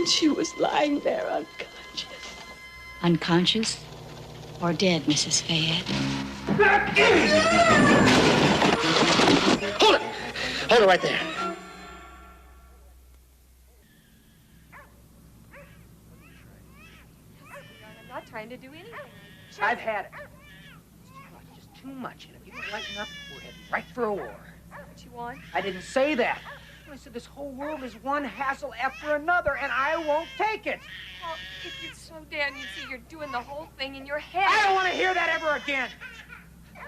she was lying there unconscious. Unconscious or dead, Mrs. Fayette? Hold it! Hold it right there. I'm not trying to do anything. I've had it. It's just too much. And if you don't lighten up, we're heading right for a war. Is that what you want? I didn't say that. I said this whole world is one hassle after another, and I won't take it. Well, if you'd slow down, you'd see you're doing the whole thing in your head. I don't want to hear that ever again.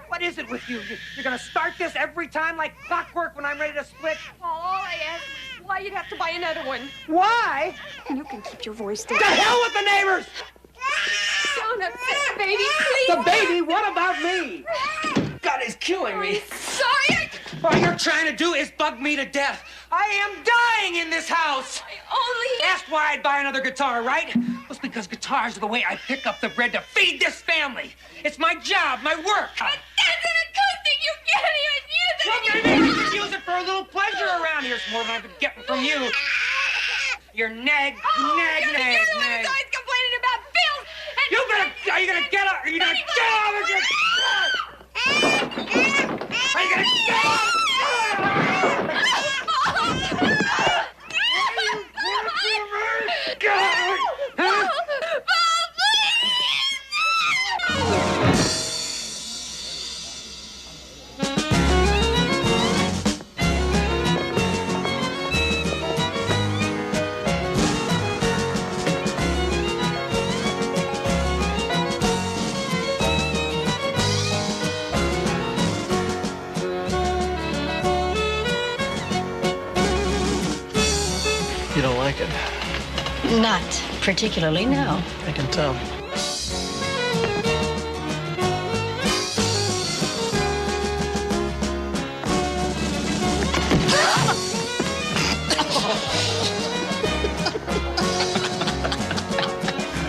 What is it with you? You're going to start this every time like clockwork when I'm ready to split? Well, all I asked was why you'd have to buy another one. Why? And you can keep your voice down. The hell with the neighbors! Don't upset the baby, please. The baby? What about me? God, it's killing me. I'm sorry. All you're trying to do is bug me to death. I am dying in this house. I only Asked why I'd buy another guitar, right? Well, it's because guitars are the way I pick up the bread to feed this family. It's my job, my work. But that's an acoustic. You can't even use it. Well, maybe you can use it for a little pleasure around here. It's more than I've been getting from you. You're nag, nag, you're nag, the one nag. who's always complaining about bills. And Are you gonna get up? Are you gonna get off of your... Are you gonna get off? God! Huh? You don't like it? Not particularly, no. I can tell.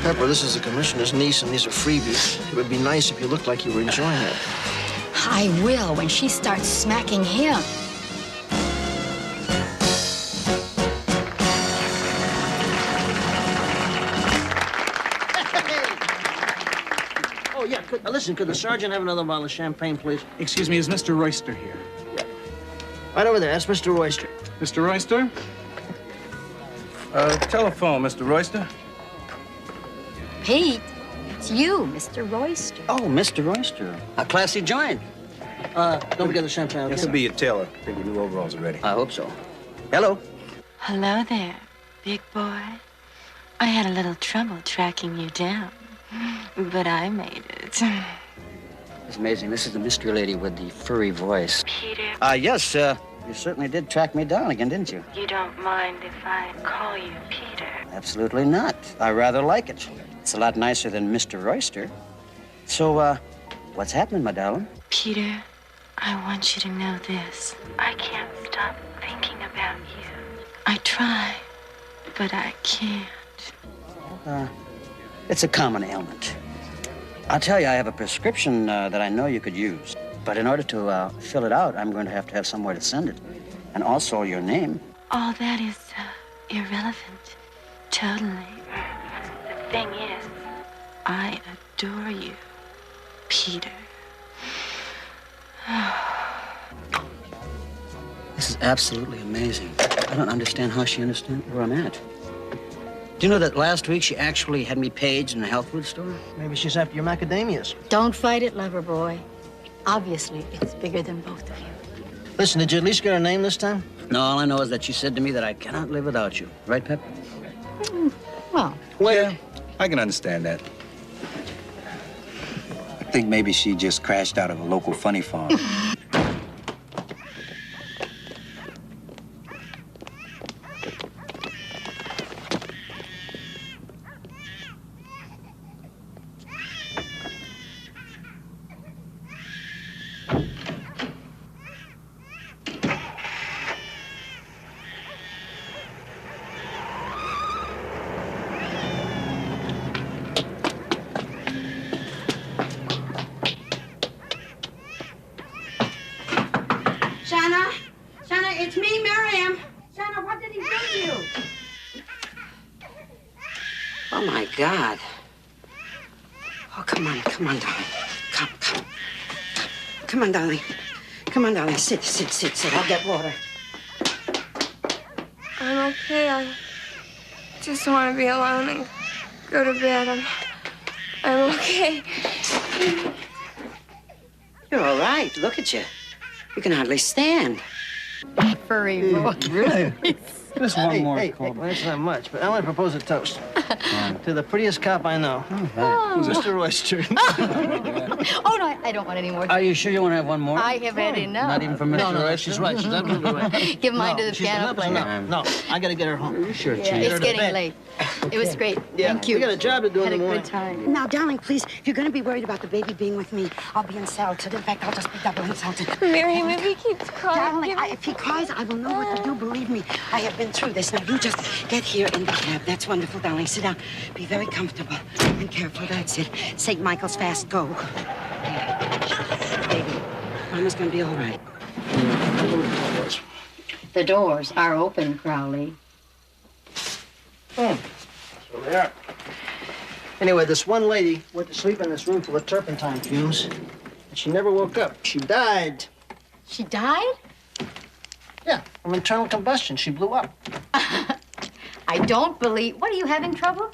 Pepper, this is the commissioner's niece, and these are freebies. It would be nice if you looked like you were enjoying it. I will when she starts smacking him. Oh, yeah. Listen, could the sergeant have another bottle of champagne, please? Excuse me, is Mr. Royster here? Right over there. That's Mr. Royster. Mr. Royster? Telephone, Mr. Royster. Pete, it's you, Mr. Royster. Oh, Mr. Royster. A classy joint. Don't forget the champagne. This will be your tailor. I think your new overalls are ready. I hope so. Hello. Hello there, big boy. I had a little trouble tracking you down, but I made it. It's amazing. This is the mystery lady with the furry voice. Peter, Yes, you certainly did track me down again, didn't you? you don't mind if I call you Peter? Absolutely not. I rather like it. It's a lot nicer than Mr. Royster. So, what's happening, my darling? Peter, I want you to know this. I can't stop thinking about you. I try, but I can't. It's a common ailment. I'll tell you, I have a prescription that I know you could use. But in order to fill it out, I'm going to have somewhere to send it. And also your name. All that is irrelevant. Totally. The thing is, I adore you, Peter. This is absolutely amazing. I don't understand how she understands where I'm at. Do you know that last week she actually had me paged in a health food store? Maybe she's after your macadamias. Don't fight it, lover boy. Obviously, it's bigger than both of you. Listen, did you at least get her name this time? No, all I know is that she said to me that I cannot live without you. Right, Pep? Well, Yeah, I can understand that. I think maybe she just crashed out of a local funny farm. God. Oh, come on, darling. Come. Come on, darling. Come on, darling. Sit. I'll get water. I'm okay. I just want to be alone and go to bed. I'm okay. You're all right. Look at you. You can hardly stand. Furry boy. Really? Just one more Hey, call. well, that's not much, but I want to propose a toast to the prettiest cop I know, Mr. Royster. Oh, no, I don't want any more. Are you sure you want to have one more? I have had enough. Not even for Mr. No, Royster? she's right. She's absolutely right. Give mine to the she's- piano no, player. No, I got to get her home. You sure, Yeah, Chief? it's to getting bed. late. It was great. Yeah, Thank you. we got a job to do in Had the a morning. good time. Now, darling, please, if you're going to be worried about the baby being with me, I'll be insulted. In fact, I'll just be double insulted. Miriam, if he keeps crying, Darling, if he cries, I will know what to do. Believe me, I have been through this. Now, you just get here in the cab. That's wonderful, darling. Sit down. Be very comfortable and careful. That's it. St. Michael's fast. Go. Baby, Mama's going to be all right. The doors are open, Crowley. So they are. Anyway, this one lady went to sleep in this room full of turpentine fumes, and she never woke up. She died. She died? Yeah, from internal combustion. She blew up. I don't believe. What, are you having trouble?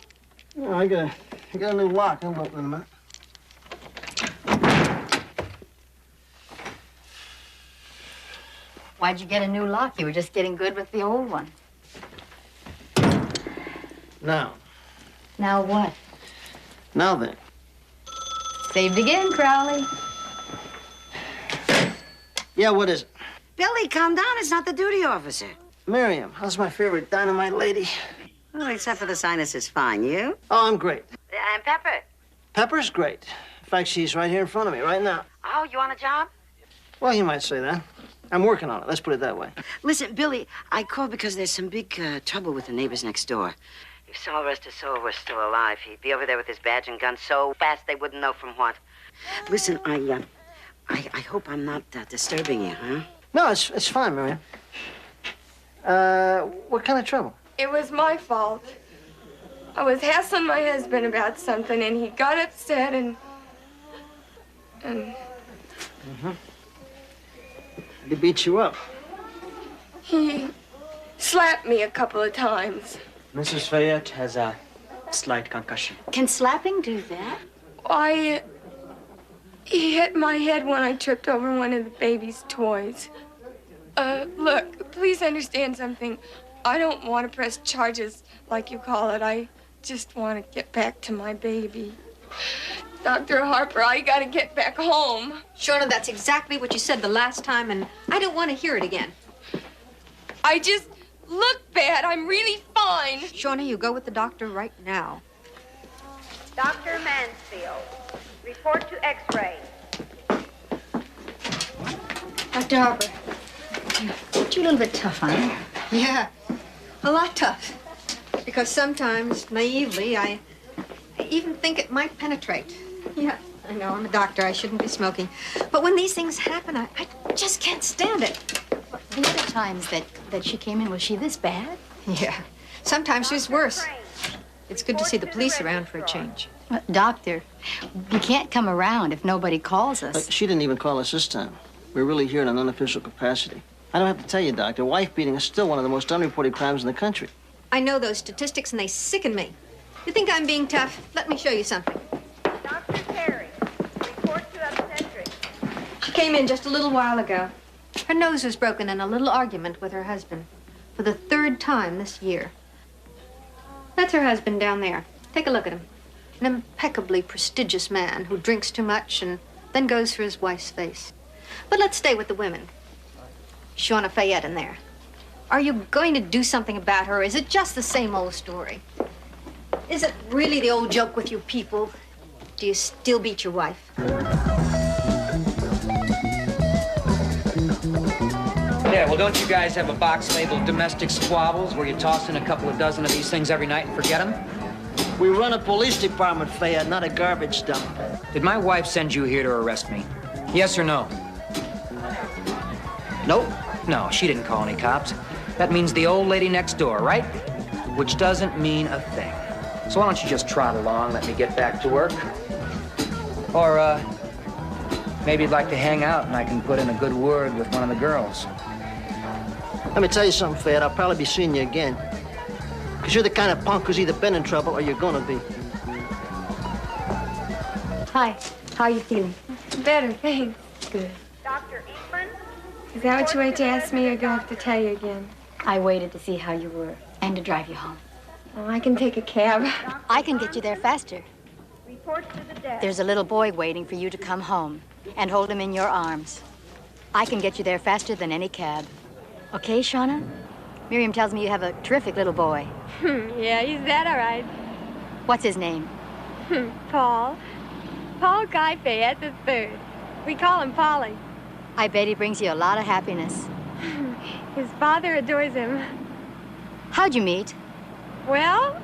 Oh, I got a new lock. I'll open it in a minute. Why'd you get a new lock? You were just getting good with the old one. Now What? Now then. Saved again, Crowley. Yeah, what is it? Billy, calm down. It's not the duty officer. Miriam, how's my favorite dynamite lady? Well, except for the sinus is fine. You? Oh, I'm great. And Pepper. Pepper's great. In fact, she's right here in front of me right now. Oh, you on a job? Well, you might say that. I'm working on it. Let's put it that way. Listen, Billy, I called because there's some big trouble with the neighbors next door. If Sylvester Silver was still alive, he'd be over there with his badge and gun so fast they wouldn't know from what. Listen, I hope I'm not disturbing you, huh? No, it's fine, Miriam. What kind of trouble? it was my fault. I was hassling my husband about something, and he got upset and... He beat you up. He slapped me a couple of times. Mrs. Fayette has a slight concussion. Can slapping do that? He hit my head when I tripped over one of the baby's toys. Look, please understand something. I don't want to press charges like you call it. I just want to get back to my baby. Dr. Harper, I gotta get back home. Shona, that's exactly what you said the last time, and I don't want to hear it again. I just look bad. I'm really fine. Shona, you go with the doctor right now. Dr. Mansfield, report to X-ray. Dr. Harper, aren't you a little bit tough on her? Yeah, a lot tough. Because sometimes, naively, I even think it might penetrate. Yeah, I know, I'm a doctor. I shouldn't be smoking. But when these things happen, I just can't stand it. The other times that she came in, was she this bad? Yeah, sometimes she's worse. It's good to see the police around for a change. Doctor, we can't come around if nobody calls us. She didn't even call us this time. We're really here in an unofficial capacity. I don't have to tell you, Doctor, wife beating is still one of the most unreported crimes in the country. I know those statistics, and they sicken me. You think I'm being tough? Let me show you something. Dr. Terry, report to obstetrics. She came in just a little while ago. Her nose was broken in a little argument with her husband for the 3rd time this year. That's her husband down there. Take a look at him. An impeccably prestigious man who drinks too much and then goes for his wife's face. But let's stay with the women. Shona Fayette in there. Are you going to do something about her, or is it just the same old story? Is it really the old joke with you people? Do you still beat your wife? Yeah, well, don't you guys have a box labeled domestic squabbles where you toss in a couple of dozen of these things every night and forget them? We run a police department, Fayette, not a garbage dump. Did my wife send you here to arrest me? Yes or no? Nope. No, she didn't call any cops. That means the old lady next door, right? Which doesn't mean a thing. So why don't you just trot along, let me get back to work? Or, maybe you'd like to hang out and I can put in a good word with one of the girls. Let me tell you something, Fed. I'll probably be seeing you again. Because you're the kind of punk who's either been in trouble or you're gonna be. Hi. How are you feeling? Better, thanks. Good. Dr. Eastman? Is that what you wait to ask me, or do I have to tell you again? I waited to see how you were and to drive you home. Oh, I can take a cab. I can get you there faster. Report to the desk. There's a little boy waiting for you to come home and hold him in your arms. I can get you there faster than any cab. Okay, Shauna? Miriam tells me you have a terrific little boy. Yeah, he's that all right. What's his name? Paul. Paul Guy Fayette III. We call him Polly. I bet he brings you a lot of happiness. His father adores him. How'd you meet? Well,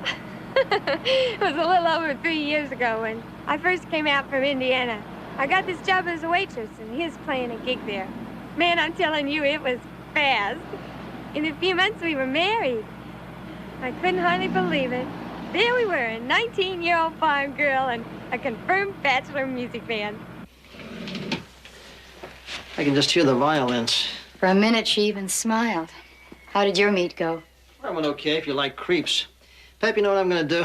it was a little over 3 years ago when I first came out from Indiana. I got this job as a waitress, and he was playing a gig there. Man, I'm telling you, it was fast. In a few months, we were married. I couldn't hardly believe it. There we were, a 19-year-old farm girl and a confirmed bachelor music band. I can just hear the violins. For a minute, she even smiled. How did your meet go? I went okay if you like creeps. Pep, you know what I'm gonna do?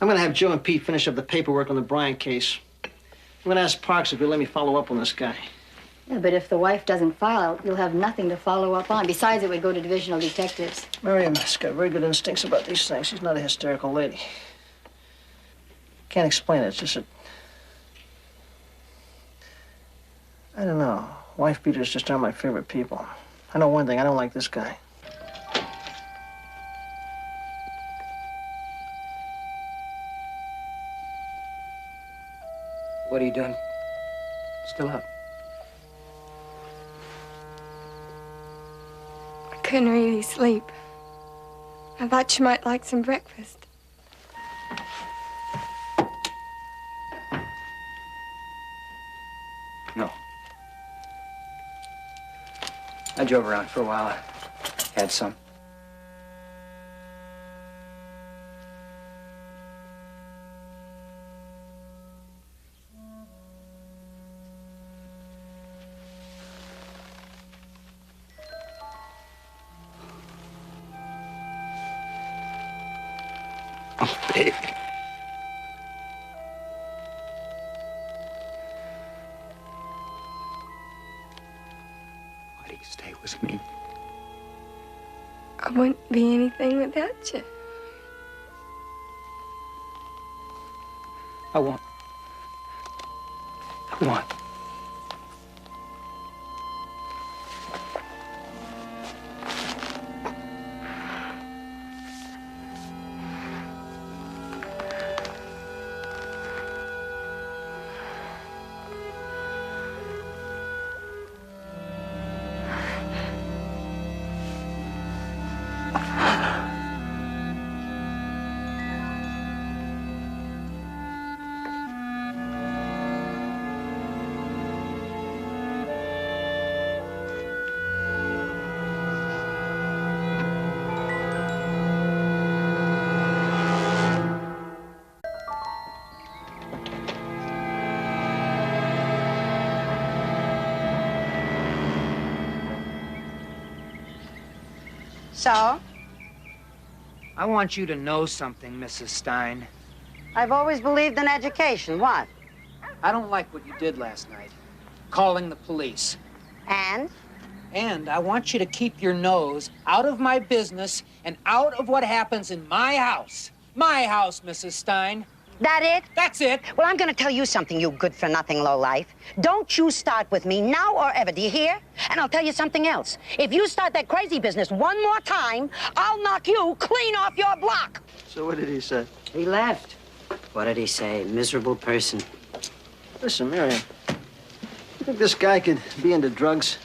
I'm gonna have Joe and Pete finish up the paperwork on the Bryant case. I'm gonna ask Parks if he'll let me follow up on this guy. Yeah, but if the wife doesn't file, you'll have nothing to follow up on. Besides, it would go to divisional detectives. Miriam's got very good instincts about these things. She's not a hysterical lady. Can't explain it. It's just that... I don't know. Wife beaters just aren't my favorite people. I know one thing. I don't like this guy. What are you doing? Still up? I couldn't really sleep. I thought you might like some breakfast. No. I drove around for a while. I had some. Oh, baby. Why do you stay with me? I wouldn't be anything without you. I want. So? I want you to know something, Mrs. Stein. I've always believed in education. What? I don't like what you did last night. Calling the police. And? And I want you to keep your nose out of my business and out of what happens in my house. My house, Mrs. Stein. That it? That's it. Well, I'm gonna tell you something, you good-for-nothing lowlife. Don't you start with me now or ever, do you hear? And I'll tell you something else. If you start that crazy business one more time, I'll knock you clean off your block. So what did he say? He left. What did he say? Miserable person. Listen, Miriam. You think this guy could be into drugs?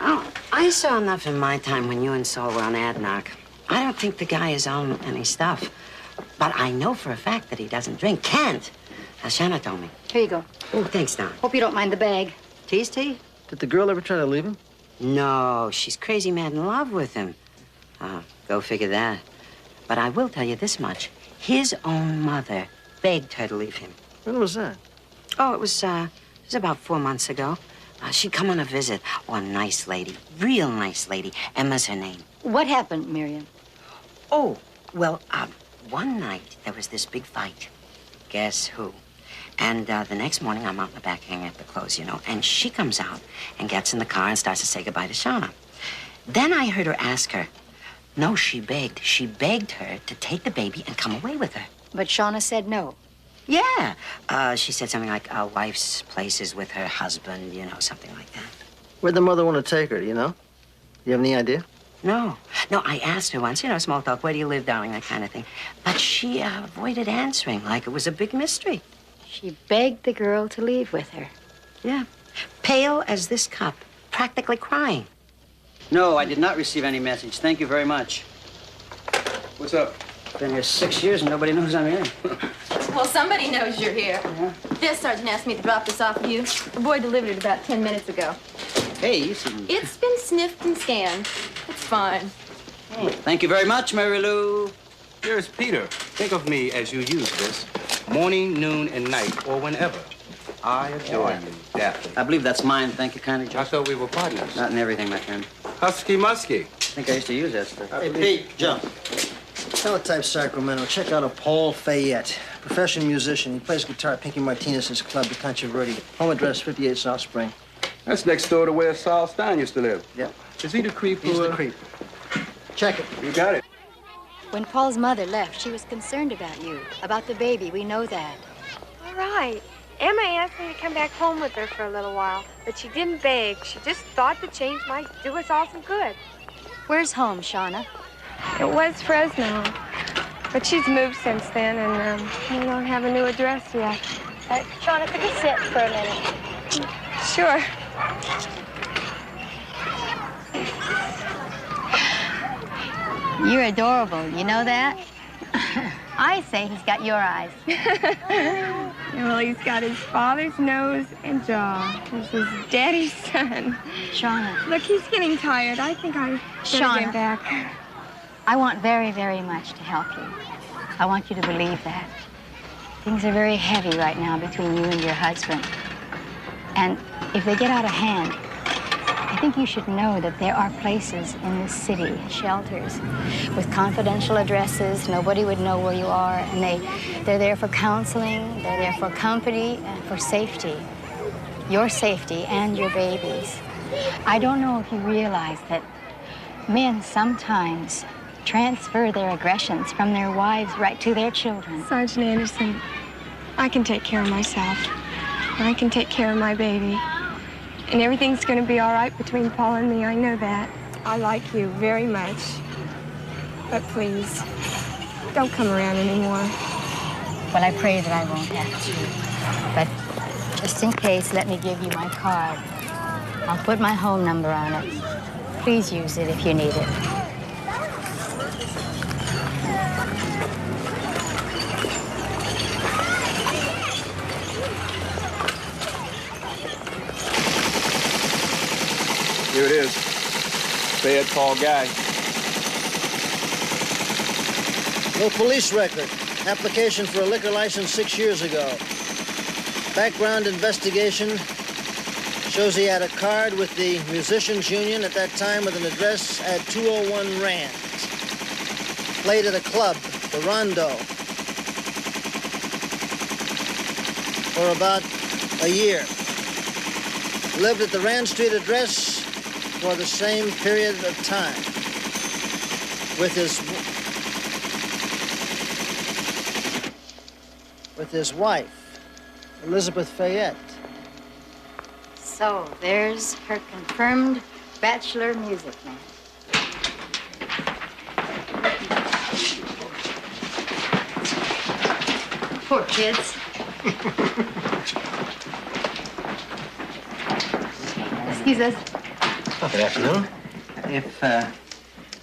Oh, I saw enough in my time when you and Saul were on Adnock. I don't think the guy is on any stuff. But I know for a fact that he doesn't drink. Can't. As Shanna told me. Here you go. Oh, thanks, Don. Hope you don't mind the bag. Tea's tea? Did the girl ever try to leave him? No, she's crazy mad in love with him. Oh, go figure that. But I will tell you this much. His own mother begged her to leave him. When was that? Oh, it was about 4 months ago. She'd come on a visit. Oh, a nice lady. Real nice lady. Emma's her name. What happened, Miriam? Oh, well, one night there was this big fight. Guess who? And the next morning, I'm out in the back hanging up the clothes, you know, and she comes out and gets in the car and starts to say goodbye to Shauna. Then I heard her ask her. No, she begged. She begged her to take the baby and come away with her. But Shauna said no. Yeah. She said something like, a wife's place is with her husband, you know, something like that. Where'd the mother want to take her, do you know? You have any idea? No. No, I asked her once, you know, small talk, where do you live, darling, that kind of thing. But she avoided answering like it was a big mystery. She begged the girl to leave with her. Yeah. Pale as this cup, practically crying. No, I did not receive any message. Thank you very much. What's up? Been here 6 years and nobody knows I'm here. Well, somebody knows you're here. Yeah. This sergeant asked me to drop this off for you. The boy delivered it about 10 minutes ago. Hey, you seem... It's been sniffed and scanned. It's fine. Hey, thank you very much, Mary Lou. Here's Peter. Think of me as you use this. Morning, noon, and night, or whenever. I adore you, Daphne. I believe that's mine. Thank you kindly, Joe. I thought we were partners. Not in everything, my friend. Husky musky. I think I used to use that stuff. Hey, Pete, Joe. Teletype Sacramento. Check out a Paul Fayette. Professional musician. He plays guitar at Pinky Martinez's club, the Concha Verde. Home address, 58 South Spring. That's next door to where Saul Stein used to live. Yep. Is he the creep He's who... the creep. Check it. You got it. When Paul's mother left, she was concerned about you, about the baby. We know that. All right. Emma asked me to come back home with her for a little while, but she didn't beg. She just thought the change might do us all some good. Where's home, Shauna? It was Fresno, but she's moved since then, and we don't have a new address yet. Shauna, could you sit for a minute? Sure. You're adorable. You know that? I say he's got your eyes. Well, he's got his father's nose and jaw. This is Daddy's son. Shauna. Look, he's getting tired. I think I better get back. I want very, very much to help you. I want you to believe that. Things are very heavy right now between you and your husband. And if they get out of hand, I think you should know that there are places in this city, shelters, with confidential addresses. Nobody would know where you are, and they're there for counseling, they're there for company, and for safety. Your safety and your baby's. I don't know if you realize that men sometimes transfer their aggressions from their wives right to their children. Sergeant Anderson, I can take care of myself. I can take care of my baby. And everything's going to be all right between Paul and me. I know that. I like you very much. But please, don't come around anymore. Well, I pray that I won't have to. But just in case, let me give you my card. I'll put my home number on it. Please use it if you need it. Here it is. Fayette Paul Guy. No police record. Application for a liquor license 6 years ago. Background investigation shows he had a card with the Musicians Union at that time with an address at 201 Rand. Played at a club, the Rondo, for about a year. Lived at the Rand Street address for the same period of time with his wife, Elizabeth Fayette. So there's her confirmed bachelor music man. Poor kids. Excuse us. Good afternoon. If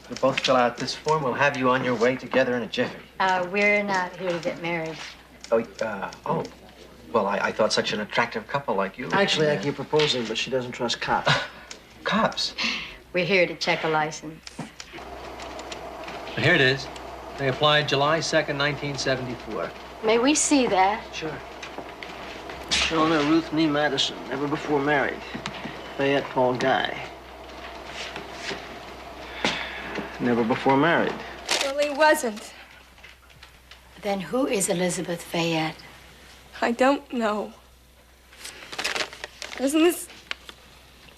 you both fill out this form, we'll have you on your way together in a jiffy. We're not here to get married. Oh. Well, I thought such an attractive couple like you. Actually, I keep proposing, but she doesn't trust cops. Cops? We're here to check a license. Here it is. They applied July 2nd, 1974. May we see that? Sure. Shona Ruth Nee Madison, never before married. Fayette Paul Guy. Never before married. Well, he wasn't. Then who is Elizabeth Fayette? I don't know. Doesn't this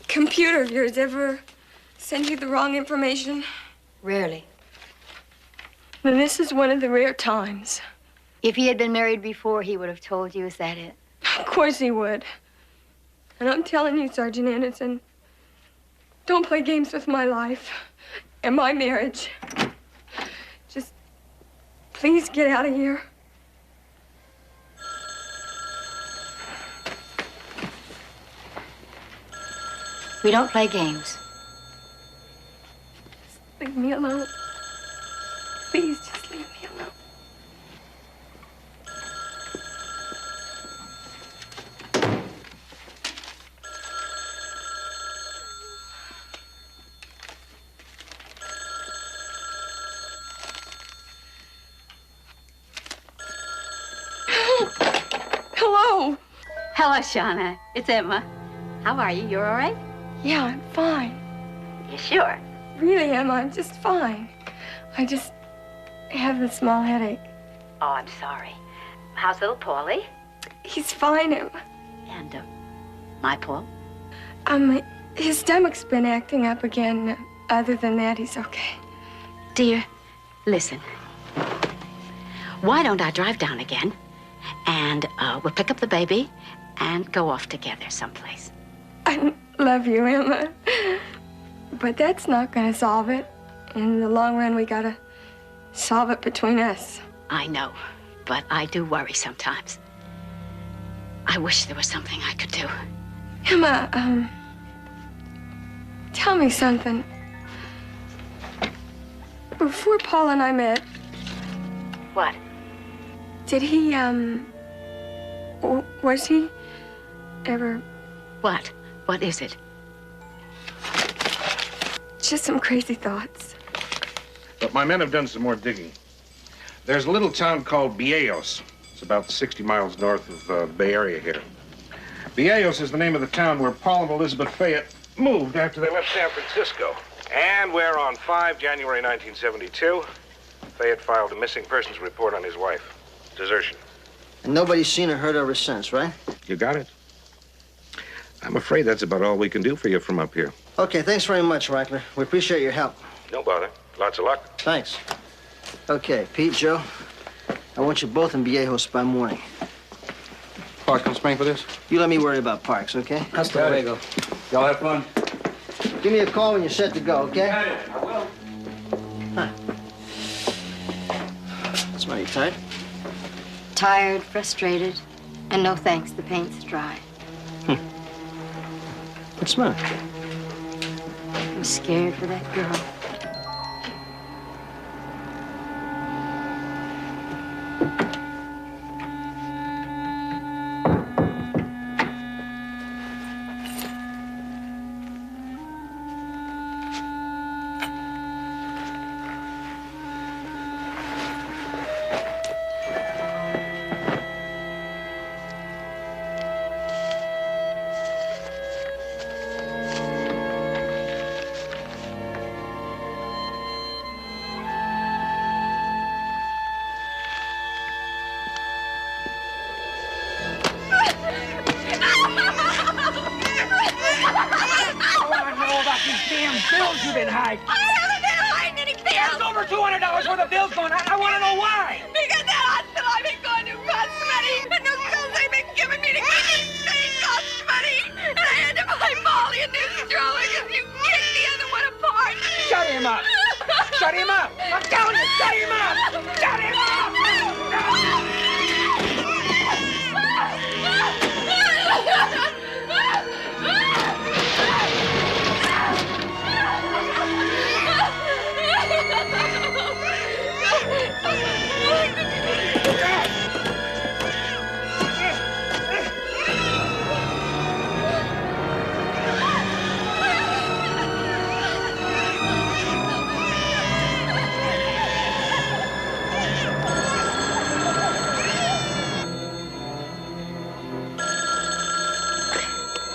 computer of yours ever send you the wrong information? Rarely. Then this is one of the rare times. If he had been married before, he would have told you. Is that it? Of course he would. And I'm telling you, Sergeant Anderson, don't play games with my life and my marriage. Just please get out of here. We don't play games. Leave me alone. Please, just leave me alone. Hello. Hello, Shauna. It's Emma. How are you? You're all right? Yeah, I'm fine. You sure? Really, Emma, I'm just fine. I just have a small headache. Oh, I'm sorry. How's little Paulie? He's fine, Emma. And, my Paul? His stomach's been acting up again. Other than that, he's okay. Dear, listen. Why don't I drive down again, and we'll pick up the baby and go off together someplace. I love you, Emma. But that's not gonna solve it. In the long run, we gotta solve it between us. I know, but I do worry sometimes. I wish there was something I could do. Emma, tell me something. Before Paul and I met... What? Did he, was he ever... What? What is it? Just some crazy thoughts. But my men have done some more digging. There's a little town called Viejas. It's about 60 miles north of the Bay Area here. Viejas is the name of the town where Paul and Elizabeth Fayette moved after they left San Francisco. And where on 5 January 1972, Fayette filed a missing persons report on his wife. Desertion. And nobody's seen or heard of her since, right? You got it. I'm afraid that's about all we can do for you from up here. Okay, thanks very much, Reichler. We appreciate your help. No bother. Lots of luck. Thanks. Okay, Pete, Joe, I want you both in Viejas by morning. Parks gonna spring for this? You let me worry about Parks, okay? Hasta luego. Y'all have fun. Give me a call when you're set to go, okay? I will. Huh. That's mighty tight. Tired, frustrated, and no thanks, the paint's dry. What's the matter? I'm scared for that girl. Bills you've been hiding. I haven't been hiding any bills. There's over $200 worth of bills going on. I want to know why. Because that hospital I've been going to costs money. And those pills they've been giving me to keep me sane cost money. And I had to buy Molly a new stroller because you kicked the other one apart. Shut him up. Shut him up. I'm telling you, shut him up. Shut him up.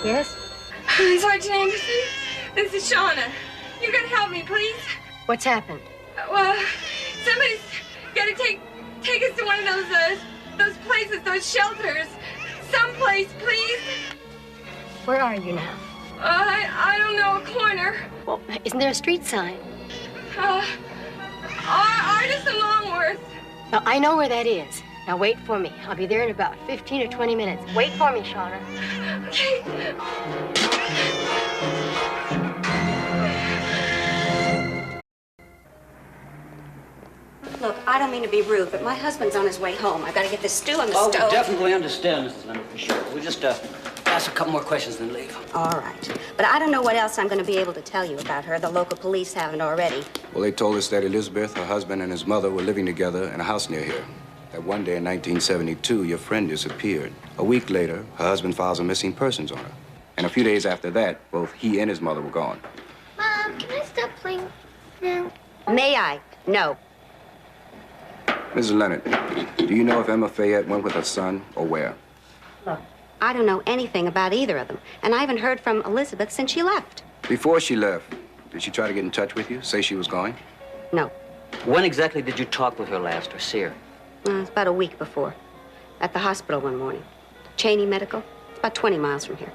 Yes? Sergeant Anderson, this is Shauna. You gotta help me, please. What's happened? Well, somebody's gotta take us to one of those places, those shelters. Someplace, please. Where are you now? I don't know, a corner. Well, isn't there a street sign? Artist and Longworth. Now, I know where that is. Now, wait for me. I'll be there in about 15 or 20 minutes. Wait for me, Shauna. Okay. Look, I don't mean to be rude, but my husband's on his way home. I've got to get this stew on the Oh, stove. we definitely understand, Mrs. Leonard, for sure. We'll just ask a couple more questions and leave. All right. But I don't know what else I'm going to be able to tell you about her. The local police haven't already. Well, they told us that Elizabeth, her husband, and his mother were living together in a house near here. That one day in 1972, your friend disappeared. A week later, her husband files a missing persons on her. And a few days after that, both he and his mother were gone. Mom, can I stop playing now? May I? No. Mrs. Leonard, do you know if Emma Fayette went with her son or where? Look, I don't know anything about either of them. And I haven't heard from Elizabeth since she left. Before she left, did she try to get in touch with you, say she was going? No. When exactly did you talk with her last or see her? It's about a week before. At the hospital one morning. Cheney Medical. It's about 20 miles from here.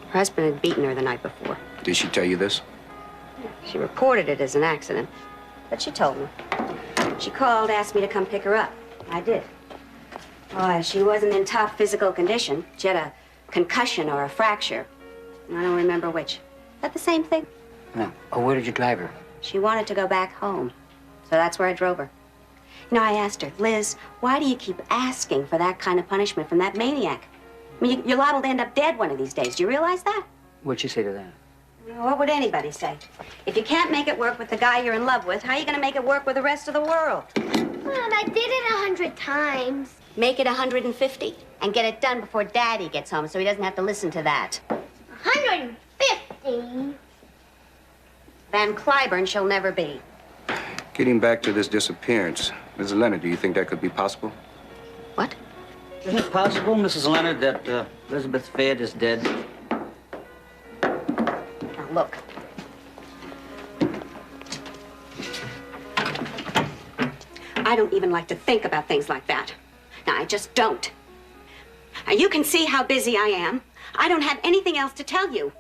Her husband had beaten her the night before. Did she tell you this? She reported it as an accident, but she told me. She called, asked me to come pick her up. I did. Oh, she wasn't in top physical condition. She had a concussion or a fracture. I don't remember which. Is that the same thing? No. Oh, where did you drive her? She wanted to go back home, so that's where I drove her. You know, I asked her, Liz, why do you keep asking for that kind of punishment from that maniac? I mean, you're liable to end up dead one of these days. Do you realize that? What'd she say to that? What would anybody say? If you can't make it work with the guy you're in love with, how are you going to make it work with the rest of the world? Mom, I did it 100 times. Make it 150 and get it done before Daddy gets home so he doesn't have to listen to that. 150? Van Cliburn she'll never be. Getting back to this disappearance, Mrs. Leonard, do you think that could be possible? What? Isn't it possible, Mrs. Leonard, that Elizabeth Fayette is dead? Now, look. I don't even like to think about things like that. Now, I just don't. Now, you can see how busy I am. I don't have anything else to tell you.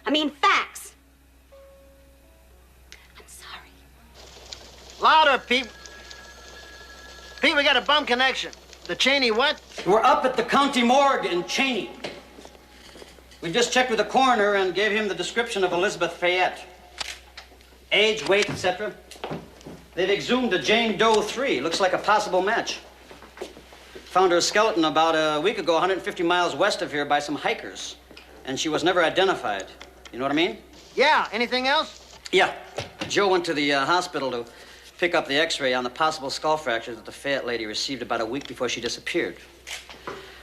I mean, facts. I'm sorry. Louder, Pete. Pete, we got a bum connection. The Cheney what? We're up at the county morgue in Cheney. We just checked with the coroner and gave him the description of Elizabeth Fayette. Age, weight, etc. They've exhumed a Jane Doe 3. Looks like a possible match. Found her skeleton about a week ago, 150 miles west of here by some hikers. And she was never identified. You know what I mean? Yeah, anything else? Yeah. Joe went to the hospital to pick up the x-ray on the possible skull fractures that the Fayette lady received about a week before she disappeared.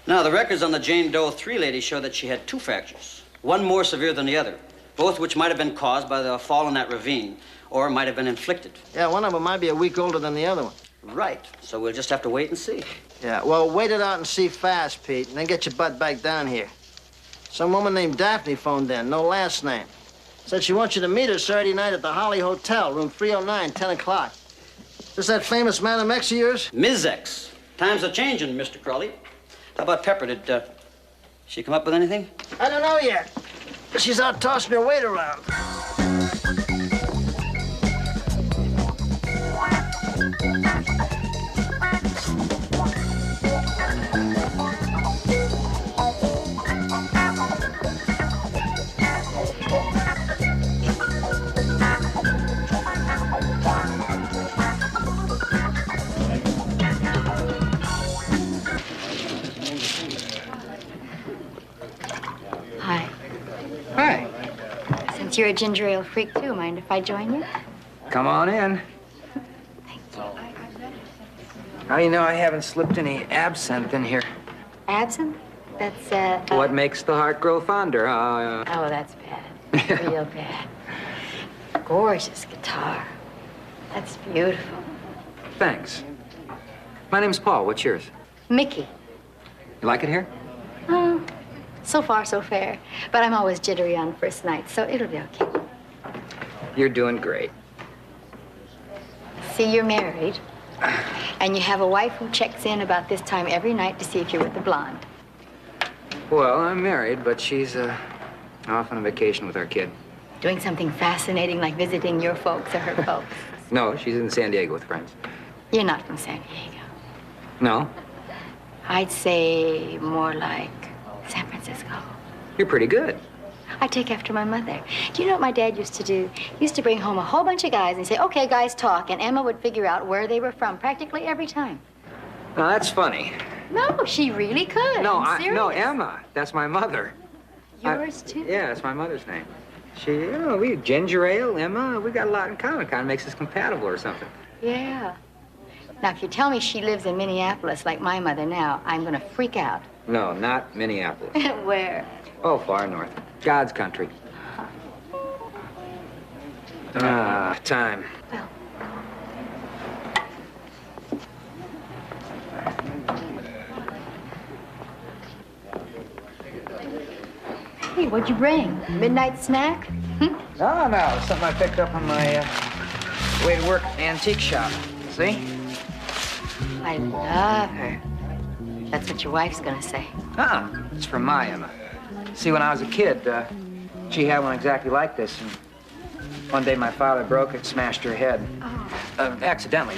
Now, the records on the Jane Doe 3 lady show that she had 2 fractures, one more severe than the other, both which might have been caused by the fall in that ravine or might have been inflicted. Yeah, one of them might be a week older than the other one. Right. So we'll just have to wait and see. Yeah, well, wait it out and see fast, Pete, and then get your butt back down here. Some woman named Daphne phoned in, no last name. Said she wants you to meet her Saturday night at the Holly Hotel, room 309, 10 o'clock. Is that famous Madam X of yours? Ms. X. Times are changing, Mr. Crowley. How about Pepper? Did she come up with anything? I don't know yet. She's out tossing her weight around. Hi. Hi. Since you're a ginger ale freak, too, mind if I join you? Come on in. How do you know I haven't slipped any absinthe in here? Absinthe? That's, What makes the heart grow fonder? Oh, that's bad. Real bad. Gorgeous guitar. That's beautiful. Thanks. My name's Paul. What's yours? Mickey. You like it here? Oh, So far, so fair. But I'm always jittery on first night, so it'll be okay. You're doing great. See, you're married, and you have a wife who checks in about this time every night to see if you're with the blonde. Well, I'm married, but she's off on a vacation with our kid. Doing something fascinating like visiting your folks or her folks. No, she's in San Diego with friends. You're not from San Diego. No? I'd say more like San Francisco. You're pretty good. I take after my mother. Do you know what my dad used to do? He used to bring home a whole bunch of guys and say, okay, guys, talk. And Emma would figure out where they were from practically every time. Now, that's funny. No, she really could. No, I'm serious. no, Emma. That's my mother. Yours, too? Yeah, it's my mother's name. We ginger ale, Emma, we got a lot in common. Kind of makes us compatible or something. Yeah. Now, if you tell me she lives in Minneapolis like my mother now, I'm going to freak out. No, not Minneapolis. Where? Oh, far north. God's country. Time. Well. Hey, what'd you bring? Midnight snack? No, it's something I picked up on my way to work antique shop. See? I love her. That's what your wife's gonna say. It's from my Emma. See, when I was a kid, she had one exactly like this. And one day my father broke it, smashed her head. Accidentally.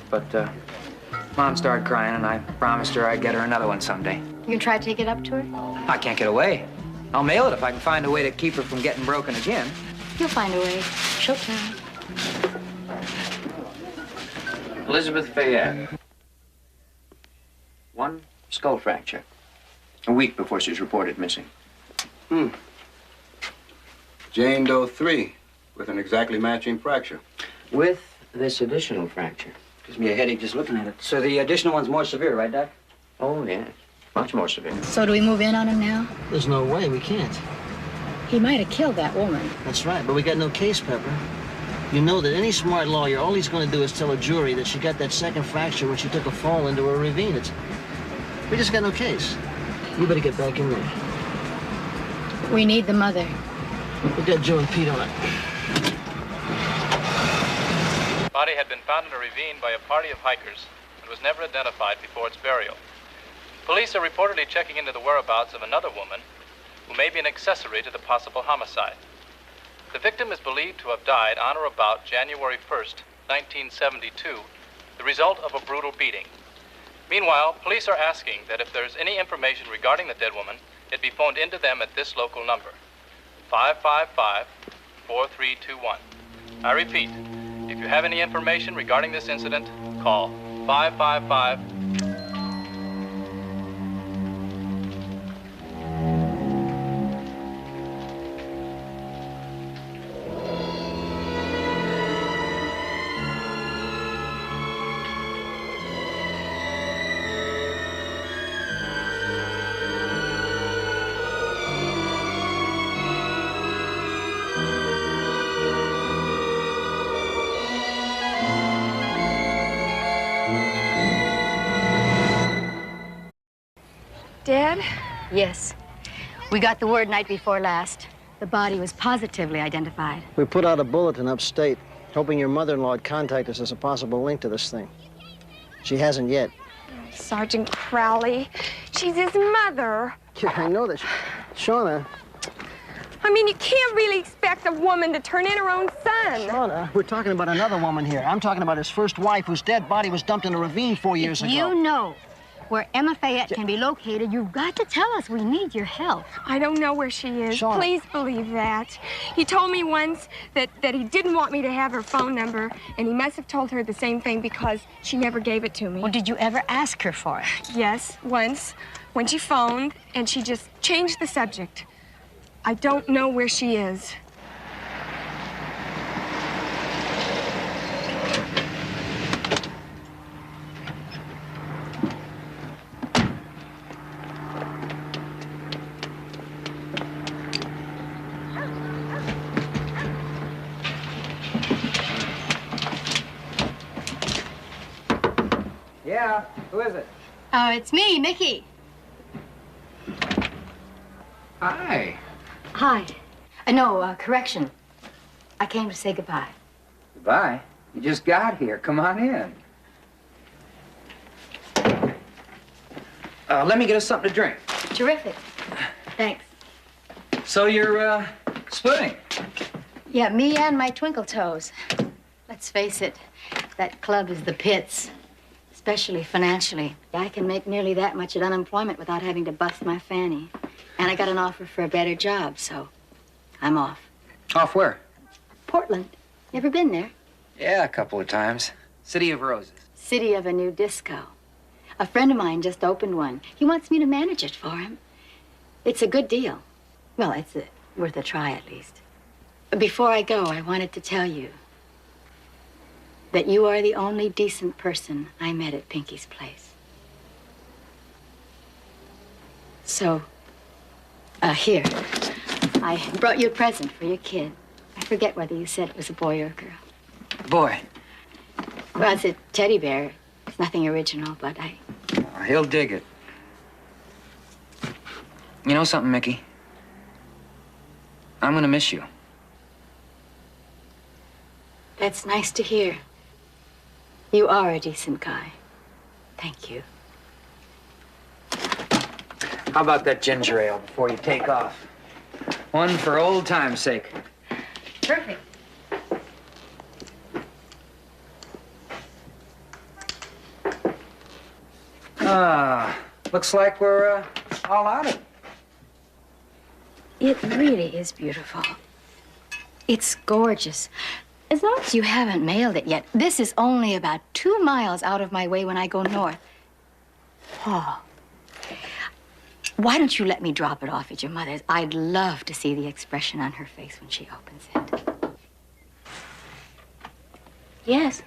But Mom started crying, and I promised her I'd get her another one someday. You can try to take it up to her? I can't get away. I'll mail it if I can find a way to keep her from getting broken again. You'll find a way. She'll try. Elizabeth Fayette. 1 skull fracture. A week before she was reported missing. Jane Doe 3, with an exactly matching fracture. With this additional fracture. Gives me a headache just looking at it. So the additional one's more severe, right, Doc? Oh, yes. Much more severe. So do we move in on him now? There's no way. We can't. He might have killed that woman. That's right, but we got no case, Pepper. You know that any smart lawyer, all he's going to do is tell a jury that she got that second fracture when she took a fall into a ravine. We just got no case. You better get back in there. We need the mother. We got Joe and Pete on it. Body had been found in a ravine by a party of hikers and was never identified before its burial. Police are reportedly checking into the whereabouts of another woman who may be an accessory to the possible homicide. The victim is believed to have died on or about January 1st, 1972, the result of a brutal beating. Meanwhile, police are asking that if there's any information regarding the dead woman, it be phoned into them at this local number, 555-4321. I repeat, if you have any information regarding this incident, call 555. Dad? Yes. We got the word night before last. The body was positively identified. We put out a bulletin upstate, hoping your mother-in-law would contact us as a possible link to this thing. She hasn't yet. Sergeant Crowley. She's his mother. Yeah, I know that. Shauna. I mean, you can't really expect a woman to turn in her own son. Shauna, we're talking about another woman here. I'm talking about his first wife, whose dead body was dumped in a ravine 4 years ago. You know where Emma Fayette can be located. You've got to tell us. We need your help. I don't know where she is. Shauna. Please believe that. He told me once that he didn't want me to have her phone number, and he must have told her the same thing because she never gave it to me. Well, did you ever ask her for it? Yes, once, when she phoned, and she just changed the subject. I don't know where she is. Yeah, who is it? Oh, it's me, Mickey. Hi. Hi. Correction. I came to say goodbye. Goodbye. You just got here. Come on in. Let me get us something to drink. Terrific. Thanks. So you're, splitting? Yeah, me and my twinkle toes. Let's face it, that club is the pits, especially financially. I can make nearly that much at unemployment without having to bust my fanny. And I got an offer for a better job, so I'm off. Off where? Portland. You ever been there? Yeah, a couple of times. City of Roses. City of a new disco. A friend of mine just opened one. He wants me to manage it for him. It's a good deal. Well, it's worth a try at least. Before I go, I wanted to tell you that you are the only decent person I met at Pinky's place. So, here. I brought you a present for your kid. I forget whether you said it was a boy or a girl. Boy. Well, it's a teddy bear. It's nothing original, but He'll dig it. You know something, Mickey? I'm gonna miss you. That's nice to hear. You are a decent guy. Thank you. How about that ginger ale before you take off? One for old time's sake. Perfect. Looks like we're all out of it. It really is beautiful. It's gorgeous. As long as you haven't mailed it yet. This is only about 2 miles out of my way when I go north. Paul, why don't you let me drop it off at your mother's? I'd love to see the expression on her face when she opens it. Yes.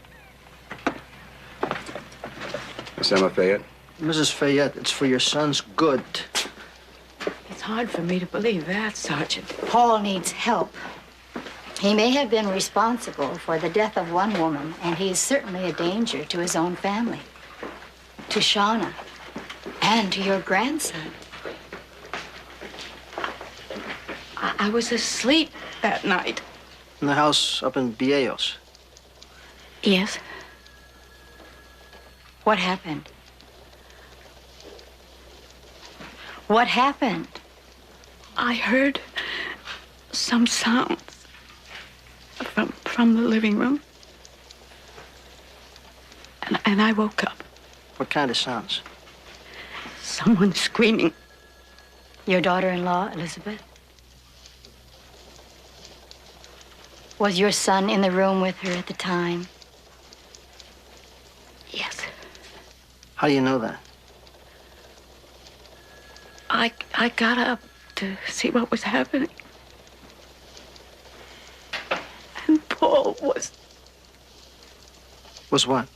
Miss Emma Fayette? Mrs. Fayette, it's for your son's good. It's hard for me to believe that, Sergeant. Paul needs help. He may have been responsible for the death of one woman, and he is certainly a danger to his own family, to Shauna, and to your grandson. I was asleep that night. In the house up in Vieillos. Yes. What happened? What happened? I heard some sounds from the living room. And I woke up. What kind of sounds? Someone screaming. Your daughter-in-law, Elizabeth? Was your son in the room with her at the time? Yes. How do you know that? I got up to see what was happening. And Paul was... Was what?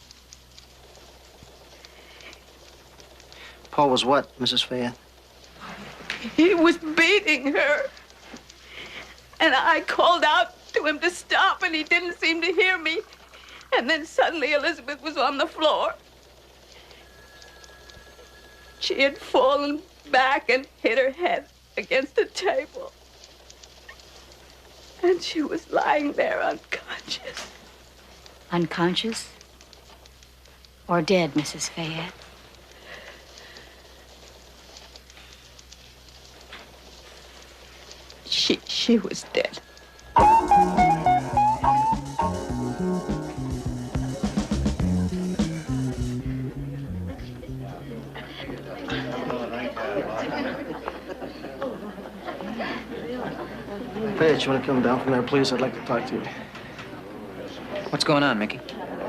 Paul was what, Mrs. Fayette? He was beating her. And I called out to him to stop, and he didn't seem to hear me. And then suddenly Elizabeth was on the floor. She had fallen back and hit her head against a table. And she was lying there unconscious. Unconscious? Or dead, Mrs. Fayette? She was dead. Fayette, you want to come down from there, please? I'd like to talk to you. What's going on, Mickey?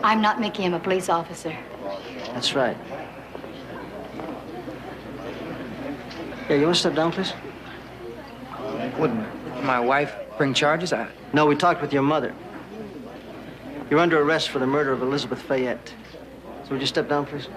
I'm not Mickey. I'm a police officer. That's right. Yeah, you want to step down, please? Wouldn't my wife bring charges? No, we talked with your mother. You're under arrest for the murder of Elizabeth Fayette. So would you step down, please?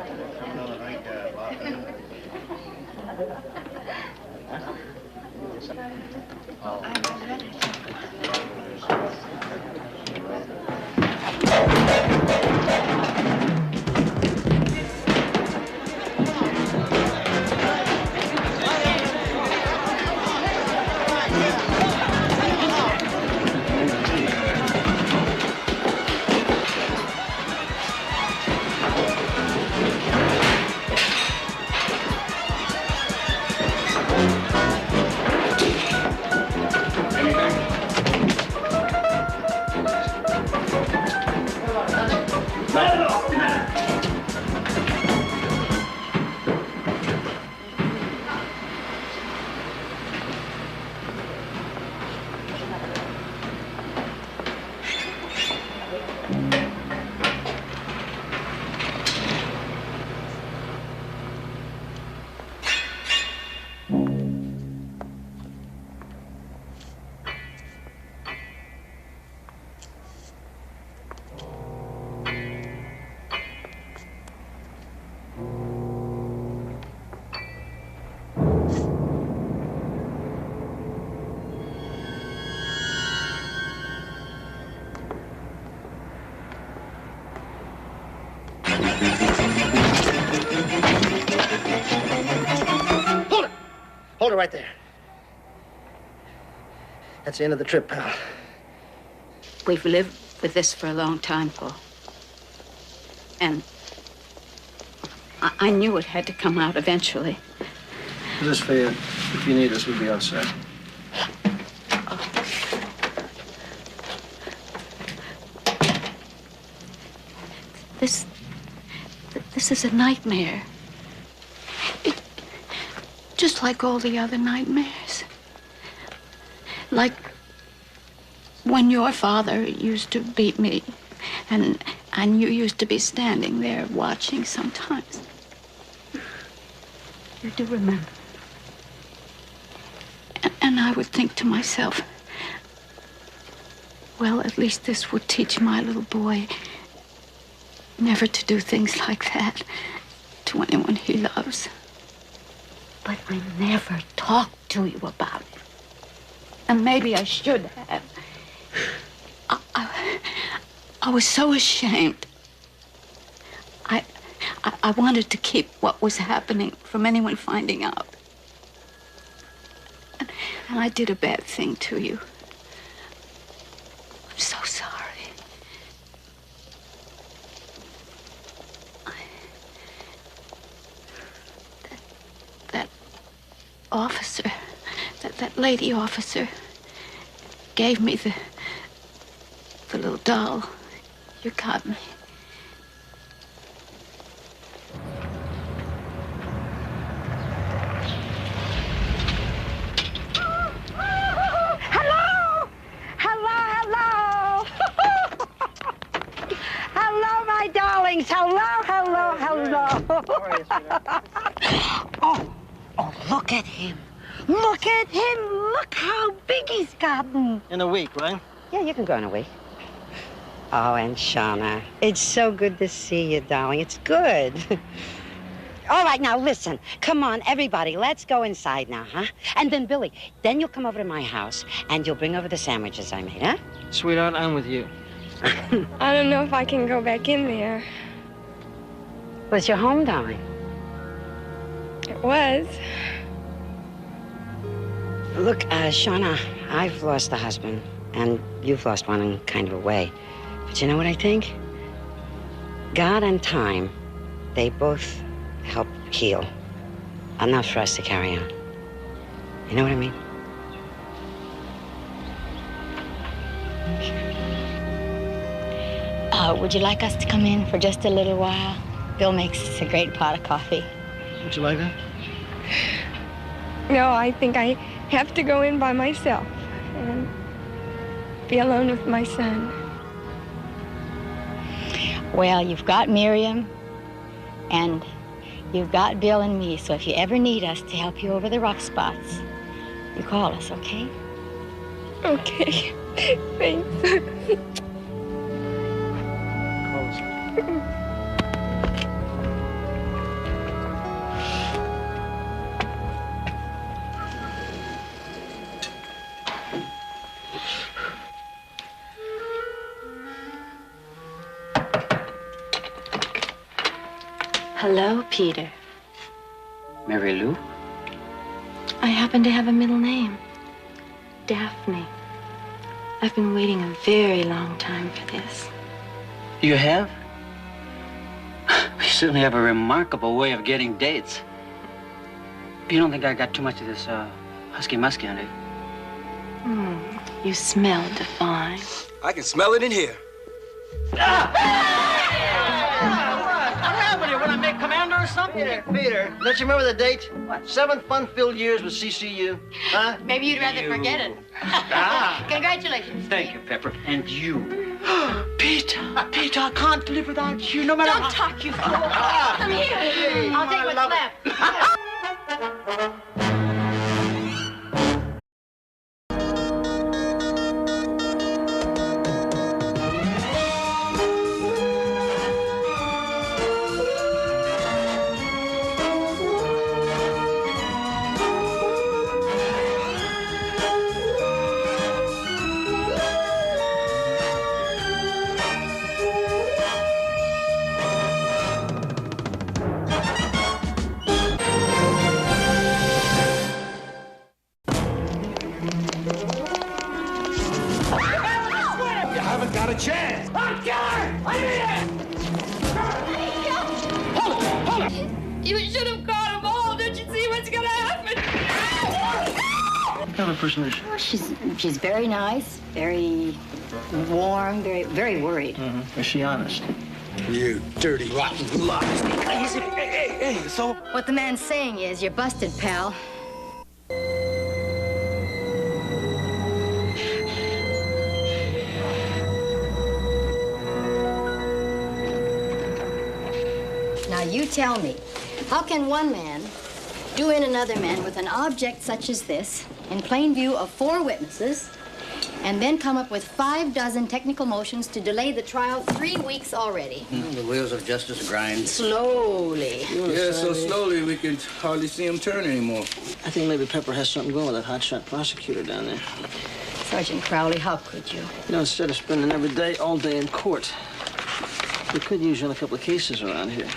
Hold it right there. That's the end of the trip, pal. We've lived with this for a long time, Paul. And I knew it had to come out eventually. This is Fayette. If you need us, we'll be outside. This is a nightmare. Just like all the other nightmares. Like when your father used to beat me, and you used to be standing there watching sometimes. You do remember. And I would think to myself, well, at least this would teach my little boy never to do things like that to anyone he loves. But I never talked to you about it. And maybe I should have. I was so ashamed. I wanted to keep what was happening from anyone finding out. And I did a bad thing to you. I'm so sorry. That officer, that lady officer, gave me the little doll. You got me. Hello! Hello, hello! Hello, my darlings. Hello, hello, hello. Oh, look at him. Look at him. Look how big he's gotten. In a week, right? Yeah, you can go in a week. Oh, and Shauna, it's so good to see you, darling. It's good. All right, now listen. Come on, everybody, let's go inside now, huh? And then, Billy, then you'll come over to my house and you'll bring over the sandwiches I made, huh? Sweetheart, I'm with you. I don't know if I can go back in there. Well, it's your home, darling. It was. Look, Shauna, I've lost a husband, and you've lost one in kind of a way. But you know what I think? God and time, they both help heal. Enough for us to carry on. You know what I mean? Would you like us to come in for just a little while? Bill makes us a great pot of coffee. Would you like that? No, I think I have to go in by myself and be alone with my son. Well, you've got Miriam, and you've got Bill and me, so if you ever need us to help you over the rough spots, you call us, okay? Okay. Thanks. Hello, Peter. Mary Lou? I happen to have a middle name. Daphne. I've been waiting a very long time for this. You have? We certainly have a remarkable way of getting dates. You don't think I got too much of this, husky-musky on it? You smell divine. I can smell it in here. What happened here? When I make commander or something? Peter, don't you remember the date? What? 7 fun-filled years with CCU. Huh? Maybe you'd rather forget it. Congratulations. Thank you, Pepper. And you. Peter, I can't live without you, no matter Don't talk, you fool. Come here. I'll take what's left. You should have caught them all. Don't you see what's gonna happen? What kind of person is she? Oh, she's very nice, very warm, very worried. Is she honest? You dirty, rotten lies. Hey, so? What the man's saying is, you're busted, pal. Now you tell me, how can one man do in another man with an object such as this, in plain view of 4 witnesses, and then come up with 5 dozen technical motions to delay the trial 3 weeks already? The wheels of justice grind. Slowly. Yeah, so slowly we can hardly see him turn anymore. I think maybe Pepper has something going with that hotshot prosecutor down there. Sergeant Crowley, how could you? You know, instead of spending every day, all day in court, we could use you on a couple of cases around here.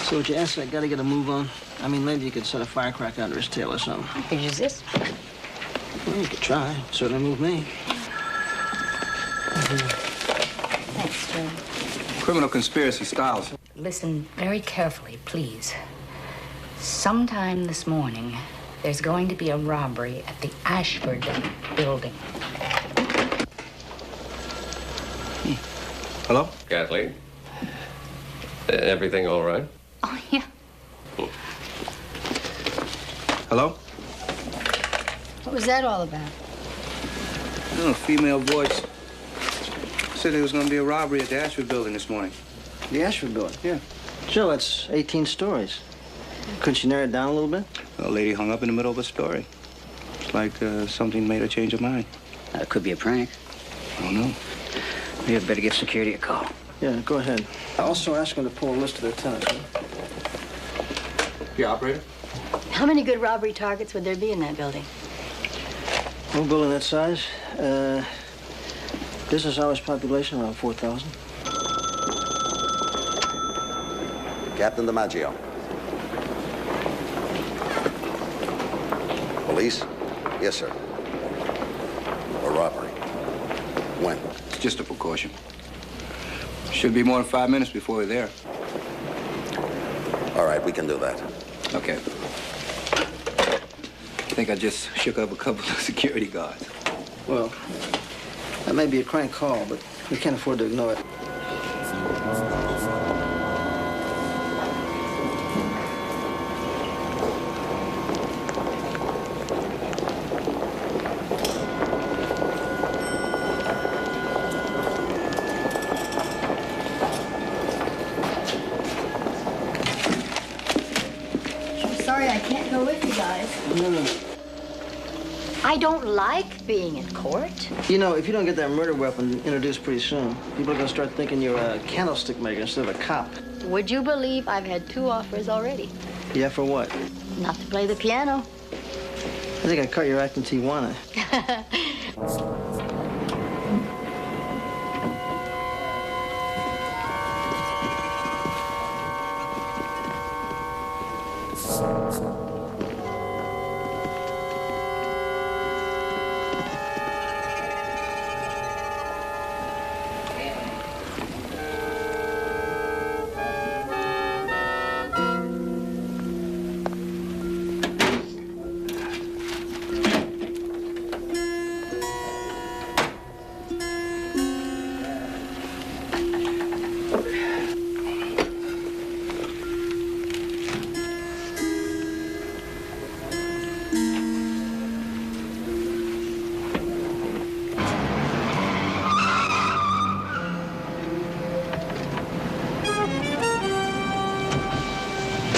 So would you ask that guy to get a move on? I mean, maybe you could set a firecracker under his tail or something. I could use this. Well, you could try. Certainly move me. Thanks, Joe. Criminal conspiracy styles. Listen very carefully, please. Sometime this morning, there's going to be a robbery at the Ashford building. Hello? Kathleen? Everything all right? Oh, yeah. Hello? What was that all about? Oh, a female voice said there was going to be a robbery at the Ashford building this morning. The Ashford building? Yeah. Joe, that's 18 stories. Couldn't you narrow it down a little bit? A lady hung up in the middle of a story. It's like something made her change her mind. It could be a prank. I don't know. Maybe I'd better give security a call. Yeah, go ahead. I also ask them to pull a list of their tenants. Yeah, operator? How many good robbery targets would there be in that building? No building that size. Business hours population around 4,000. Captain DiMaggio. Police? Yes, sir. A robbery. When? It's just a precaution. Should be more than 5 minutes before we're there. All right, we can do that. Okay. I think I just shook up a couple of security guards. Well, that may be a crank call, but we can't afford to ignore it. Sorry, I can't go with you guys. No. I don't like being in court. You know, if you don't get that murder weapon introduced pretty soon, people are going to start thinking you're a candlestick maker instead of a cop. Would you believe I've had 2 offers already? Yeah, for what? Not to play the piano. I think I cut your act in Tijuana.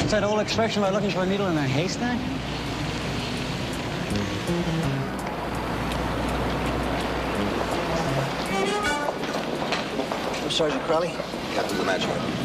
What's that old expression about looking for a needle in a haystack? Sergeant Crowley? Captain DiMaggio.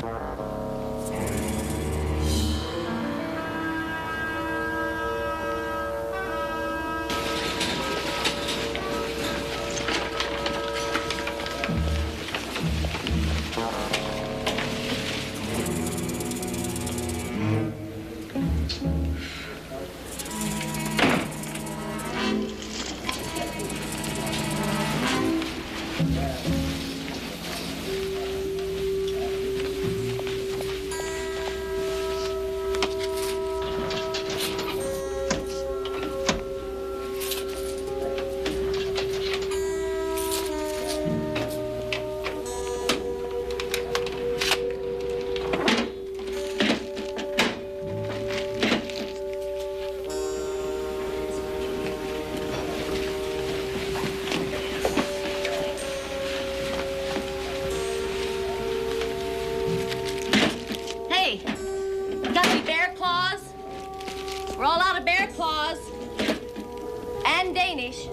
We're all out of bear claws. And Danish.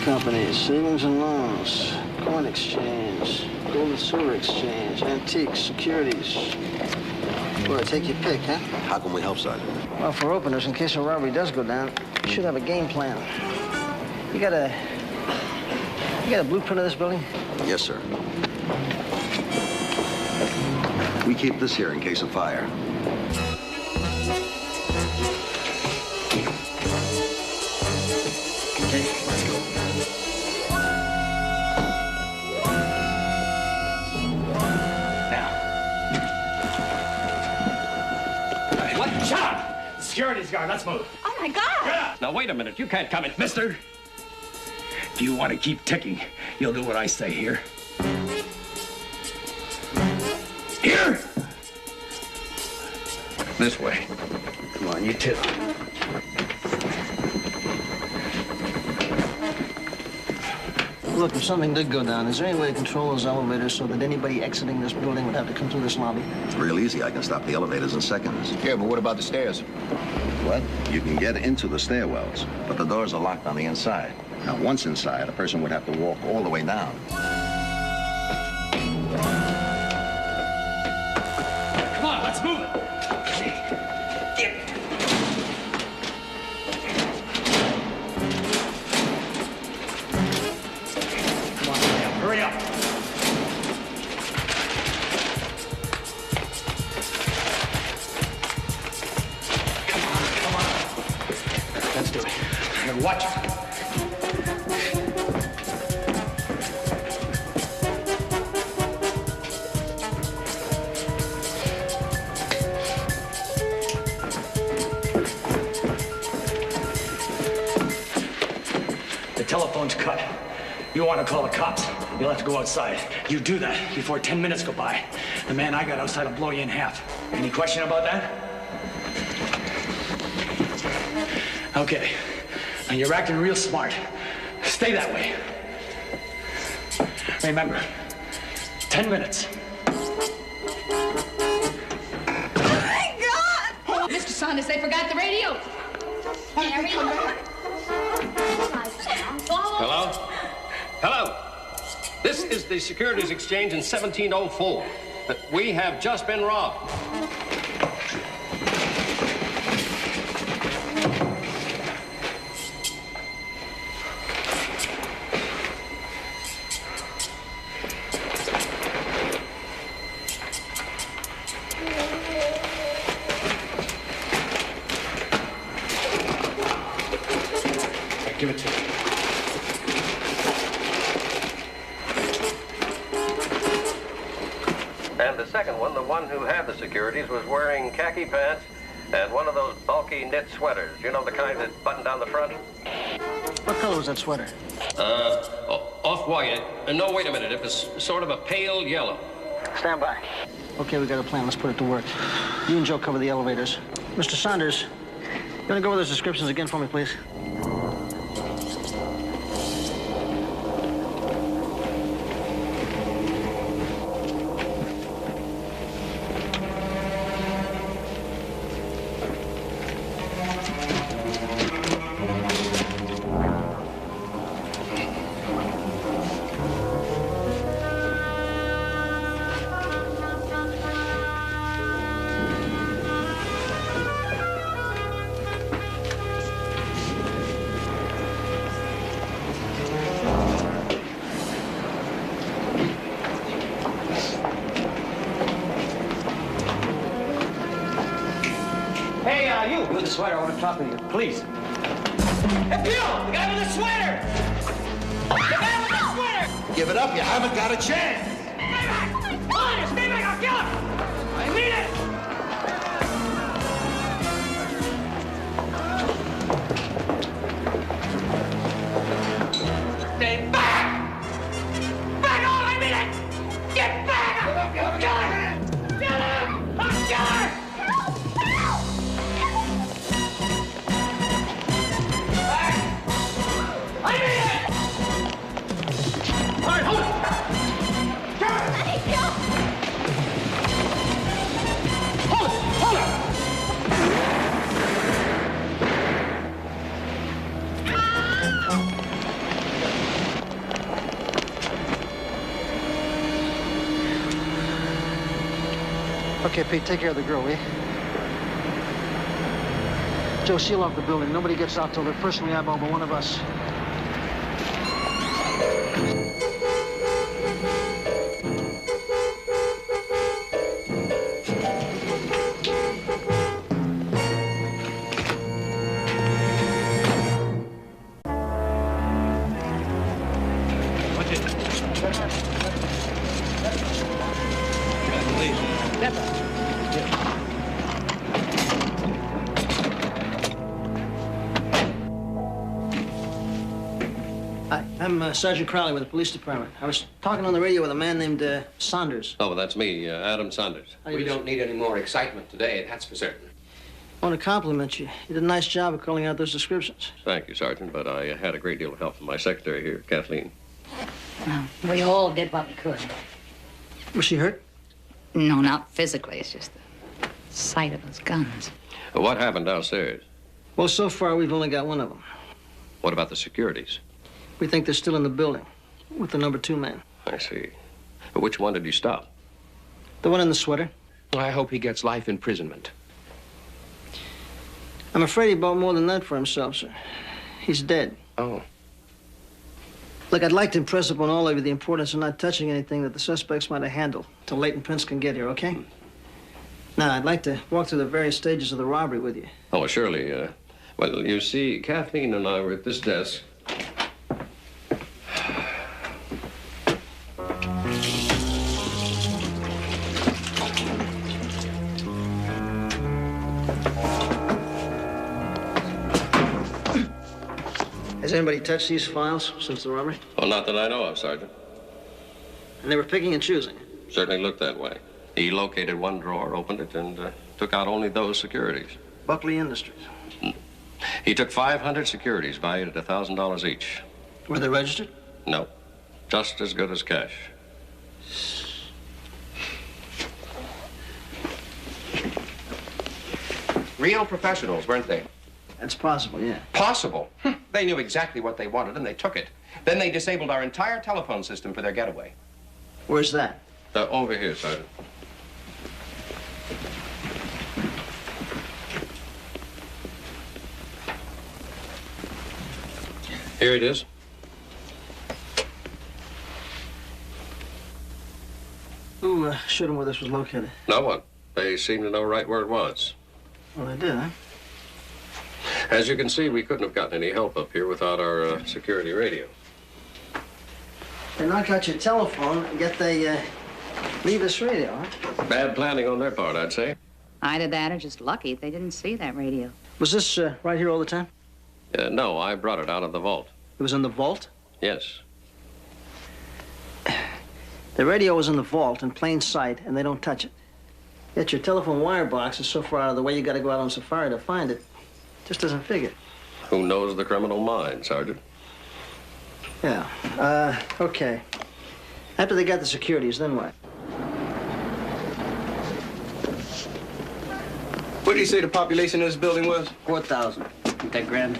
Companies, savings and loans, coin exchange, gold and silver exchange, antiques, securities. Well, take your pick, huh? How can we help, Sergeant? Well, for openers, in case a robbery does go down, you should have a game plan. You got a blueprint of this building? Yes, sir. We keep this here in case of fire. Security's guard, let's move. Oh, my God. Now, wait a minute. You can't come in. Mister, if you want to keep ticking, you'll do what I say here. Here! This way. Come on, you too. Look, if something did go down, is there any way to control those elevators so that anybody exiting this building would have to come through this lobby? It's real easy. I can stop the elevators in seconds. Yeah, but what about the stairs? What? You can get into the stairwells, but the doors are locked on the inside. Now, once inside, a person would have to walk all the way down. Come on, let's move it. Hurry up. Come on. Let's do it. Now watch it. The telephone's cut. You want to call the cops, you'll have to go outside. You do that before 10 minutes go by. The man I got outside will blow you in half. Any question about that? Okay. Now you're acting real smart. Stay that way. Remember, 10 minutes. Oh, my God! Mr. Saunders, they forgot the radio. Hello? Hello. This is the Securities Exchange in 1704. We have just been robbed. Give it to me. And the second one, the one who had the securities, was wearing khaki pants and one of those bulky knit sweaters. You know, the kind that button down the front? What color was that sweater? Off-white. No, wait a minute. It was sort of a pale yellow. Stand by. Okay, we got a plan. Let's put it to work. You and Joe cover the elevators. Mr. Saunders, you want to go over those descriptions again for me, please? You with the sweater, I want to talk with you. Please. Hey, Bill! The guy with the sweater! The guy with the sweater! Give it up, you haven't got a chance. Stay back! Honor, stay back, I'll kill him! I mean it! Stay back! Back on, I mean it! Get back! I'm killing him! Kill him! I'm killing him! I mean it! All right, hold it! Hold it! Okay, Pete, take care of the girl, will you? Joe, seal off the building. Nobody gets out till they're personally eyeballed by one of us. Hi, I'm Sergeant Crowley with the police department. I was talking on the radio with a man named Saunders. Oh, that's me, Adam Saunders. We don't need any more excitement today, that's for certain. I want to compliment you. You did a nice job of calling out those descriptions. Thank you, Sergeant, but I had a great deal of help from my secretary here, Kathleen. Well, we all did what we could. Was she hurt? No, not physically. It's just the sight of those guns. What happened downstairs? Well, so far, we've only got one of them. What about the securities? We think they're still in the building with the number 2 man. I see. Which one did you stop? The one in the sweater. I hope he gets life imprisonment. I'm afraid he bought more than that for himself, sir. He's dead. Oh. Look, I'd like to impress upon all of you the importance of not touching anything that the suspects might have handled till Leighton Prince can get here, okay? Now, I'd like to walk through the various stages of the robbery with you. Oh, surely. Well, you see, Kathleen and I were at this desk. Has anybody touched these files since the robbery? Oh, not that I know of, Sergeant. And they were picking and choosing? Certainly looked that way. He located one drawer, opened it, and took out only those securities. Buckley Industries. He took 500 securities valued at $1,000 each. Were they registered? No. Just as good as cash. Real professionals, weren't they? That's possible, yeah. Possible? They knew exactly what they wanted and they took it. Then they disabled our entire telephone system for their getaway. Where's that? Over here, Sergeant. Here it is. Who showed them where this was located? No one. They seem to know right where it was. Well, they did, huh? As you can see, we couldn't have gotten any help up here without our security radio. They knock out your telephone, yet they leave this radio, huh? Bad planning on their part, I'd say. Either that or just lucky they didn't see that radio. Was this right here all the time? No, I brought it out of the vault. It was in the vault? Yes. The radio was in the vault in plain sight, and they don't touch it. Yet your telephone wire box is so far out of the way you got to go out on safari to find it. Just doesn't figure. Who knows the criminal mind, Sergeant? Yeah. Okay. After they got the securities, then what? What did you say the population of this building was? 4,000. Ain't that grand?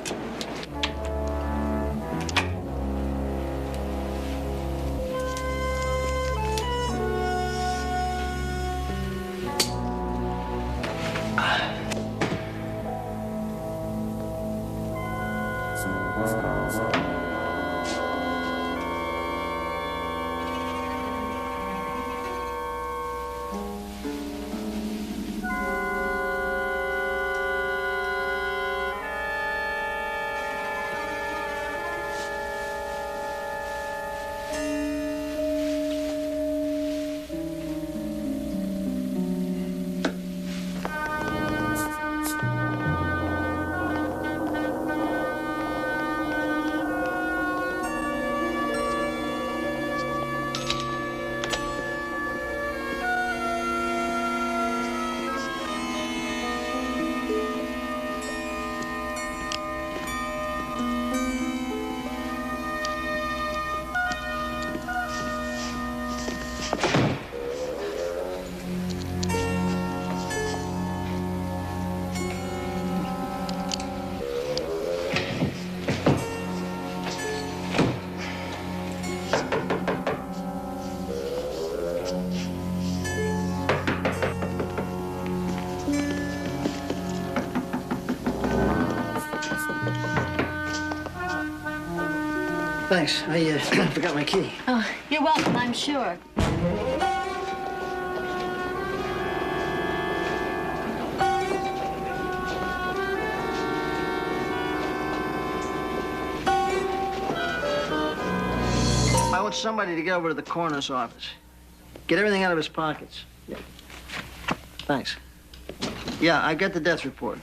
Thanks. I forgot my key. Oh, you're welcome, I'm sure. I want somebody to get over to the coroner's office. Get everything out of his pockets. Yeah. Thanks. Yeah, I got the death report.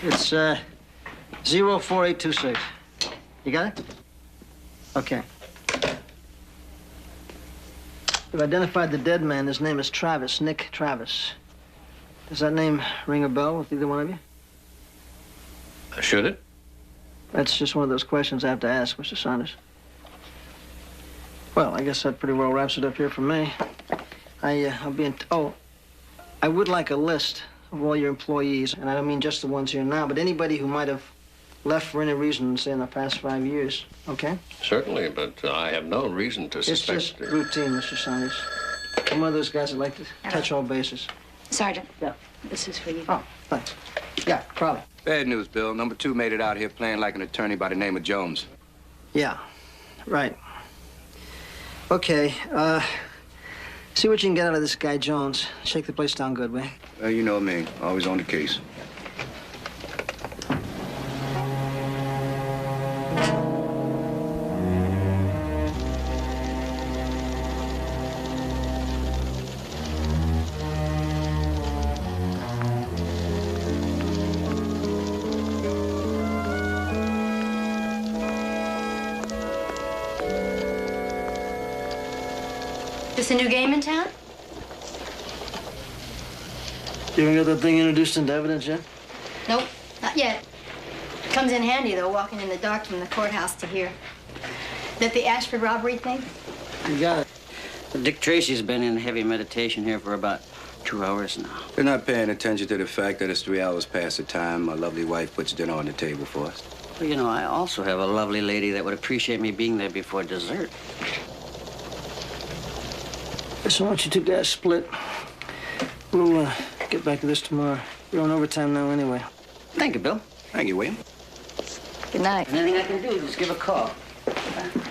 It's 04826. You got it? Okay. We've identified the dead man. His name is Travis, Nick Travis. Does that name ring a bell with either one of you? Should it? That's just one of those questions I have to ask, Mr. Saunders. Well, I guess that pretty well wraps it up here for me. I'll be in... Oh, I would like a list of all your employees, and I don't mean just the ones here now, but anybody who might have left for any reason, say, in the past 5 years, okay? Certainly, but I have no reason to suspect... It's just routine, Mr. Saunders. I'm one of those guys that like to touch all bases. Sergeant. Yeah. This is for you. Oh, thanks. Yeah, probably. Bad news, Bill. Number 2 made it out here playing like an attorney by the name of Jones. Yeah, right. Okay, see what you can get out of this guy, Jones. Shake the place down good, will you? Well, you know me. Always on the case. This a new game in town? You haven't got that thing introduced into evidence yet? Nope, not yet. Comes in handy, though, walking in the dark from the courthouse to here. That the Ashford robbery thing? You got it. Dick Tracy's been in heavy meditation here for about 2 hours now. They're not paying attention to the fact that it's 3 hours past the time my lovely wife puts dinner on the table for us. Well, you know, I also have a lovely lady that would appreciate me being there before dessert. So why don't you two guys split? We'll get back to this tomorrow. We're on overtime now anyway. Thank you, Bill. Thank you, William. Good night. Anything I can do, just give a call.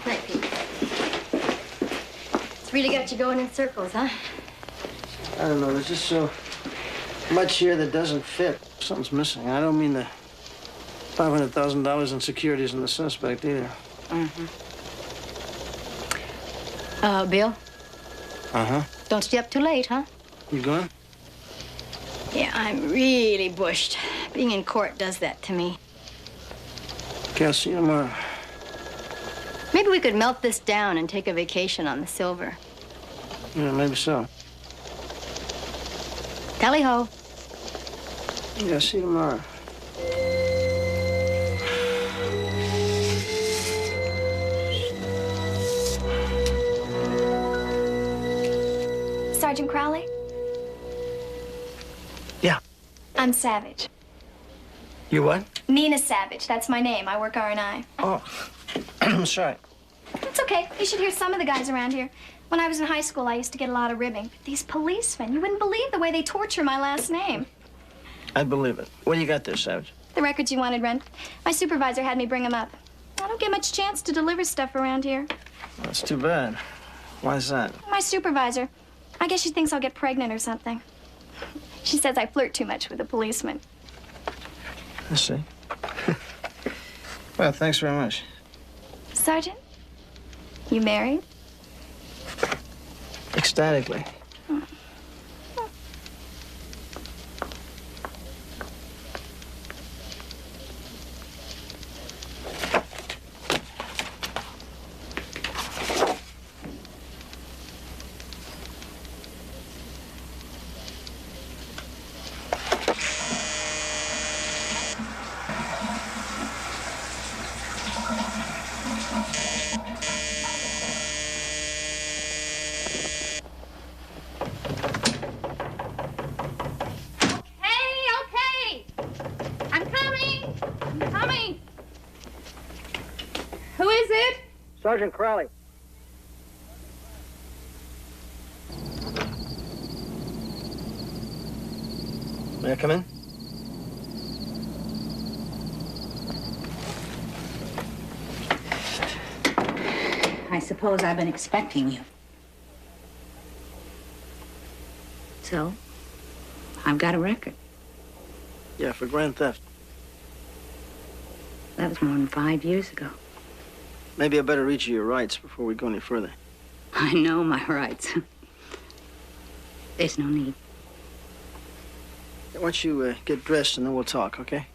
Night, Pete. It's really got you going in circles, huh? I don't know. There's just so much here that doesn't fit. Something's missing. I don't mean the $500,000 in securities in the suspect either. Mm-hmm. Bill? Uh-huh. Don't stay up too late, huh? You going? Yeah, I'm really bushed. Being in court does that to me. Okay, I'll see you tomorrow. Maybe we could melt this down and take a vacation on the silver. Yeah, maybe so. Tally-ho. Yeah, see you tomorrow. Sergeant Crowley? Yeah. I'm Savage. You what? Nina Savage. That's my name. I work R&I. Oh, I'm sorry. It's okay. You should hear some of the guys around here. When I was in high school, I used to get a lot of ribbing. But these policemen, you wouldn't believe the way they torture my last name. I believe it. What do you got there, Savage? The records you wanted, Ren. My supervisor had me bring them up. I don't get much chance to deliver stuff around here. Well, that's too bad. Why is that? My supervisor. I guess she thinks I'll get pregnant or something. She says I flirt too much with the policeman. I see. Well, thanks very much. Sergeant, you married? Ecstatically. Sergeant Crowley. May I come in? I suppose I've been expecting you. So, I've got a record. Yeah, for grand theft. That was more than 5 years ago. Maybe I better read you your rights before we go any further. I know my rights. There's no need. Why don't you get dressed and then we'll talk, okay?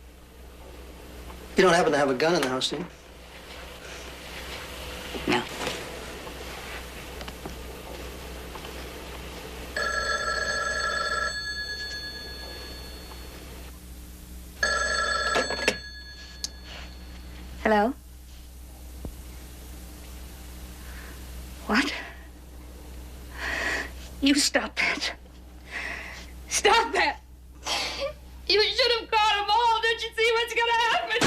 You don't happen to have a gun in the house, do you? No. Hello? What? You stop that. Stop that! You should have caught them all. Don't you see what's gonna happen?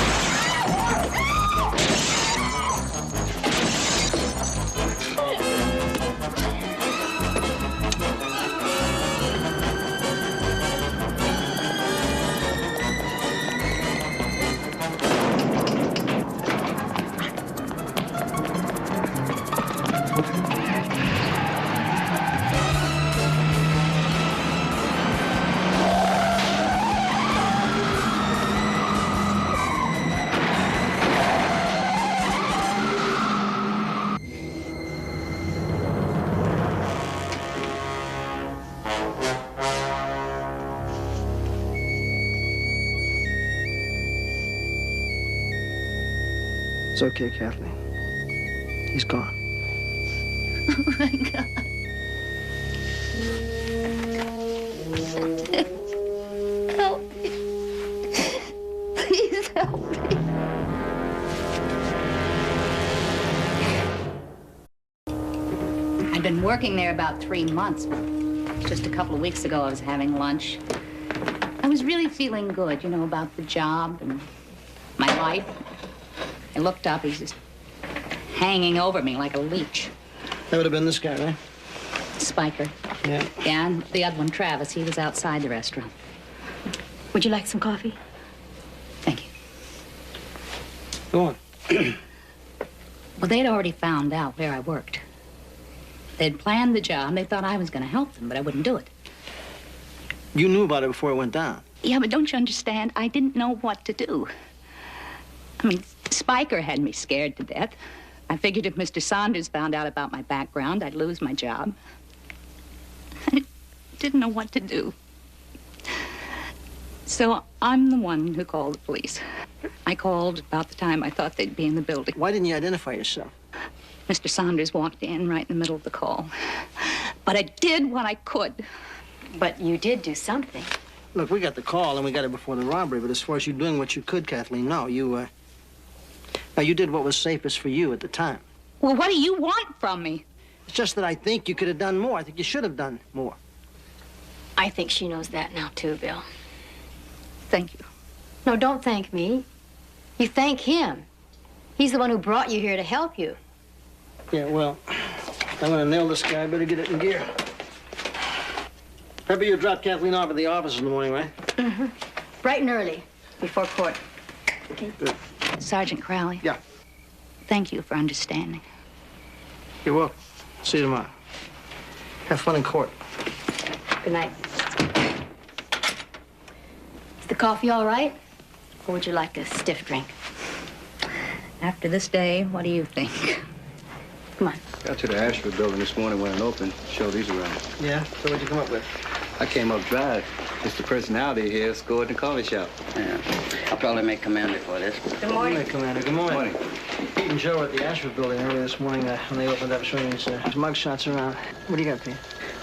It's okay, Kathleen. He's gone. Oh, my God. Help me. Please help me. I'd been working there about 3 months. Just a couple of weeks ago, I was having lunch. I was really feeling good, you know, about the job and my life. I looked up, he's just hanging over me like a leech. That would have been this guy, right? Spiker. Yeah. Yeah, and the other one, Travis, he was outside the restaurant. Would you like some coffee? Thank you. Go on. Well, they'd already found out where I worked. They'd planned the job. They thought I was going to help them, but I wouldn't do it. You knew about it before it went down. Yeah, but don't you understand? I didn't know what to do. I mean, Spiker had me scared to death. I figured if Mr. Saunders found out about my background, I'd lose my job. I didn't know what to do. So I'm the one who called the police. I called about the time I thought they'd be in the building. Why didn't you identify yourself? Mr. Saunders walked in right in the middle of the call. But I did what I could. But you did do something. Look, we got the call and we got it before the robbery, but as far as you doing what you could, Kathleen, no, you did what was safest for you at the time. Well, what do you want from me? It's just that I think you could have done more. I think you should have done more. I think she knows that now, too, Bill. Thank you. No, don't thank me. You thank him. He's the one who brought you here to help you. Yeah, well, I'm gonna nail this guy. I better get it in gear. Pepper, you dropped Kathleen off at the office in the morning, right? Mm-hmm. Bright and early, before court. Okay. Good. Sergeant Crowley. Yeah. Thank you for understanding. You're welcome. See you tomorrow. Have fun in court. Good night. Is the coffee all right? Or would you like a stiff drink? After this day, what do you think? Come on. Got to the Ashford building this morning when it opened. Show these around. Yeah? So what'd you come up with? I came up dry. It's the personality here scored in the coffee shop. Yeah. I'll probably make Commander for this. Good morning. Good Commander. Good morning. Morning. Pete and Joe were at the Ashford building earlier this morning when they opened up showing his mug shots around. What do you got, Pete?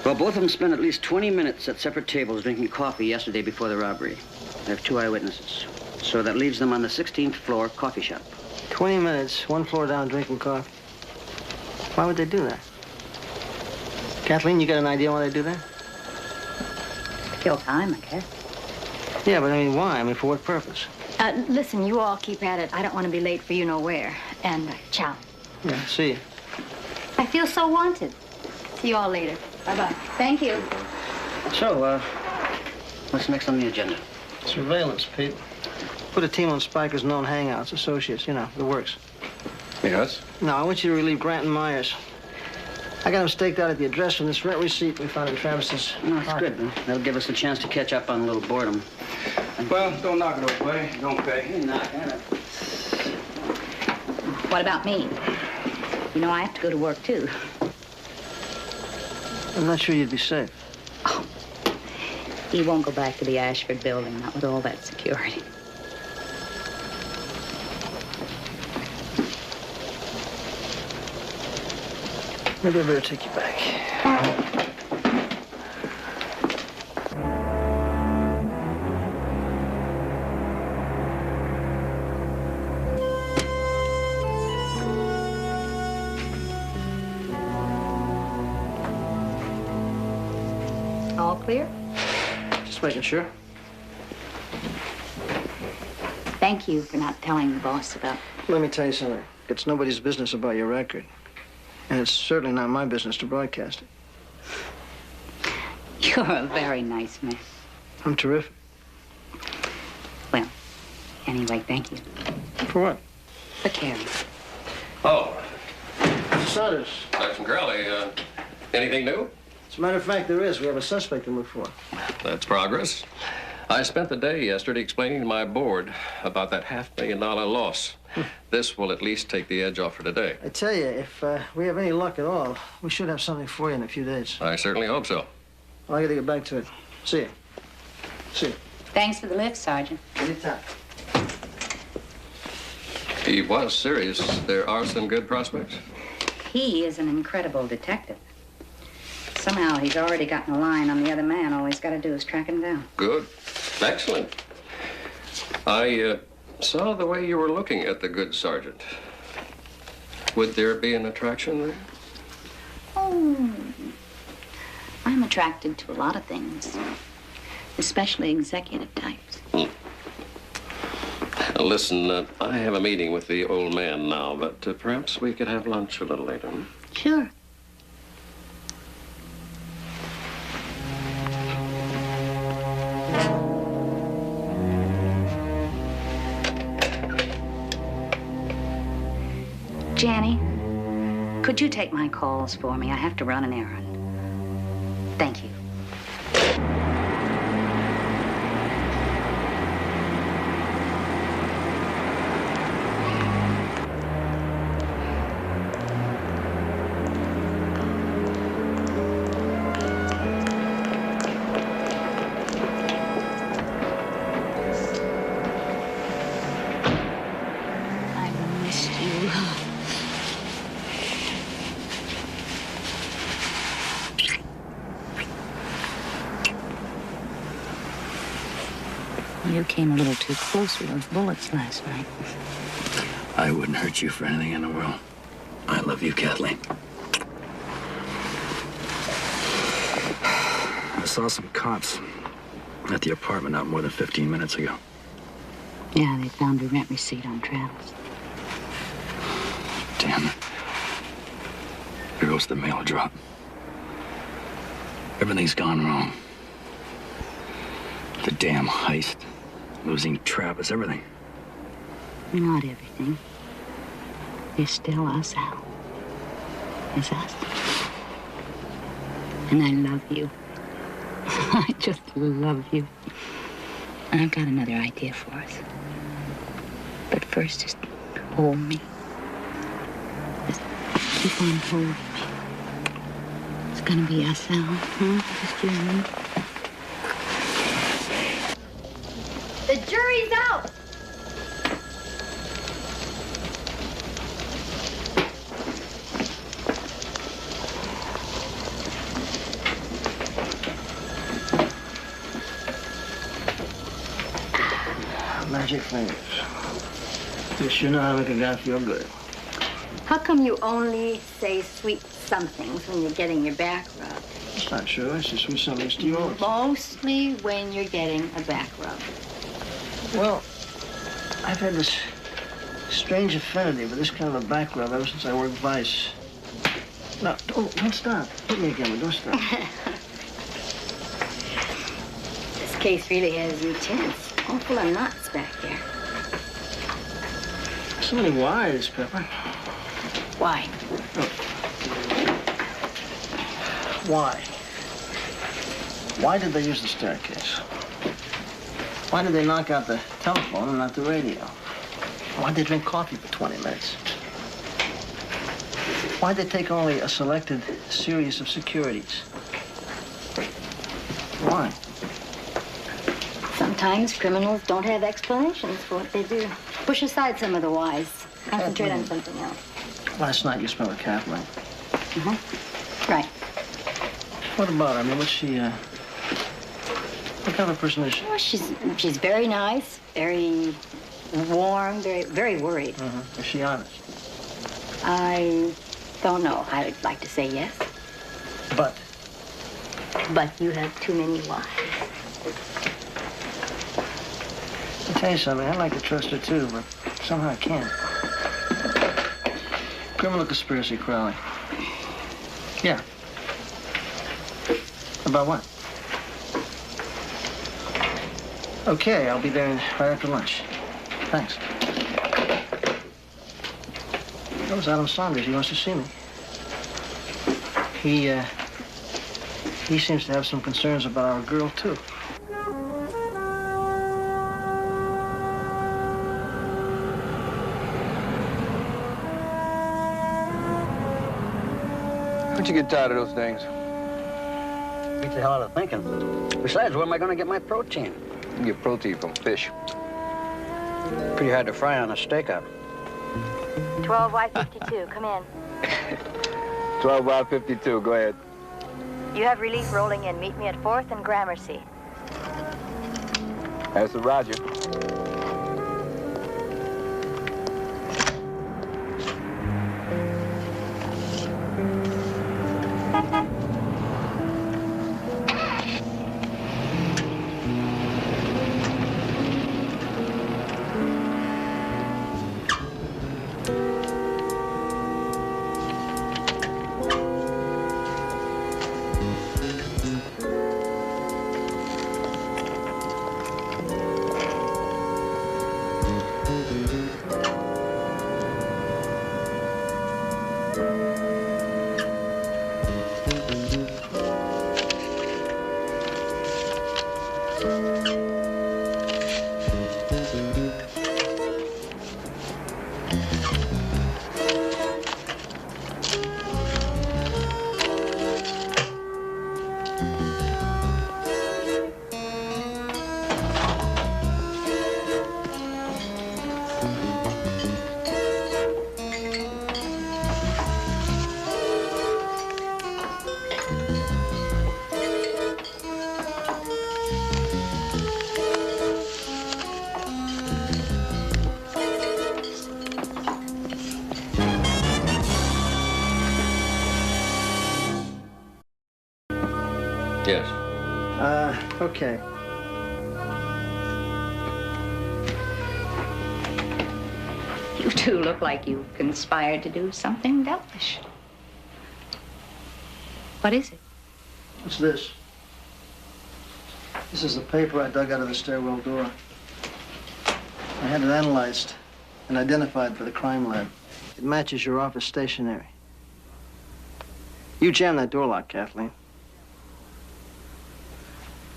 Well, both of them spent at least 20 minutes at separate tables drinking coffee yesterday before the robbery. I have 2 eyewitnesses. So that leaves them on the 16th floor coffee shop. 20 minutes, 1 floor down, drinking coffee. Why would they do that? Kathleen, you got an idea why they do that? Kill time, I guess. Yeah, but I mean, why? I mean, for what purpose? Listen, you all keep at it. I don't want to be late for you nowhere. And ciao. Yeah, see you. I feel so wanted. See you all later. Bye-bye. Thank you. So, what's next on the agenda? Surveillance, Pete. Put a team on Spiker's known hangouts, associates, you know, the works. Yes? No, I want you to relieve Grant and Myers. I got them staked out at the address from this rent receipt we found in Travis's. No, that's good. That'll give us a chance to catch up on a little boredom. Well, don't knock it away. Don't pay. What about me? You know, I have to go to work, too. I'm not sure you'd be safe. He won't go back to the Ashford building, not with all that security. Maybe I better take you back. All clear? Just making sure. Thank you for not telling the boss about... Let me tell you something. It's nobody's business about your record. And it's certainly not my business to broadcast it. You're a very nice man. I'm terrific. Well, anyway, thank you. For what? For caring. Oh. Saunders. Sergeant Crowley, anything new? As a matter of fact, there is. We have a suspect to look for. That's progress. I spent the day yesterday explaining to my board about that $500,000 loss. This will at least take the edge off for today. I tell you, if we have any luck at all, we should have something for you in a few days. I certainly hope so. Well, I gotta get back to it. See you. See you. Thanks for the lift, Sergeant. Anytime. He was serious. There are some good prospects. He is an incredible detective. Somehow he's already gotten a line on the other man. All he's got to do is track him down. Good. Excellent. I saw the way you were looking at the good sergeant. Would there be an attraction there? Oh, I'm attracted to a lot of things, especially executive types. Listen, I have a meeting with the old man now, but perhaps we could have lunch a little later. Sure. Janny, could you take my calls for me? I have to run an errand. Thank you. I missed you. You came a little too close with those bullets last night. I wouldn't hurt you for anything in the world. I love you, Kathleen. I saw some cops at the apartment not more than 15 minutes ago. Yeah, they found your rent receipt on Travis. Damn it. Here goes the mail drop. Everything's gone wrong. The damn heist, losing Travis, everything. Not everything. It's still us, Al. It's us. And I love you. I just love you. And I've got another idea for us. But first, just hold me. Just keep on holding me. It's gonna be us, Al. Huh? Just you and me. The jury's out. Magic fingers. You sure know how to make a guy feel good. How come you only say sweet somethings when you're getting your back rubbed? It's not true. I say sweet somethings to you all. Mostly when you're getting a back rub. Well, I've had this strange affinity for this kind of a back rub ever since I worked Vice. No, don't stop. Hit me again, but don't stop. This case really has you tense. All full of knots back there. So many whys, Pepper. Why? Why? Why did they use the staircase? Why did they knock out the telephone and not the radio? Why did they drink coffee for 20 minutes? Why did they take only a selected series of securities? Why? Sometimes criminals don't have explanations for what they do. Push aside some of the whys. Concentrate on something else. Last night you spent with Kathleen. Mm-hmm. Right. What about her? I mean, what's she, what kind of a person is she? Well, she's very nice, very warm, very worried. Mm-hmm. Is she honest? I don't know. I'd like to say yes. But you have too many whys. I'll tell you something. I'd like to trust her, too, but somehow I can't. Criminal conspiracy, Crowley. Yeah. About what? Okay, I'll be there right after lunch. Thanks. That was Adam Saunders. He wants to see me. He seems to have some concerns about our girl, too. Don't you get tired of those things? Beats the hell out of thinking. Besides, where am I going to get my protein? You get protein from fish. Pretty hard to fry on a steak-up. 12Y52, come in. 12Y52, go ahead. You have relief rolling in. Meet me at 4th and Gramercy. That's a Roger. Yes. Okay. You two look like you conspired to do something devilish. What is it? What's this? This is the paper I dug out of the stairwell door. I had it analyzed and identified for the crime lab. It matches your office stationery. You jammed that door lock, Kathleen.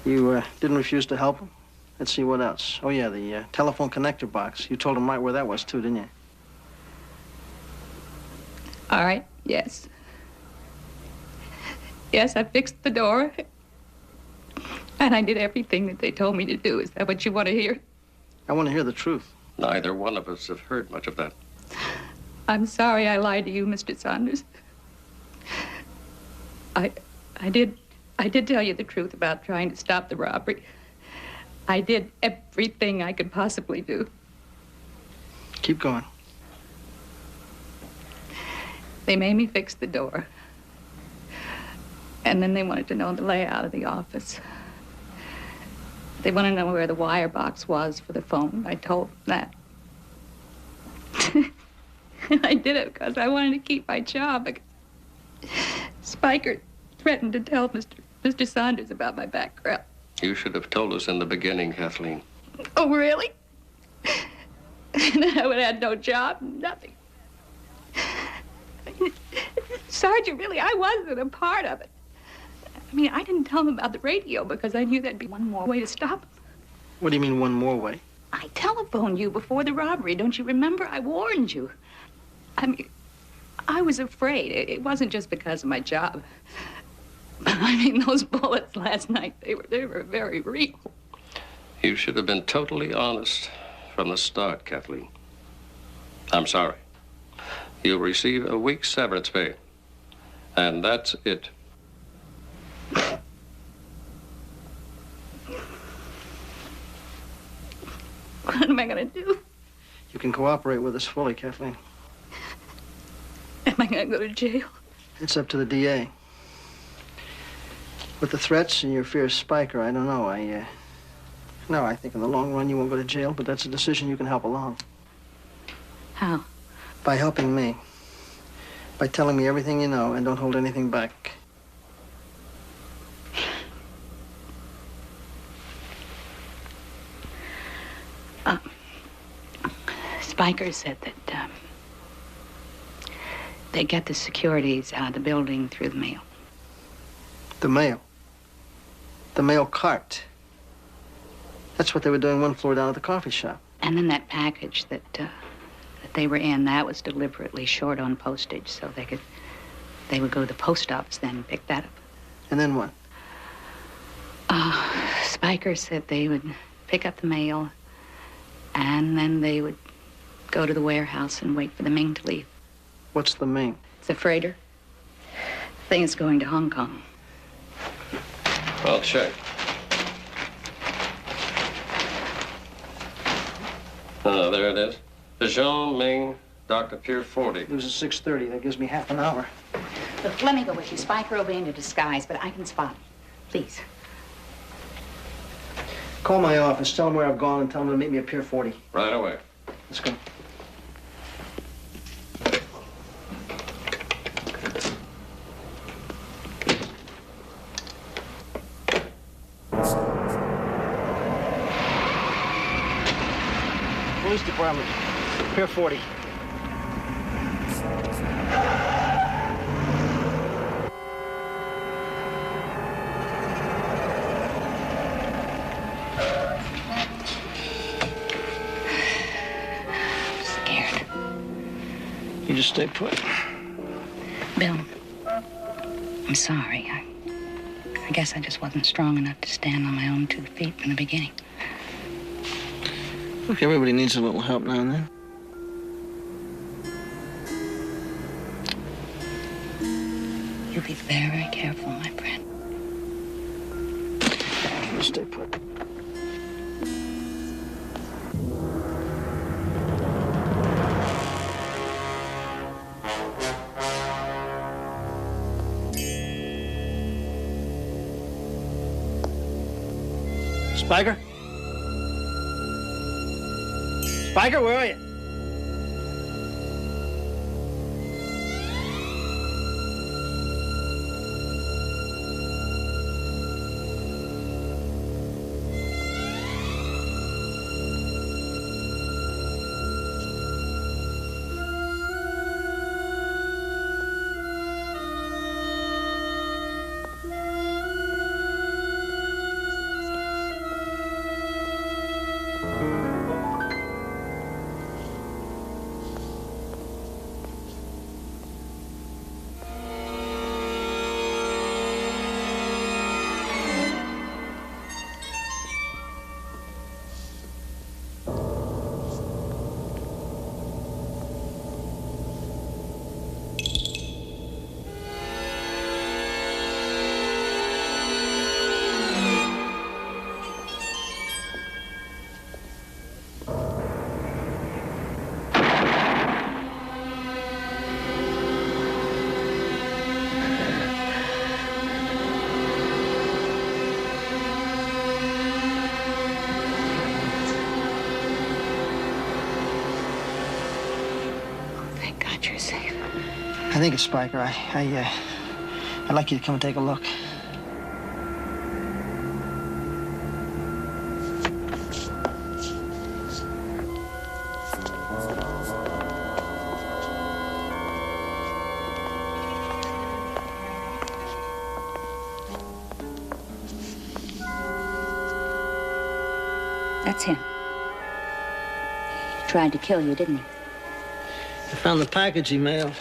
You didn't refuse to help him? Let's see, what else? Oh, yeah, the telephone connector box. You told him right where that was, too, didn't you? All right, yes. Yes, I fixed the door. And I did everything that they told me to do. Is that what you want to hear? I want to hear the truth. Neither one of us have heard much of that. I'm sorry I lied to you, Mr. Saunders. I did tell you the truth about trying to stop the robbery. I did everything I could possibly do. Keep going. They made me fix the door. And then they wanted to know the layout of the office. They wanted to know where the wire box was for the phone. I told them that. I did it because I wanted to keep my job. Spiker threatened to tell Mr. Saunders about my background. You should have told us in the beginning, Kathleen. Oh, really? then I would have had no job, nothing. Sergeant, really, I wasn't a part of it. I mean, I didn't tell him about the radio because I knew there'd be one more way to stop him. What do you mean, one more way? I telephoned you before the robbery. Don't you remember? I warned you. I mean, I was afraid. It wasn't just because of my job. I mean, those bullets last night, they were very real. You should have been totally honest from the start, Kathleen. I'm sorry. You'll receive a week's severance pay. And that's it. What am I going to do? You can cooperate with us fully, Kathleen. Am I going to go to jail? It's up to the DA. With the threats and your fear of Spiker, I don't know. No, I think in the long run you won't go to jail, but that's a decision you can help along. How? By helping me. By telling me everything you know and don't hold anything back. Spiker said that they get the securities out of the building through the mail. The mail? The mail cart? That's what they were doing one floor down at the coffee shop. And then that package that they were in, that was deliberately short on postage, so they would go to the post office then and pick that up. And then what? Spiker said they would pick up the mail, and then they would go to the warehouse and wait for the Ming to leave. What's the Ming? It's a freighter. Thing is going to Hong Kong. I'll check. There it is. Dijon, Ming, Dr. Pier 40. It was at 6:30. That gives me half an hour. Look, let me go with you. Spiker will be in a disguise, but I can spot him. Please. Call my office. Tell them where I've gone and tell them to meet me at Pier 40. Right away. Let's go. Police department, Pier 40. Scared. You just stay put. Bill, I'm sorry. I guess I just wasn't strong enough to stand on my own 2 feet from the beginning. Look, everybody needs a little help now and then. You be very careful, my friend. You stay put. Spiker? Spiker, where are you? You're safe. I think it's Spiker. I'd like you to come and take a look. That's him. He tried to kill you, didn't he? I found the package he mailed.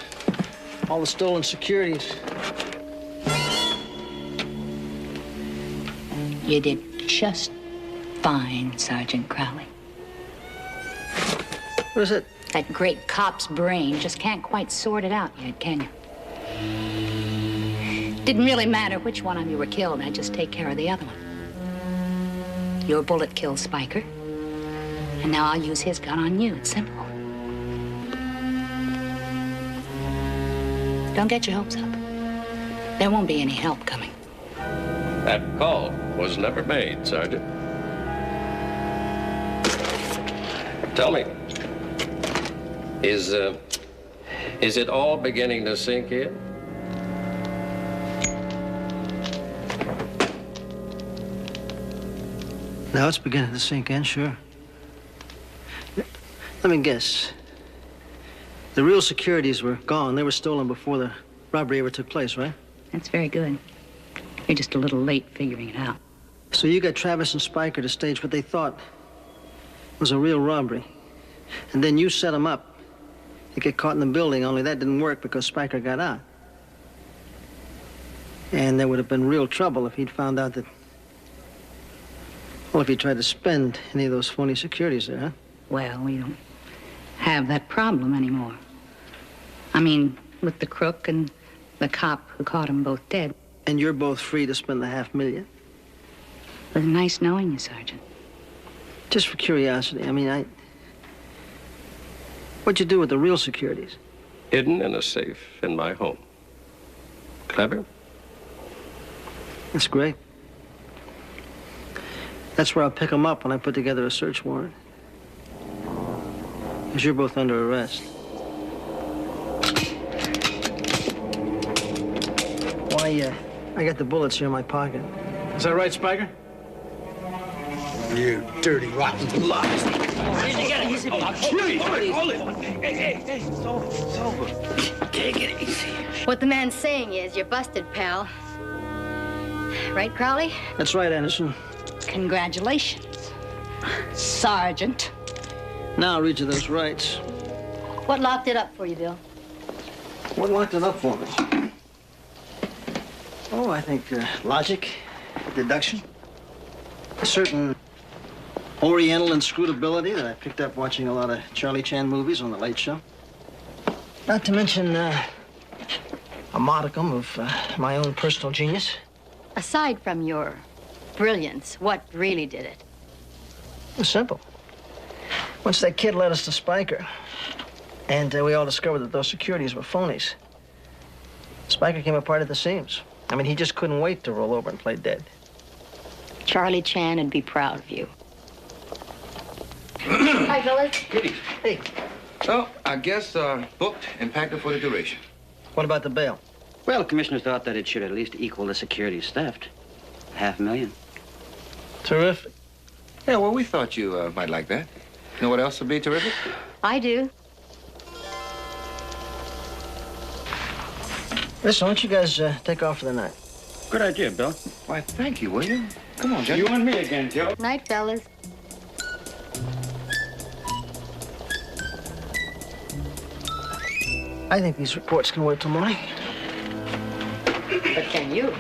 All the stolen securities. You did just fine, Sergeant Crowley. What is it? That great cop's brain just can't quite sort it out yet, can you? Didn't really matter which one of you were killed. I'd just take care of the other one. Your bullet killed Spiker, and now I'll use his gun on you. It's simple. Don't get your hopes up. There won't be any help coming. That call was never made, Sergeant. Tell me, is it all beginning to sink in? Now it's beginning to sink in, sure. Let me guess. The real securities were gone. They were stolen before the robbery ever took place, right? That's very good. You're just a little late figuring it out. So you got Travis and Spiker to stage what they thought was a real robbery. And then you set them up to get caught in the building, only that didn't work because Spiker got out. And there would have been real trouble if he'd found out that... Well, if he tried to spend any of those phony securities there, huh? Well, we don't have that problem anymore. I mean, with the crook and the cop who caught them both dead. And you're both free to spend the $500,000? It was nice knowing you, Sergeant. Just for curiosity, I mean, what'd you do with the real securities? Hidden in a safe in my home. Clever? That's great. That's where I'll pick them up when I put together a search warrant. Because you're both under arrest. Why, I got the bullets here in my pocket. Is that right, Spiker? You dirty, rotten lies. Hold it. Hey, it's over. Take it easy. What the man's saying is you're busted, pal. Right, Crowley? That's right, Anderson. Congratulations, Sergeant. Now I'll read you those rights. What locked it up for you, Bill? What locked it up for me? Oh, I think logic, deduction, a certain Oriental inscrutability that I picked up watching a lot of Charlie Chan movies on The Late Show. Not to mention a modicum of my own personal genius. Aside from your brilliance, what really did it? It was simple. Once that kid led us to Spiker, and we all discovered that those securities were phonies, Spiker came apart at the seams. I mean, he just couldn't wait to roll over and play dead. Charlie Chan would be proud of you. Hi, fellas. Kitty. Hey. So, I guess booked and packed up for the duration. What about the bail? Well, the commissioner thought that it should at least equal the securities theft. $500,000. Terrific. Yeah, well, we thought you might like that. You know what else would be terrific? I do. Listen, why don't you guys take off for the night? Good idea, Bill. Why, thank you, William. Come on, Johnny. You and me again, Joe. Night, fellas. I think these reports can wait till morning. But can you?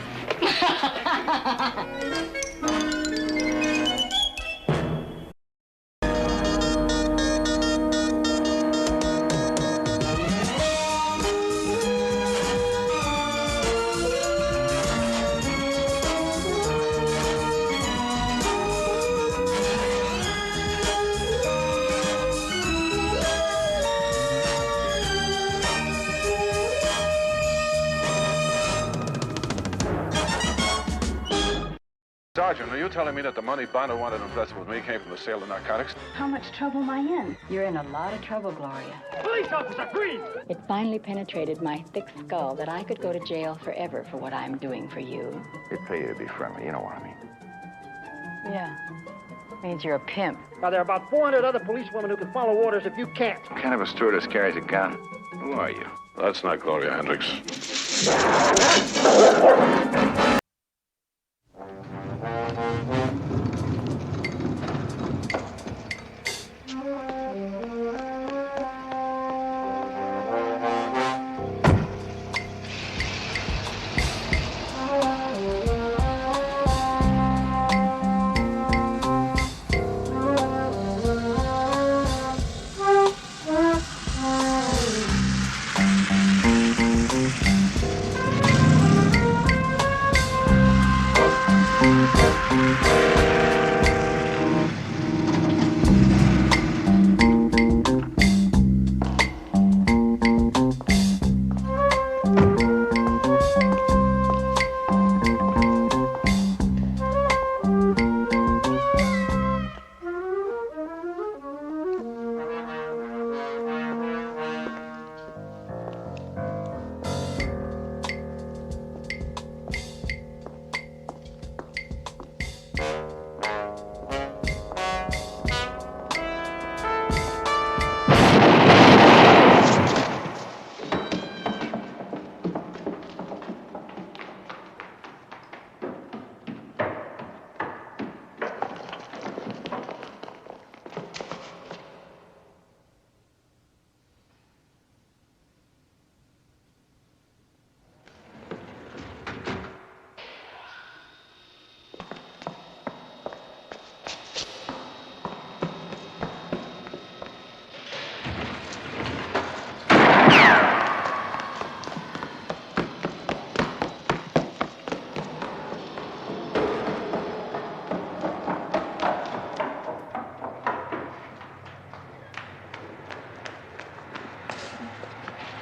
Sergeant, are you telling me that the money Bondo wanted to invest with me came from the sale of narcotics? How much trouble am I in? You're in a lot of trouble, Gloria. Police officer, freeze! It finally penetrated my thick skull that I could go to jail forever for what I'm doing for you. It'd pay you to be friendly, you know what I mean. Yeah. Means you're a pimp. Now, there are about 400 other policewomen who can follow orders if you can't. What kind of a stewardess carries a gun? Who are you? That's not Gloria Hendricks.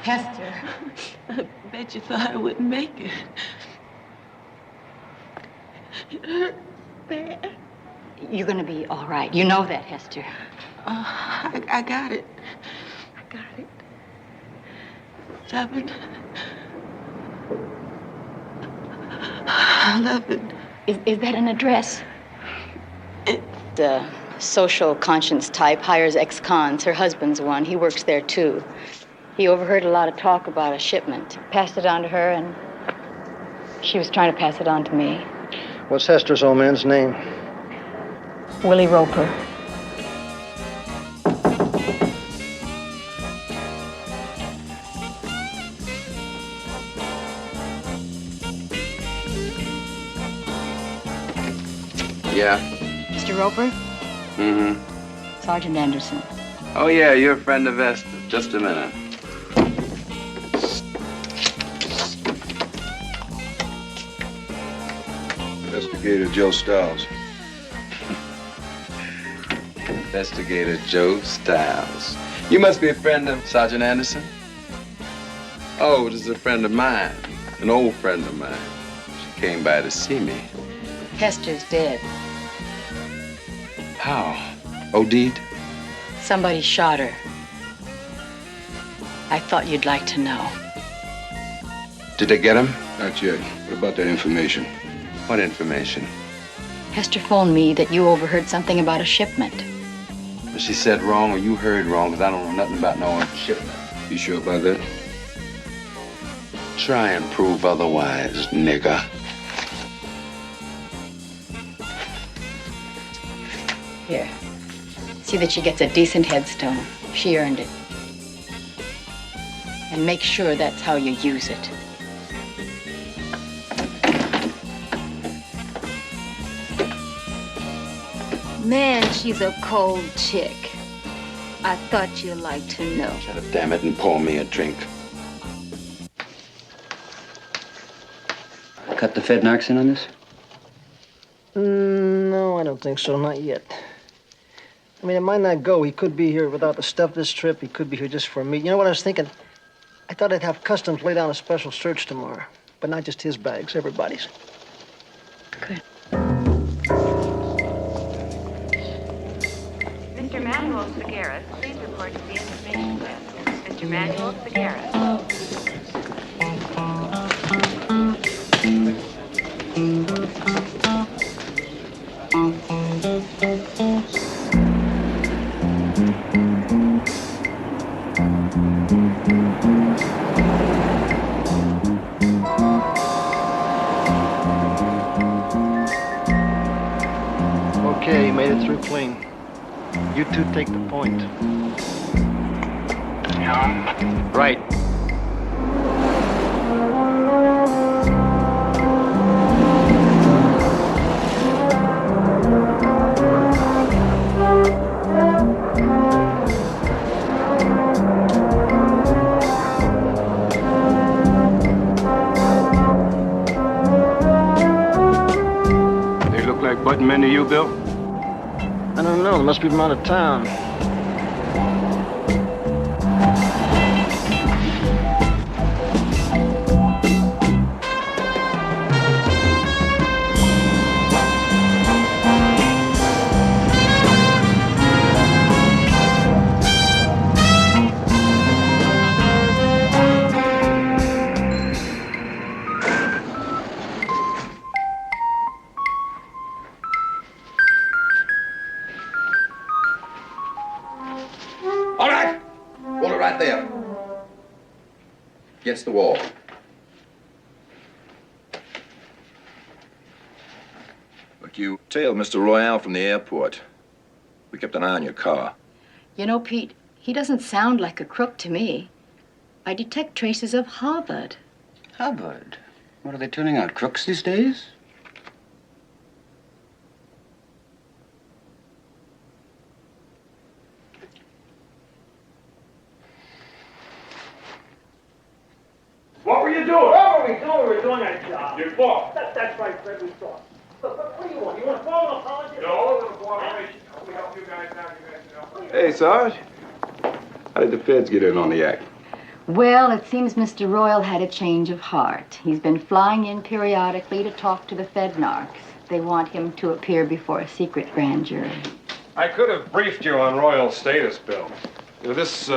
Hester. I bet you thought I wouldn't make it. It hurt bad. You're gonna be all right. You know that, Hester. I got it. I got it. 7. 11. Is that an address? The social conscience type hires ex-cons. Her husband's one. He works there, too. He overheard a lot of talk about a shipment. Passed it on to her, and she was trying to pass it on to me. What's Hester's old man's name? Willie Roper. Yeah. Mr. Roper? Mm-hmm. Sergeant Anderson. Oh, yeah, you're a friend of Esther. Just a minute. Investigator Joe Stiles. Investigator Joe Stiles. You must be a friend of Sergeant Anderson? Oh, this is a friend of mine. An old friend of mine. She came by to see me. Hester's dead. How? OD'd? Somebody shot her. I thought you'd like to know. Did they get him? Not yet. What about that information? What information? Hester phoned me that you overheard something about a shipment. Was she said wrong or you heard wrong? Because I don't know nothing about no shipment. You sure about that? Try and prove otherwise, nigger. Here. See that she gets a decent headstone. She earned it. And make sure that's how you use it. Man, she's a cold chick. I thought you'd like to know. Shut up, damn it, and pour me a drink. Cut the Fed narcs in on this? No, I don't think so. Not yet. I mean, it might not go. He could be here without the stuff this trip. He could be here just for me. You know what I was thinking? I thought I'd have Customs lay down a special search tomorrow. But not just his bags, everybody's. Good. Mr. Manuel Segarra, please report to the information desk. Mr. Manuel Segarra. Okay, you made it through clean. You two take the point. Right. They look like button men to you, Bill? I don't know. They must be from out of town. All right. Hold it right there. Against the wall. Look, you tailed Mr. Royale from the airport. We kept an eye on your car. You know, Pete, he doesn't sound like a crook to me. I detect traces of Harvard. Harvard? What are they turning out, crooks these days? What were you doing? What were we doing? We were doing our job. Your fault. That's right, Fred, we saw. What do you want? You want a formal apology? No, a little cooperation. We help you guys out, you guys know. Hey, Sarge. How did the feds get in on the act? Well, it seems Mr. Royal had a change of heart. He's been flying in periodically to talk to the Fed narcs. They want him to appear before a secret grand jury. I could have briefed you on Royal's status, Bill. This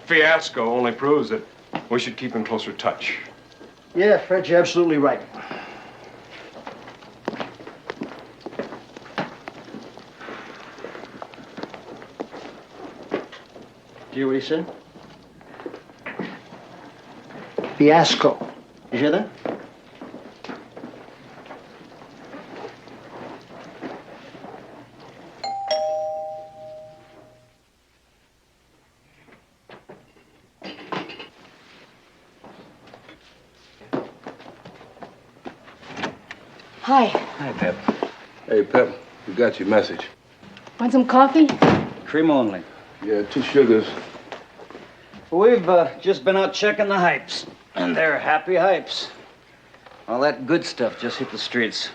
fiasco only proves that we should keep in closer touch. Yeah, Fred, you're absolutely right. Do you hear what he said? Fiasco. You hear that? Hi. Hi, Pep. Hey, Pep, we got your message. Want some coffee? Cream only. Yeah, 2 sugars. We've just been out checking the hypes, and they're happy hypes. All that good stuff just hit the streets.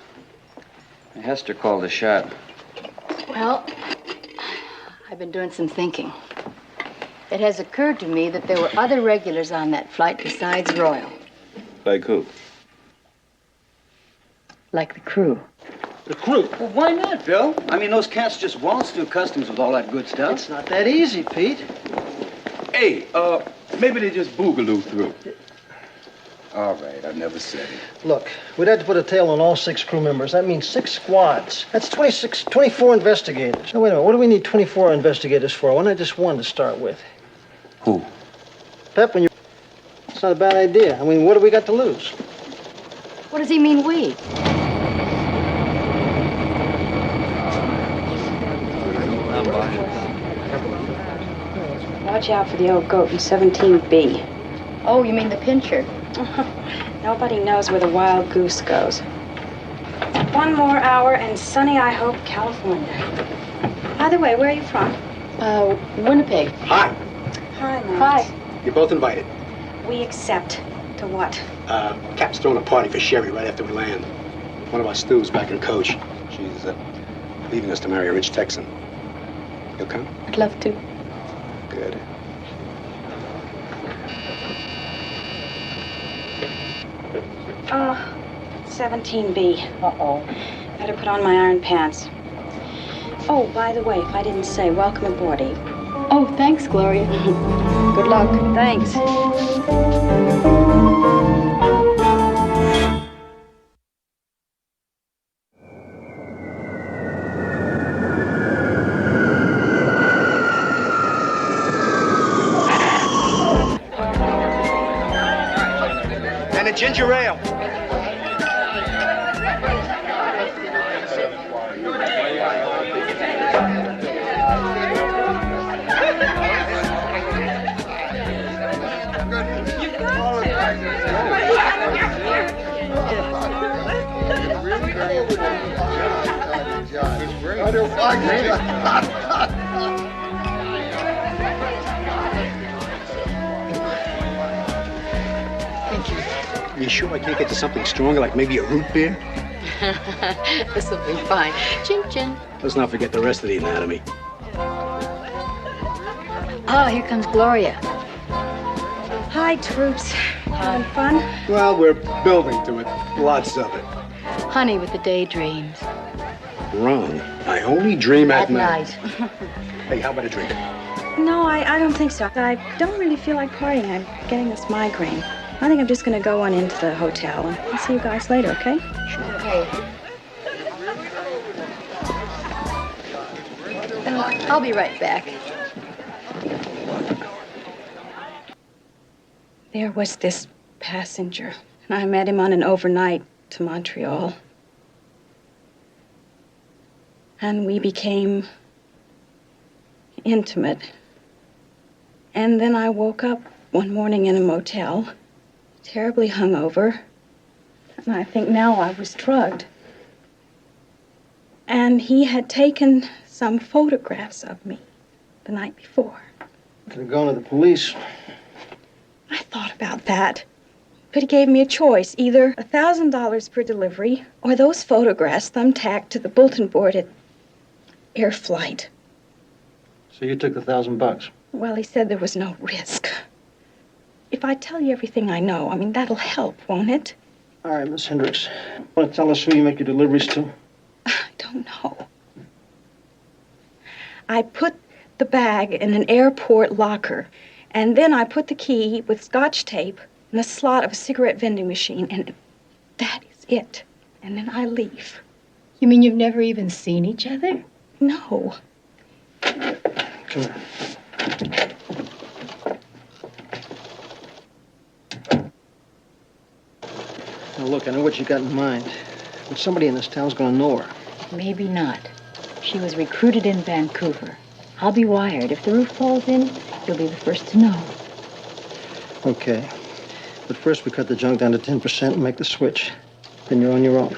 Hester called the shot. Well, I've been doing some thinking. It has occurred to me that there were other regulars on that flight besides Royal. Like who? Like the crew. The crew? Well, why not, Bill? I mean, those cats just waltzed through customs with all that good stuff. It's not that easy, Pete. Hey, maybe they just boogaloo through. All right, I never said it. Look, we'd have to put a tail on all 6 crew members. That means 6 squads. That's 24 investigators. Now, wait a minute. What do we need 24 investigators for? Why not just 1 to start with? Who? Pep, it's not a bad idea. I mean, what do we got to lose? What does he mean, we? Watch out for the old goat in 17B. Oh, you mean the pincher? Nobody knows where the wild goose goes. 1 more hour and sunny, I hope, California. By the way, where are you from? Winnipeg. Hi. Hi, Max. Hi. You're both invited. We accept. To what? Cap's throwing a party for Sherry right after we land. One of our stews back in Coach. She's leaving us to marry a rich Texan. You'll come? I'd love to. Good. Oh, 17B. Uh-oh. Better put on my iron pants. Oh, by the way, if I didn't say, welcome aboard, Eve. Oh, thanks, Gloria. Good luck. Thanks. And a ginger ale. Thank you. You sure I can't get to something stronger, like maybe a root beer? This will be fine. Chin chin. Let's not forget the rest of the anatomy. Oh, here comes Gloria. Hi, troops. Having fun? Well, we're building to it. Lots of it. Honey with the daydreams. Wrong. I only dream at night. Hey, how about a drink? No, I don't think so. I don't really feel like partying. I'm getting this migraine. I think I'm just going to go on into the hotel, and I'll see you guys later, okay? Sure. Okay. I'll be right back. There was this passenger, and I met him on an overnight to Montreal. And we became intimate. And then I woke up one morning in a motel, terribly hungover, and I think now I was drugged. And he had taken some photographs of me the night before. Could have gone to the police. I thought about that. But he gave me a choice, either $1,000 per delivery or those photographs thumbtacked to the bulletin board at Air Flight. So you took the $1,000? Well, he said there was no risk. if I tell you everything I know, I mean, that'll help, won't it? All right, Miss Hendricks. Want to tell us who you make your deliveries to? I don't know. I put the bag in an airport locker, and then I put the key with Scotch tape in the slot of a cigarette vending machine, and that is it. And then I leave. You mean you've never even seen each other? No. Come here. Now, look, I know what you got in mind, but somebody in this town's gonna know her. Maybe not. She was recruited in Vancouver. I'll be wired. If the roof falls in, you'll be the first to know. Okay. But first, we cut the junk down to 10% and make the switch. Then you're on your own.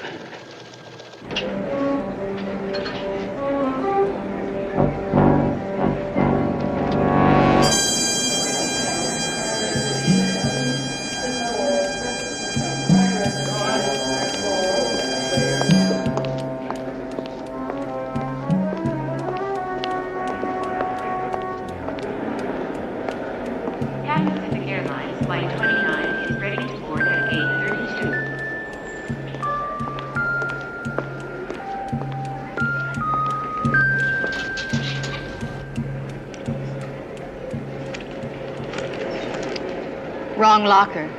Captain Pacific Airlines Flight 29 is ready to board at 8:32. Wrong locker.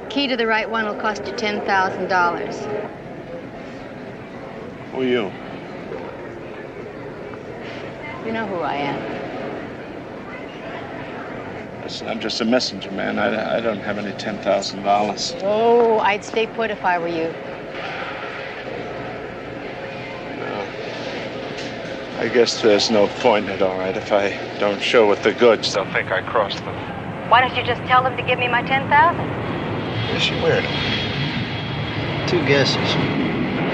Key to the right one will cost you $10,000. Who are you? You know who I am. Listen, I'm just a messenger, man. I don't have any $10,000. Oh, I'd stay put if I were you. I guess there's no point in it, all right. If I don't show with the goods, they'll think I crossed them. Why don't you just tell them to give me my $10,000? Is she weird? 2 guesses.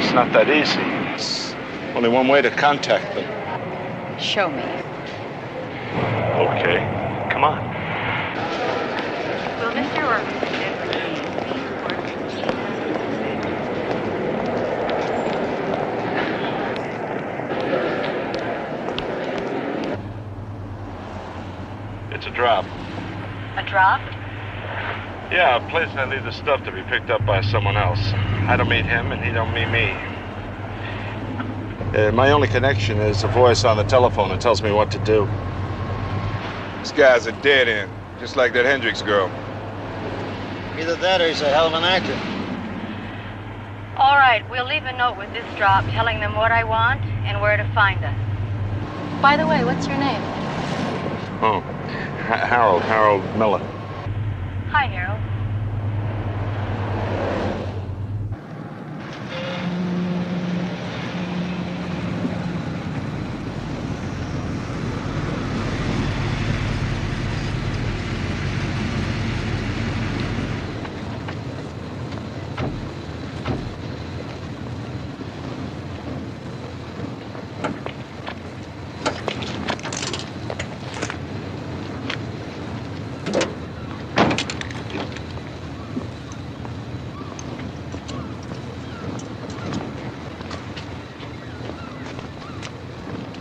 It's not that easy. It's only one way to contact them. Show me. Okay, come on. Will Mr. Orphan please report to Chief It's a drop. A drop? Yeah, a place that needs the stuff to be picked up by someone else. I don't meet him, and he don't meet me. My only connection is a voice on the telephone that tells me what to do. This guy's a dead end, just like that Hendricks girl. Either that or he's a hell of an actor. All right, we'll leave a note with this drop telling them what I want and where to find us. By the way, what's your name? Oh, Harold Miller. Hi, Harold.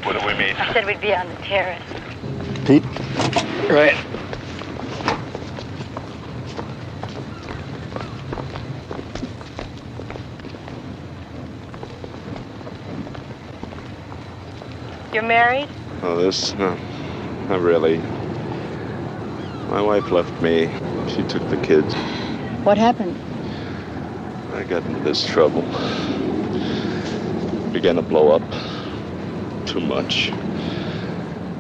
What do we mean? I said we'd be on the terrace. Pete? Right. You're married? Oh, no, not really. My wife left me. She took the kids. What happened? I got into this trouble. Began to blow up. Too much.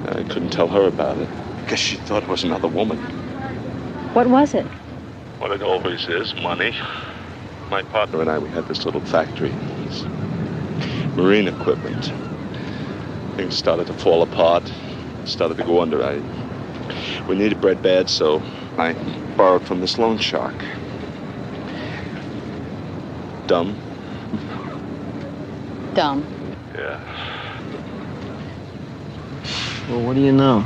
I couldn't tell her about it. Guess she thought it was another woman. What was it? What it always is, money. My partner and I, we had this little factory. This marine equipment. Things started to fall apart. Started to go under. We needed bread bad, so I borrowed from this loan shark. Dumb. Dumb. Yeah. Well, what do you know?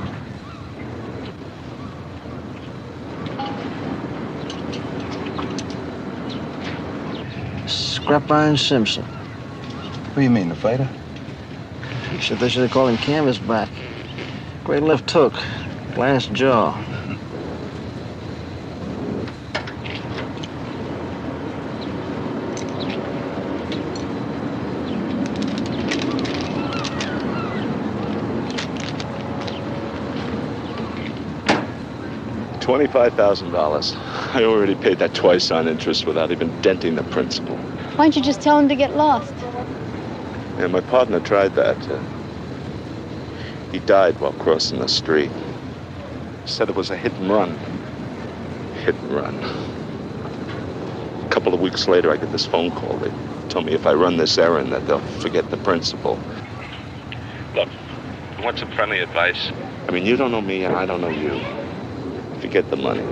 Scrap Iron Simpson. What do you mean, the fighter? Except they should have called him Canvasback. Great left hook. Glass jaw. $25,000. I already paid that twice on interest without even denting the principal. Why don't you just tell him to get lost? Yeah, my partner tried that. He died while crossing the street. Said it was a hit and run. Hit and run. A couple of weeks later, I get this phone call. They told me if I run this errand that they'll forget the principal. Look, you want some friendly advice? I mean, you don't know me and I don't know you. Forget the money.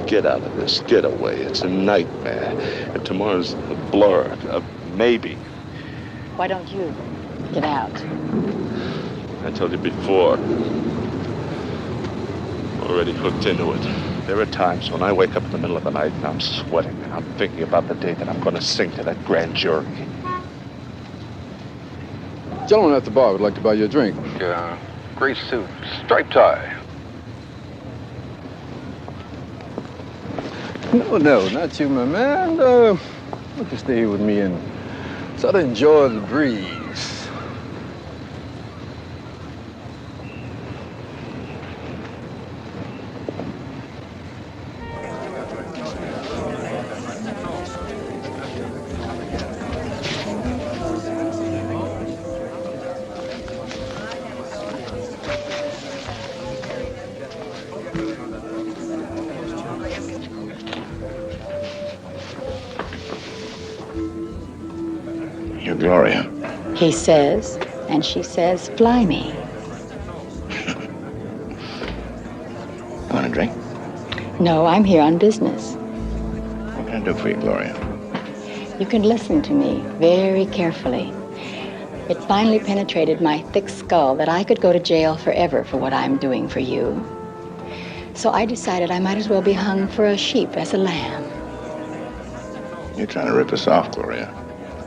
Get out of this. Get away. It's a nightmare. And tomorrow's a blur. A maybe. Why don't you get out? I told you before. Already hooked into it. There are times when I wake up in the middle of the night and I'm sweating and I'm thinking about the day that I'm going to sing to that grand jury. Gentleman at the bar would like to buy you a drink. Gray suit, striped tie. No, not you, my man. Why don't you stay here with me and sort of enjoy the breeze? You're Gloria. He says, and she says, fly me. Want a drink? No, I'm here on business. What can I do for you, Gloria? You can listen to me very carefully. It finally penetrated my thick skull that I could go to jail forever for what I'm doing for you. So I decided I might as well be hung for a sheep as a lamb. You're trying to rip us off, Gloria.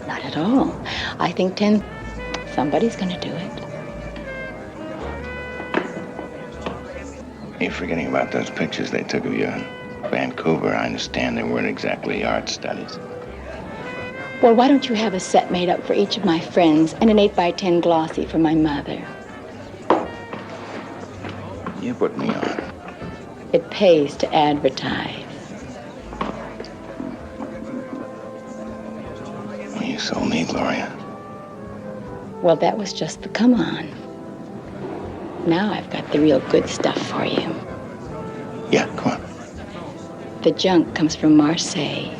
Not at all. I think somebody's gonna do it. You're forgetting about those pictures they took of you in Vancouver. I understand they weren't exactly art studies. Well, why don't you have a set made up for each of my friends and an 8x10 glossy for my mother? You put me on. It pays to advertise. Well, you sold me, Gloria. Well, that was just the come on. Now I've got the real good stuff for you. Yeah, come on. The junk comes from Marseille.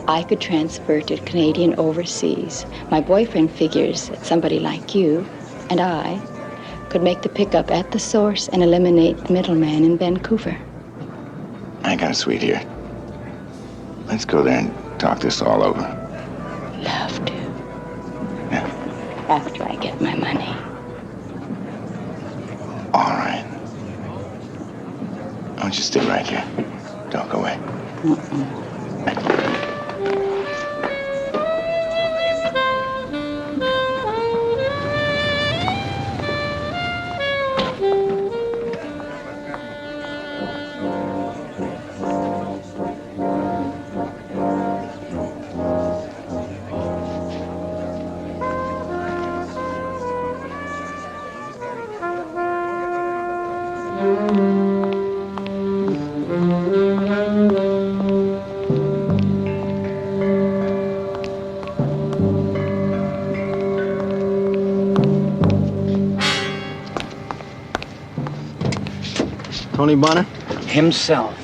I could transfer it to Canadian overseas. My boyfriend figures that somebody like you and I could make the pickup at the source and eliminate the middleman in Vancouver. I got a suite here. Let's go there and talk this all over. Love to. Yeah. After I get my money. All right. I want you to stay right here. Don't go away. Tony Bonner? Himself.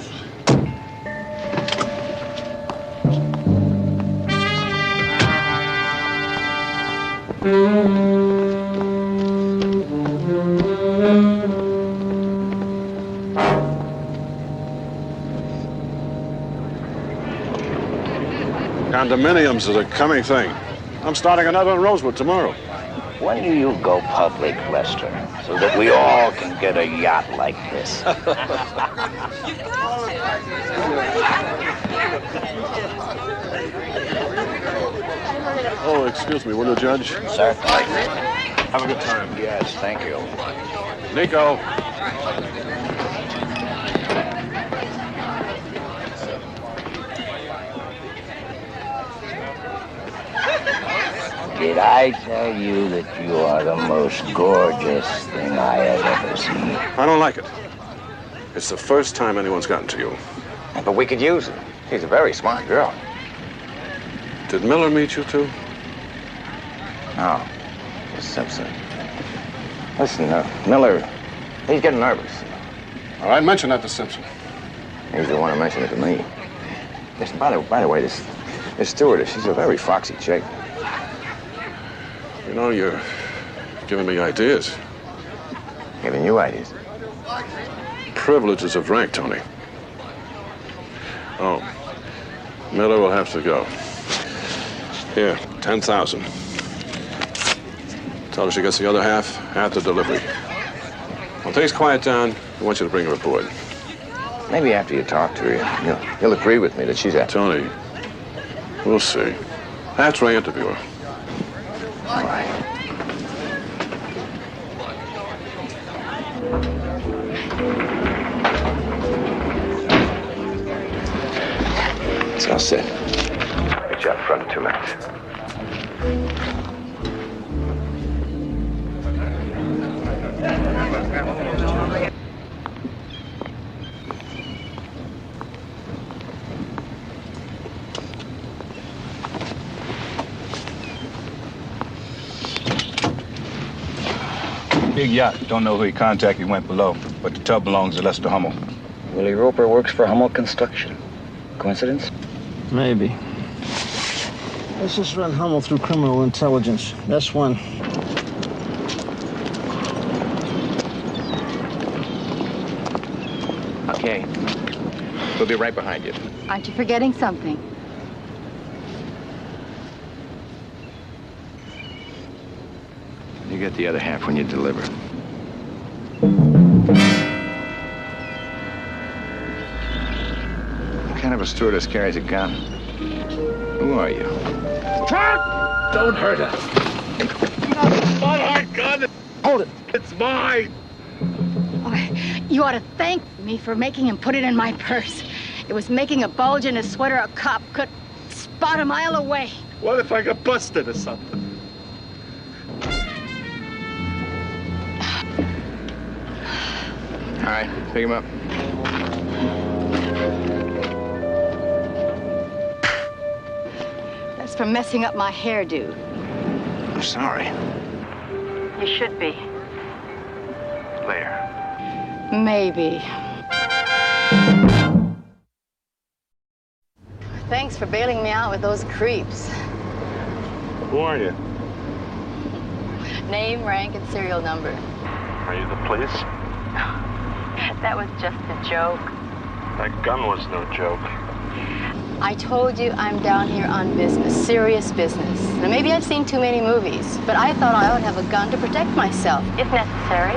Condominiums is a coming thing. I'm starting another in Rosewood tomorrow. When do you go public, Lester, so that we all can get a yacht like this? Oh, excuse me, will you, Judge? Certainly. Have a good time. Yes, thank you. Nico. Did I tell you that you are the most gorgeous thing I have ever seen? I don't like it. It's the first time anyone's gotten to you. But we could use her. She's a very smart girl. Did Miller meet you too? No, it's Simpson. Listen, Miller, he's getting nervous. All right, mention that to Simpson. He's the one who mentioned it to me. Listen, by the way, this stewardess, she's a very foxy chick. You know, you're giving me ideas. Giving you ideas? Privileges of rank, Tony. Oh, Miller will have to go. Here, 10,000. Tell her she gets the other half after delivery. When things quiet down, I want you to bring her aboard. Maybe after you talk to her, you'll agree with me that she's a... Tony, we'll see. After I interview her. All right. It's all set. Get you out front in 2 minutes. Big yacht. Don't know who he contacted. He went below. But the tub belongs to Lester Hummel. Willie Roper works for Hummel Construction. Coincidence? Maybe. Let's just run Hummel through criminal intelligence. That's one. Okay. We'll be right behind you. Aren't you forgetting something? You get the other half when you deliver. What kind of a stewardess carries a gun? Who are you? Don't hurt her. My gun. Hold it. It's mine. Oh, you ought to thank me for making him put it in my purse. It was making a bulge in his sweater a cop could spot a mile away. What if I got busted or something? All right, pick him up. That's for messing up my hairdo. I'm sorry. You should be. Later. Maybe. Thanks for bailing me out with those creeps. Who are you? Name, rank, and serial number. Are you the police? That was just a joke. That gun was no joke. I told you I'm down here on business, serious business. Now, maybe I've seen too many movies, but I thought I would have a gun to protect myself, if necessary.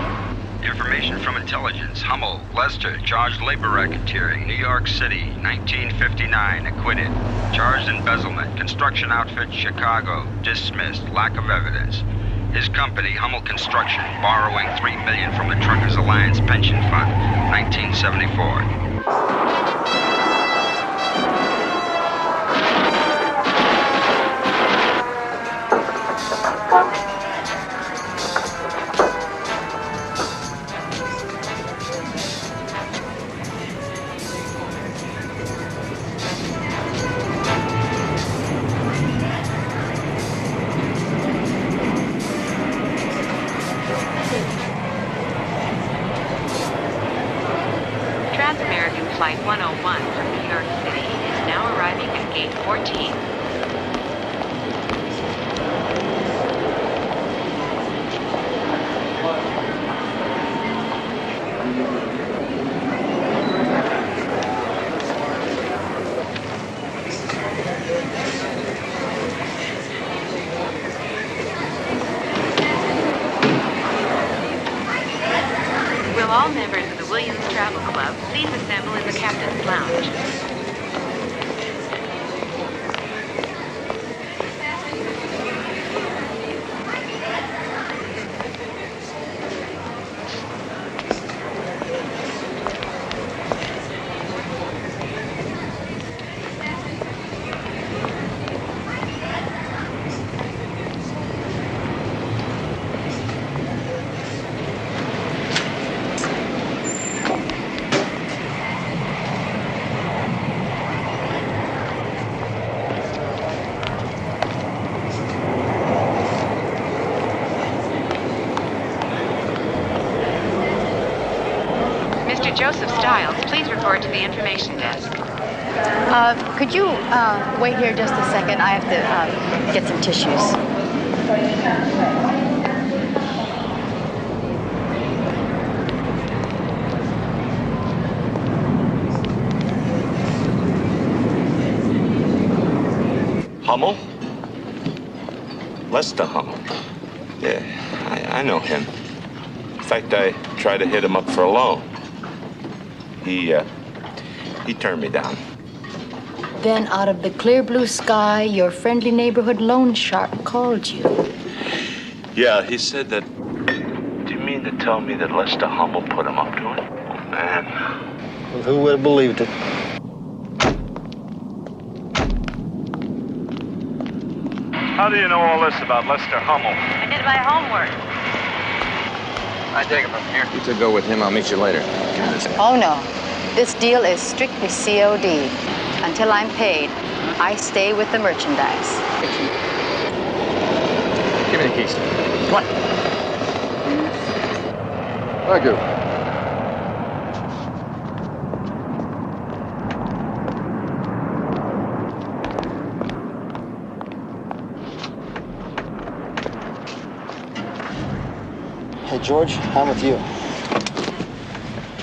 Information from intelligence. Hummel, Lester, charged labor racketeering, New York City, 1959, acquitted. Charged embezzlement, construction outfit, Chicago, dismissed, lack of evidence. His company, Hummel Construction, borrowing $3 million from the Truckers Alliance Pension Fund, 1974. Trans-American Flight 101 from New York City is now arriving at Gate 14. Will all members of the Williams Travel Club please assemble in the Captain's Lounge? Mr. Joseph Stiles, please report to the information desk. Could you wait here just a second? I have to get some tissues. Hummel? Lester Hummel. Yeah, I know him. In fact, I tried to hit him up for a loan. He turned me down. Then, out of the clear blue sky, your friendly neighborhood loan shark called you. Yeah, he said that... Do you mean to tell me that Lester Hummel put him up to it? Oh, man. Well, who would have believed it? How do you know all this about Lester Hummel? I did my homework. I take it from here. You two go with him. I'll meet you later. Give me this. Oh, no. This deal is strictly COD. Until I'm paid, I stay with the merchandise. Give me the keys. Come on. Thank you. Hey, George, I'm with you.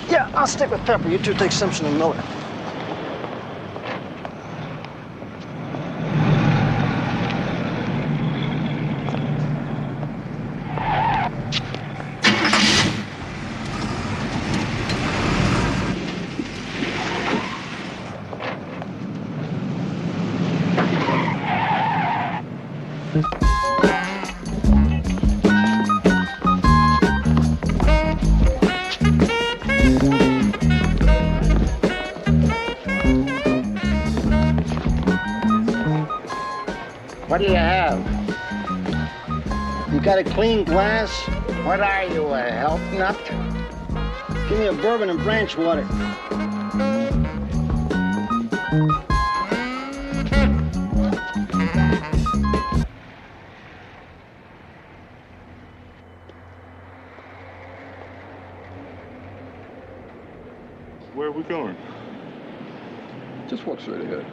Yeah, I'll stick with Pepper. You two take Simpson and Miller. What do you have? You got a clean glass? What are you, a health nut? Give me a bourbon and branch water. Where are we going? Just walk straight ahead.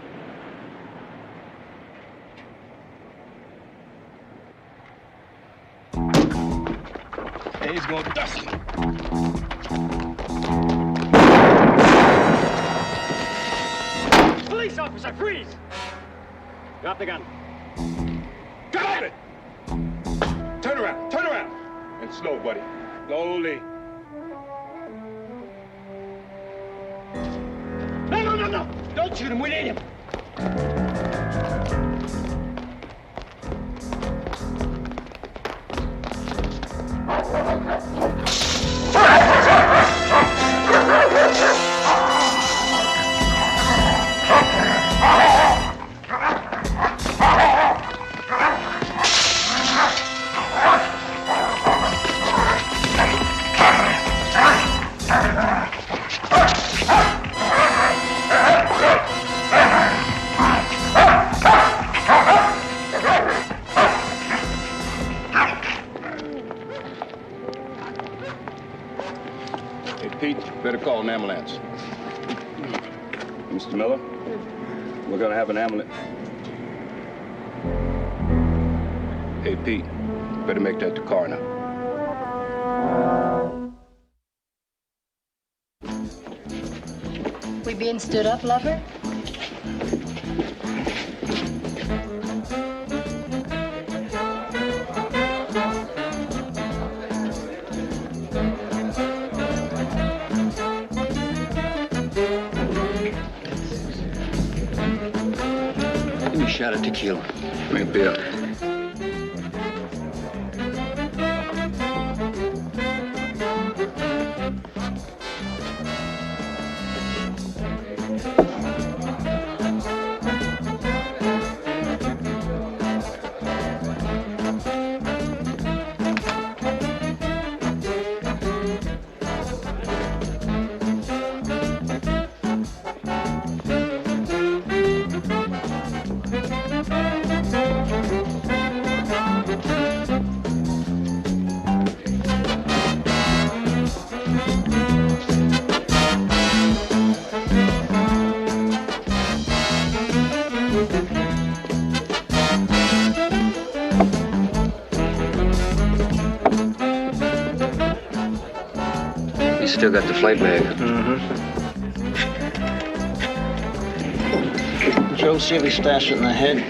Hey, he's going dust. Police officer, freeze! Drop the gun. Got it! Turn around, turn around. And slow, buddy. Slowly. No! Don't shoot him, we need him. Better call an ambulance. Mr. Miller, we're gonna have an ambulance. Hey, Pete, better make that the coroner. We being stood up, lover? Give me a shot of tequila. Make beer. You still got the flight bag? Joe, see if he stashed it in the head.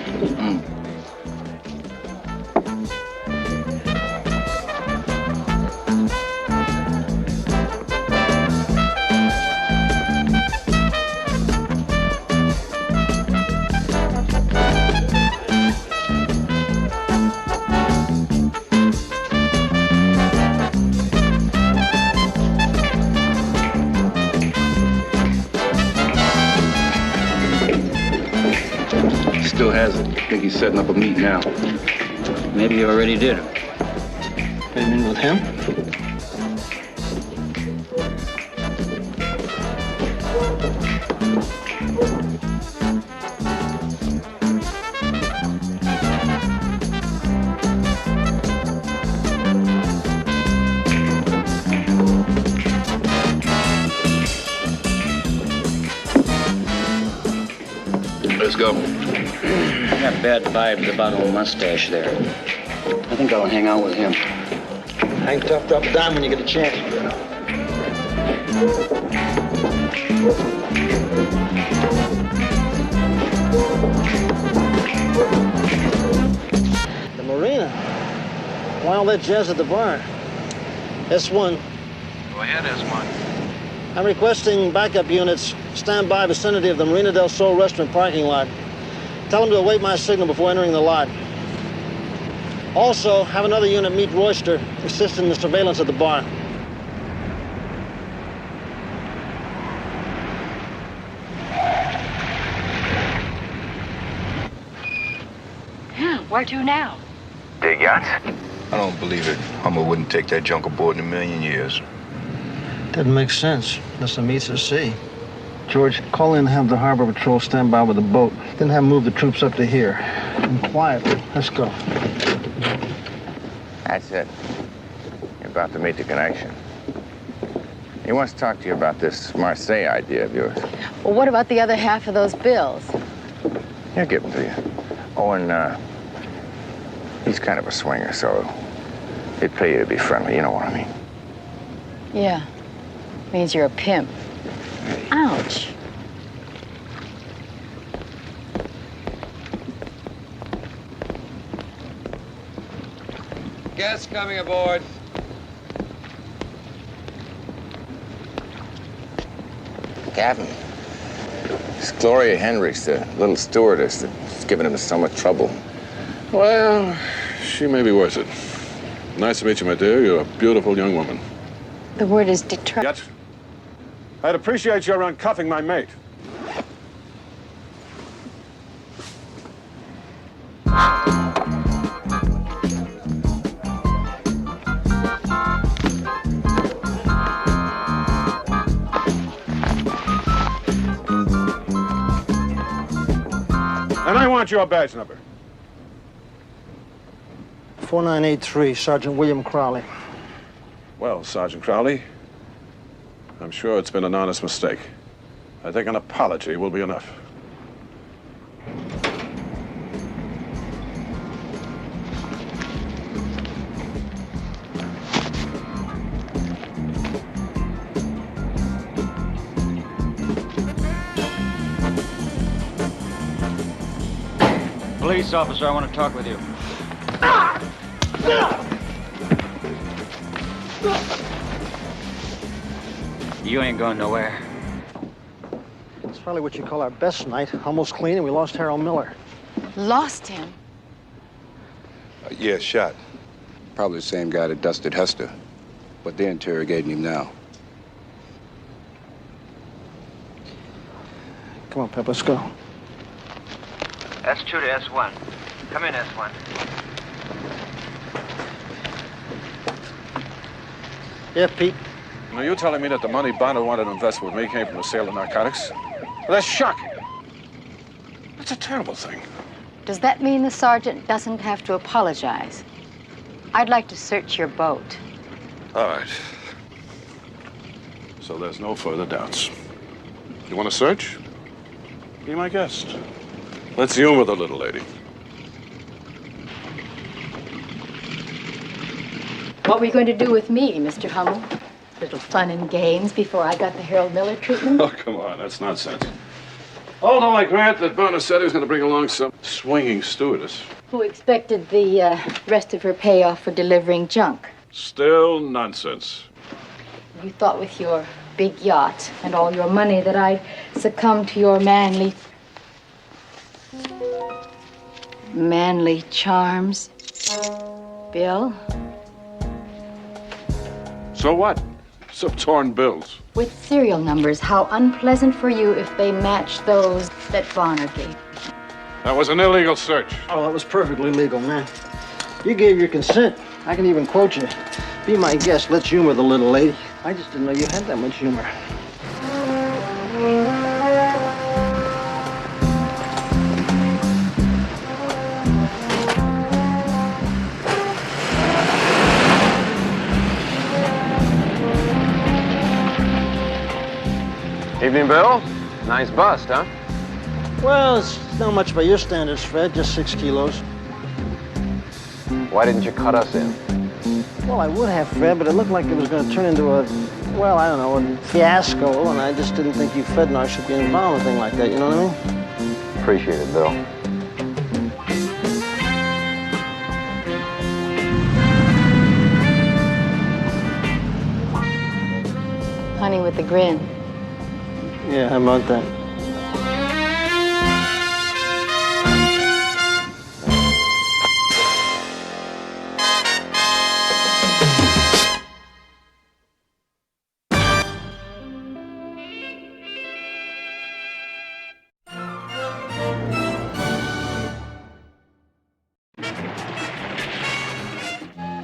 Still has it. I think he's setting up a meet now. Maybe he already did. You mean with him? Let's go. Got bad vibes about old mustache there. I think I'll hang out with him. Hang tough up down when you get a chance. The marina. Why all that jazz at the bar? S1. Go ahead, S1. I'm requesting backup units. Stand by vicinity of the Marina del Sol restaurant parking lot. Tell them to await my signal before entering the lot. Also, have another unit meet Royster, assist in the surveillance of the bar. Where to now? Big yachts? I don't believe it. Hummer wouldn't take that junk aboard in a million years. Doesn't make sense unless the meets at sea. George, call in and have the harbor patrol stand by with a boat. Then have them move the troops up to here. And quietly. Let's go. That's it. You're about to meet the connection. He wants to talk to you about this Marseille idea of yours. Well, what about the other half of those bills? He'll give them to you. Oh, and he's kind of a swinger, so he'd pay you to be friendly. You know what I mean? Yeah. Means you're a pimp. Ouch. Guests coming aboard. Captain, it's Gloria Hendricks, the little stewardess that's given him so much trouble. Well, she may be worth it. Nice to meet you, my dear. You're a beautiful young woman. The word is detract. Yet, I'd appreciate your uncuffing my mate. And I want your badge number. 4983, Sergeant William Crowley. Well, Sergeant Crowley, I'm sure it's been an honest mistake. I think an apology will be enough. Police officer, I want to talk with you. You ain't going nowhere. It's probably what you call our best night. Almost clean, and we lost Harold Miller. Lost him? Yeah, shot. Probably the same guy that dusted Hester. But they're interrogating him now. Come on, Pep, let's go. S2 to S1. Come in, S1. Yeah, Pete. Now, you're telling me that the money Bondo wanted to invest with me came from the sale of narcotics? Well, that's shocking. That's a terrible thing. Does that mean the sergeant doesn't have to apologize? I'd like to search your boat. All right. So there's no further doubts. You want to search? Be my guest. Let's humor the little lady. What were you going to do with me, Mr. Hummel? little fun and games before I got the Harold Miller treatment. Oh, come on, that's nonsense. Although I grant that Bonner said he was going to bring along some swinging stewardess. Who expected the rest of her payoff for delivering junk? Still nonsense. You thought with your big yacht and all your money that I'd succumb to your manly charms. Bill? So what? Some torn bills. With serial numbers, how unpleasant for you if they match those that Bonner gave. That was an illegal search. Oh, that was perfectly legal, man. You gave your consent. I can even quote you. Be my guest. Let's humor the little lady. I just didn't know you had that much humor. Evening, Bill. Nice bust, huh? Well, it's not much by your standards, Fred. Just 6 kilos. Why didn't you cut us in? Well, I would have, Fred, but it looked like it was going to turn into a, well, I don't know, a fiasco, and I just didn't think you Fednar should be involved in a thing like that, you know what I mean? Appreciate it, Bill. Honey with the grin. Yeah, how about that?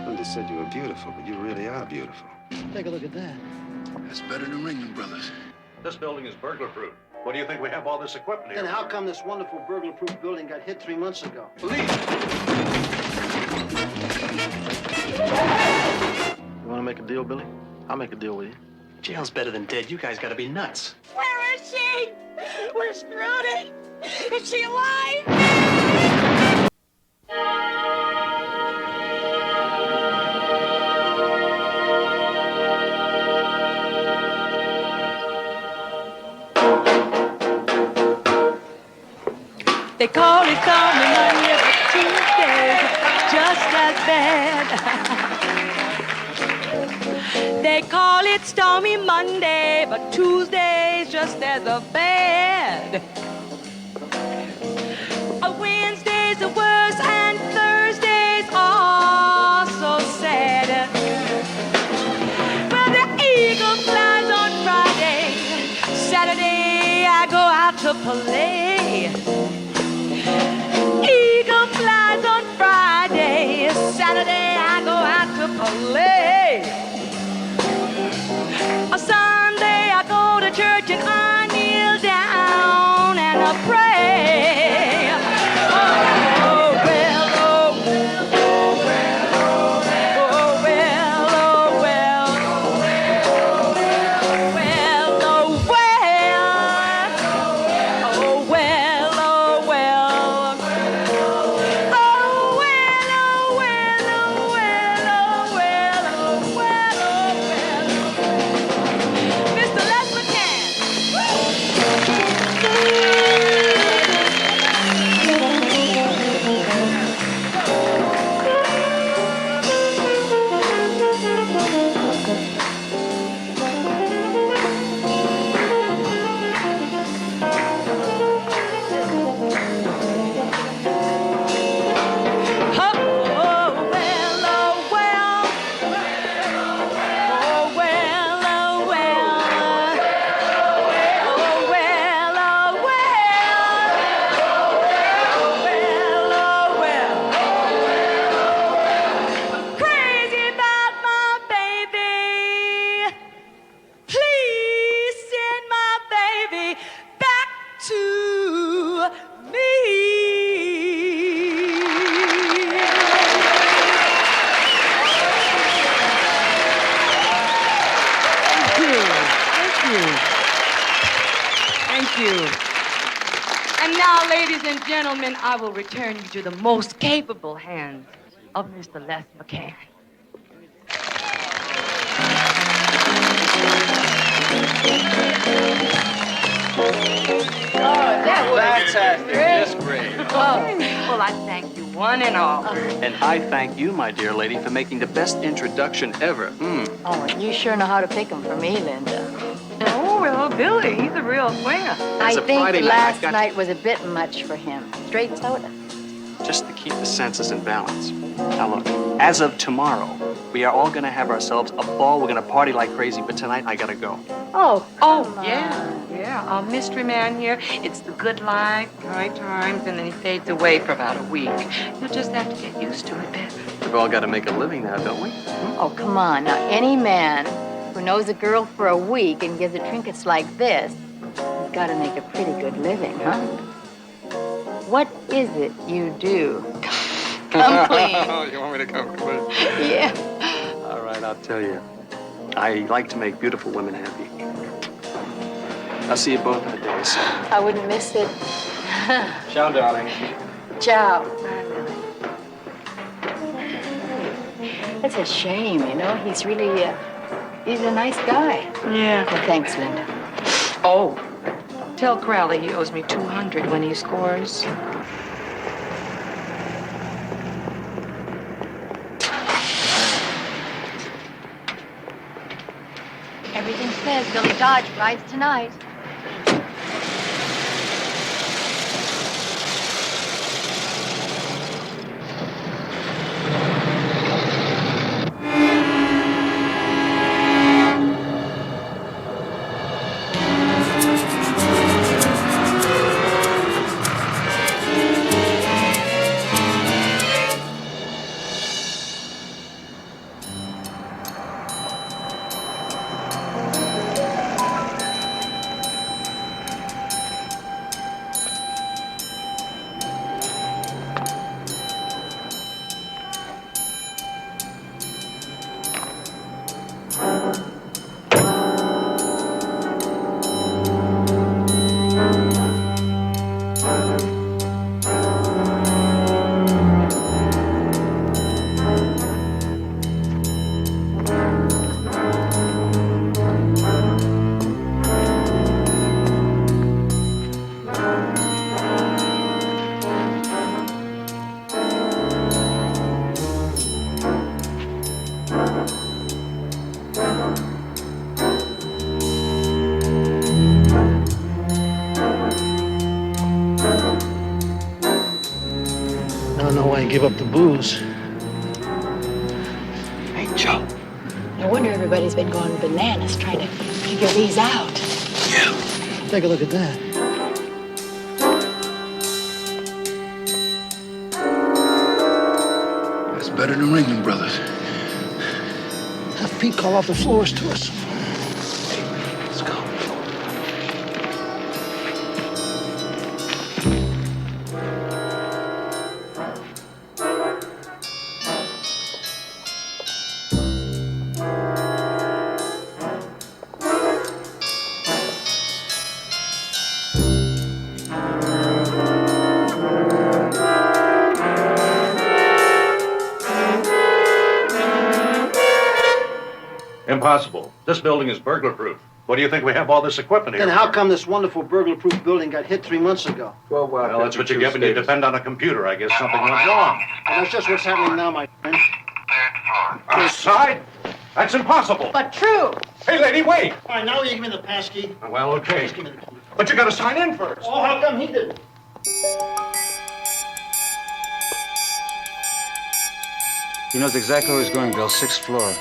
Linda said you were beautiful, but you really are beautiful. Take a look at that. That's better than Ringling Brothers. This building is burglar-proof. What do you think we have all this equipment here? Then how come this wonderful burglar-proof building got hit 3 months ago? Police! You want to make a deal, Billy? I'll make a deal with you. Jail's better than dead. You guys gotta be nuts. Where is she? Where's Trudy? Is she alive? They call it stormy Monday, but Tuesday's just as bad. They call it stormy Monday, but Tuesday's just as bad. Wednesday's the worst, and Thursday's are so sad. Well, the eagle flies on Friday. Saturday I go out to play. Eagle flies on Friday. Saturday I go out to play. On Sunday I go to church and I kneel down and I pray. Oh, well, oh, well, oh, well, oh, well, oh, well, oh, well, well, oh, well, oh, well. Ladies and gentlemen, I will return you to the most capable hands of Mr. Les McCann. That was fantastic. Just great. Well, I thank you, one and all. And I thank you, my dear lady, for making the best introduction ever. Oh, and you sure know how to pick 'em for me, Linda. Oh, well, Billy, he's a real swinger. I a think Friday night, last I've got- night was a bit much for him. Straight soda. Just to keep the senses in balance. Now look, as of tomorrow, we are all gonna have ourselves a ball. We're gonna party like crazy, but tonight I gotta go. Oh, yeah. Our mystery man here, it's the good life, high times, and then he fades away for about a week. You'll just have to get used to it, Ben. We've all gotta make a living now, don't we? Oh, come on. Now, any man who knows a girl for a week and gives her trinkets like this has got to make a pretty good living, huh? What is it you do? Come clean. You want me to come clean? Yeah. All right, I'll tell you. I like to make beautiful women happy. I'll see you both in a day, so. I wouldn't miss it. Ciao, darling. Ciao. It's a shame, you know. He's really, he's a nice guy. Yeah. Well, thanks, Linda. Oh, tell Crowley he owes me 200 when he scores. Everything says Billy Dodge rides tonight. I don't know why you give up the booze. Hey, Joe. No wonder everybody's been going bananas trying to figure these out. Take a look at that. That's better than Ringling Brothers. Have Pete call off the floors to us. Let's go. Impossible. This building is burglar-proof. What do you think we have all this equipment here Then how for? come this wonderful burglar-proof building got hit 3 months ago? Well, that's what you get when you depend on a computer. I guess something went wrong. Well, that's just what's happening now, my friend. Outside? That's impossible. But true. Hey, lady, wait. All right, now you give me the pass key. Well, okay. But you got to sign in first. Oh, how come he didn't? He knows exactly where he's going, Bill. 6th floor.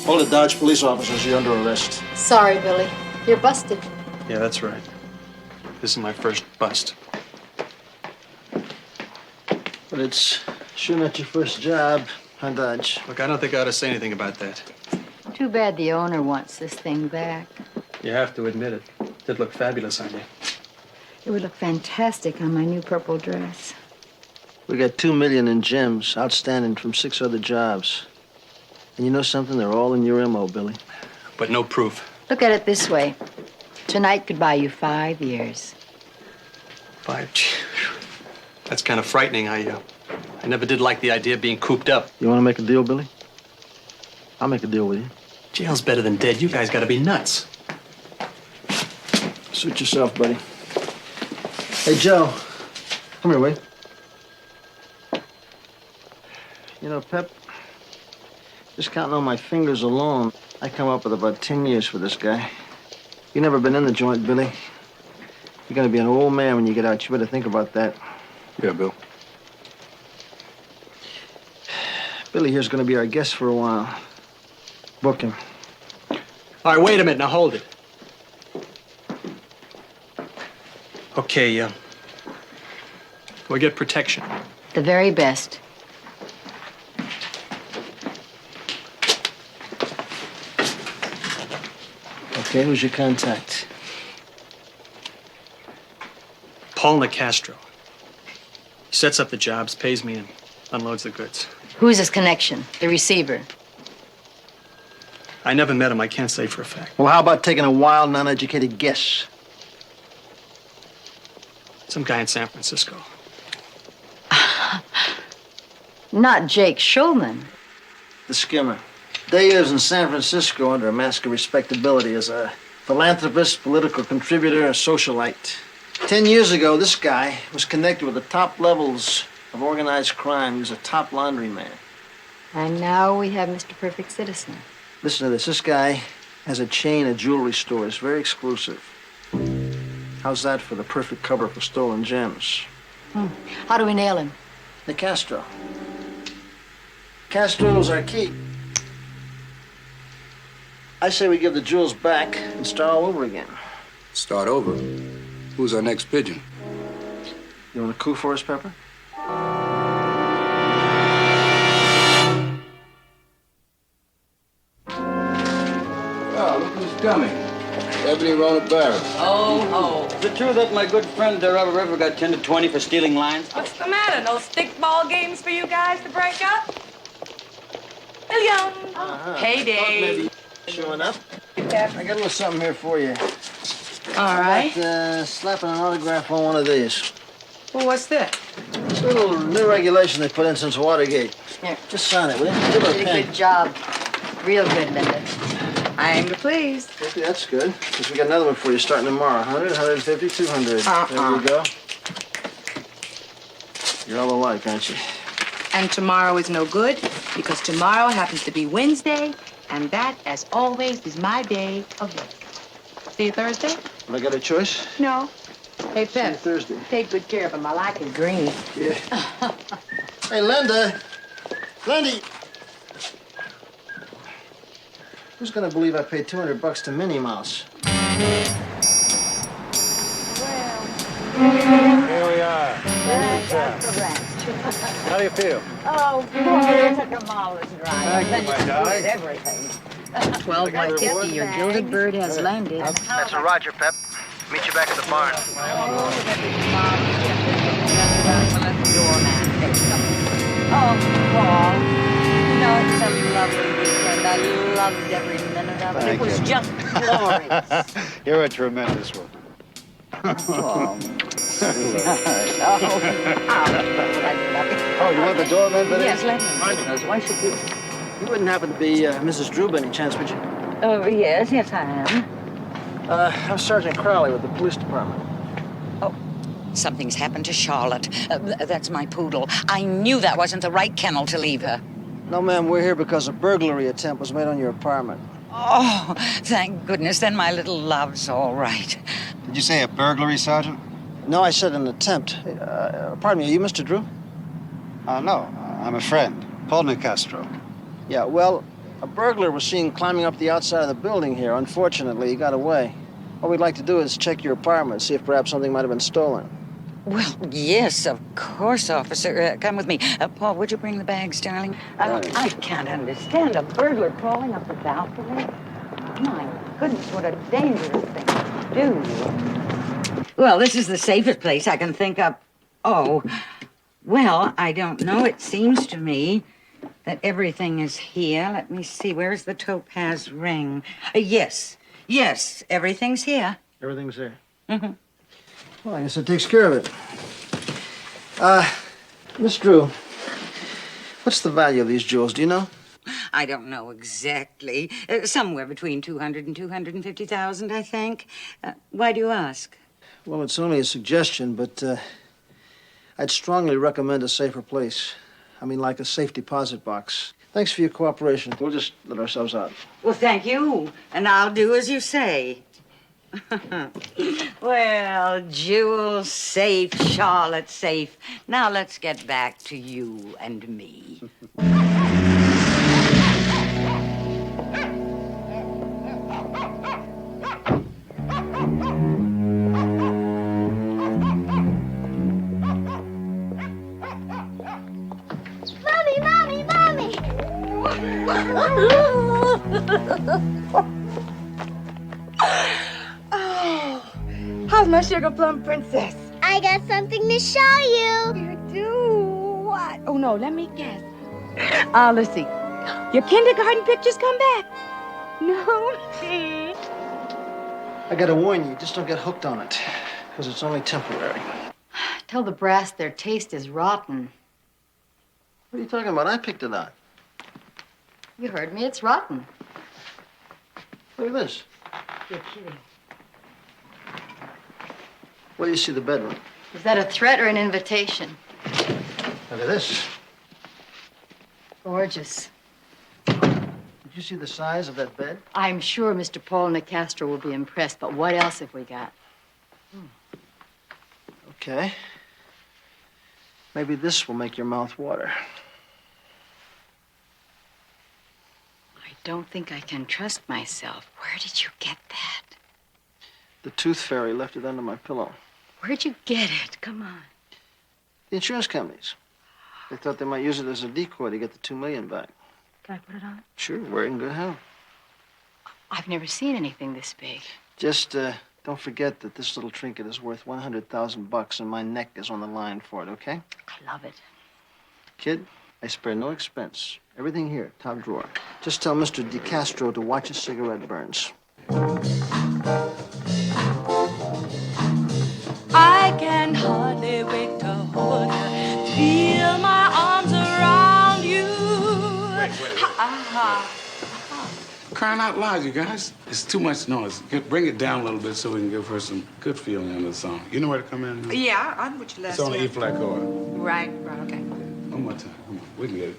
All the Dodge police officers, you're under arrest. Sorry, Billy. You're busted. Yeah, that's right. This is my first bust. But it's sure not your first job, huh, Dodge? Look, I don't think I ought to say anything about that. Too bad the owner wants this thing back. You have to admit it. It did look fabulous on you. It would look fantastic on my new purple dress. We got $2 million in gems, outstanding from 6 other jobs. And you know something? They're all in your MO, Billy. But no proof. Look at it this way. Tonight could buy you 5 years. 5. That's kind of frightening. I never did like the idea of being cooped up. You want to make a deal, Billy? I'll make a deal with you. Jail's better than dead. You guys got to be nuts. Suit yourself, buddy. Hey, Joe. Come here, wait. You know, Pep, just counting on my fingers alone, I come up with about 10 years for this guy. You never been in the joint, Billy. You're gonna be an old man when you get out. You better think about that. Yeah, Bill. Billy here's gonna be our guest for a while. Book him. All right, wait a minute. Now hold it. Okay, we'll get protection. The very best. Okay, who's your contact? Paul Nicastro. He sets up the jobs, pays me, and unloads the goods. Who's his connection? The receiver. I never met him. I can't say for a fact. Well, how about taking a wild, non-educated guess? Some guy in San Francisco. Not Jake Schulman. The skimmer. Day lives in San Francisco under a mask of respectability as a philanthropist, political contributor, a socialite. 10 years ago, this guy was connected with the top levels of organized crime. He was a top laundryman. And now we have Mr. Perfect Citizen. Listen to this. This guy has a chain of jewelry stores, very exclusive. How's that for the perfect cover for stolen gems? How do we nail him? Nicastro. Castro's our key. I say we give the jewels back and start all over again. Start over? Who's our next pigeon? You want a coup for us, Pepper? Oh, look who's coming. Ebony Rona Barrett. Oh. Is it true that my good friend Robert River got 10 to 20 for stealing lines? What's the matter? No stickball games for you guys to break up? Million. Payday. Showing up. I got a little something here for you. All right. Slapping an autograph on one of these. Well, what's this? It's a little new regulation they put in since Watergate. Here. Just sign it, will you? Give her a Did a pen. good job. Real good, Linda. I aim to please. Okay, that's good. Because we got another one for you starting tomorrow. 100, 150, 200. There you go. You're all alike, aren't you? And tomorrow is no good because tomorrow happens to be Wednesday, and that, as always, is my day of rest. See you Thursday? Have I got a choice? No. Hey, Pep. Thursday. Take good care of him. I like his green. Yeah. Hey, Linda. Lindy. Who's gonna believe I paid $200 to Minnie Mouse? Here we are. How do you feel? Oh, boy, it took a marvelous drive. Thank you, my darling. Everything. 12-150. Your gilded bird has landed. That's a Roger, Pep. Meet you back at the barn. Oh, Paul. You know, it's a lovely weekend. I loved every minute of it. Thank It was you. just glorious. You're a tremendous one. Oh, you want the doorman for this? Yes, let me. Why should you? You wouldn't happen to be Mrs. Drew by any chance, would you? Oh, yes, I am. I'm Sergeant Crowley with the police department. Something's happened to Charlotte. That's my poodle. I knew that wasn't the right kennel to leave her. No, ma'am, we're here because a burglary attempt was made on your apartment. Oh, thank goodness. Then my little love's all right. Did you say a burglary, Sergeant? No, I said an attempt. Pardon me, are you Mr. Drew? No, I'm a friend, Paul Nicastro. Yeah, well, A burglar was seen climbing up the outside of the building here. Unfortunately, he got away. What we'd like to do is check your apartment, see if perhaps something might have been stolen. Well, yes, of course, officer. Come with me. Paul, would you bring the bags, darling? I can't understand a burglar crawling up the balcony. My goodness, what a dangerous thing to do. Well, this is the safest place I can think of. Oh, well, I don't know. It seems to me that everything is here. Let me see. Where's the topaz ring? Yes, everything's here. Everything's there. Mm-hmm. Well, I guess that takes care of it. Miss Drew, what's the value of these jewels, do you know? I don't know exactly. Somewhere between 200 and 250,000, I think. Why do you ask? Well, it's only a suggestion, but I'd strongly recommend a safer place. I mean, like a safe deposit box. Thanks for your cooperation. We'll just let ourselves out. Well, thank you, and I'll do as you say. Well, Jewel safe, Charlotte safe. Now let's get back to you and me. Oh, how's my sugar plum princess? I got something to show you. You do? What? Oh, no, let me guess. Let's see. Your kindergarten pictures come back? No? I gotta warn you, just don't get hooked on it, because it's only temporary. Tell the brass their taste is rotten. What are you talking about? I picked it out. You heard me, it's rotten. Look at this. You're kidding. Where do you see the bedroom? Is that a threat or an invitation? Look at this. Gorgeous. Did you see the size of that bed? I'm sure Mr. Paul Nicastro will be impressed, but what else have we got? Okay. Maybe this will make your mouth water. I don't think I can trust myself. Where did you get that? The tooth fairy left it under my pillow. Where'd you get it? Come on. The insurance companies. They thought they might use it as a decoy to get the $2 million back. Can I put it on? Sure, we're in good health. I've never seen anything this big. Just don't forget that this little trinket is worth $100,000 and my neck is on the line for it, okay? I love it. Kid, I spare no expense. Everything here, top drawer. Just tell Mr. DeCastro to watch his cigarette burns. I can hardly wait to hold you, feel my arms around you. Crying out loud, you guys. It's too much noise. Bring it down a little bit so we can give her some good feeling on the song. You know where to come in? Yeah, on which last It's on the E flat chord. Right, okay. One more time. Come on. We can get it.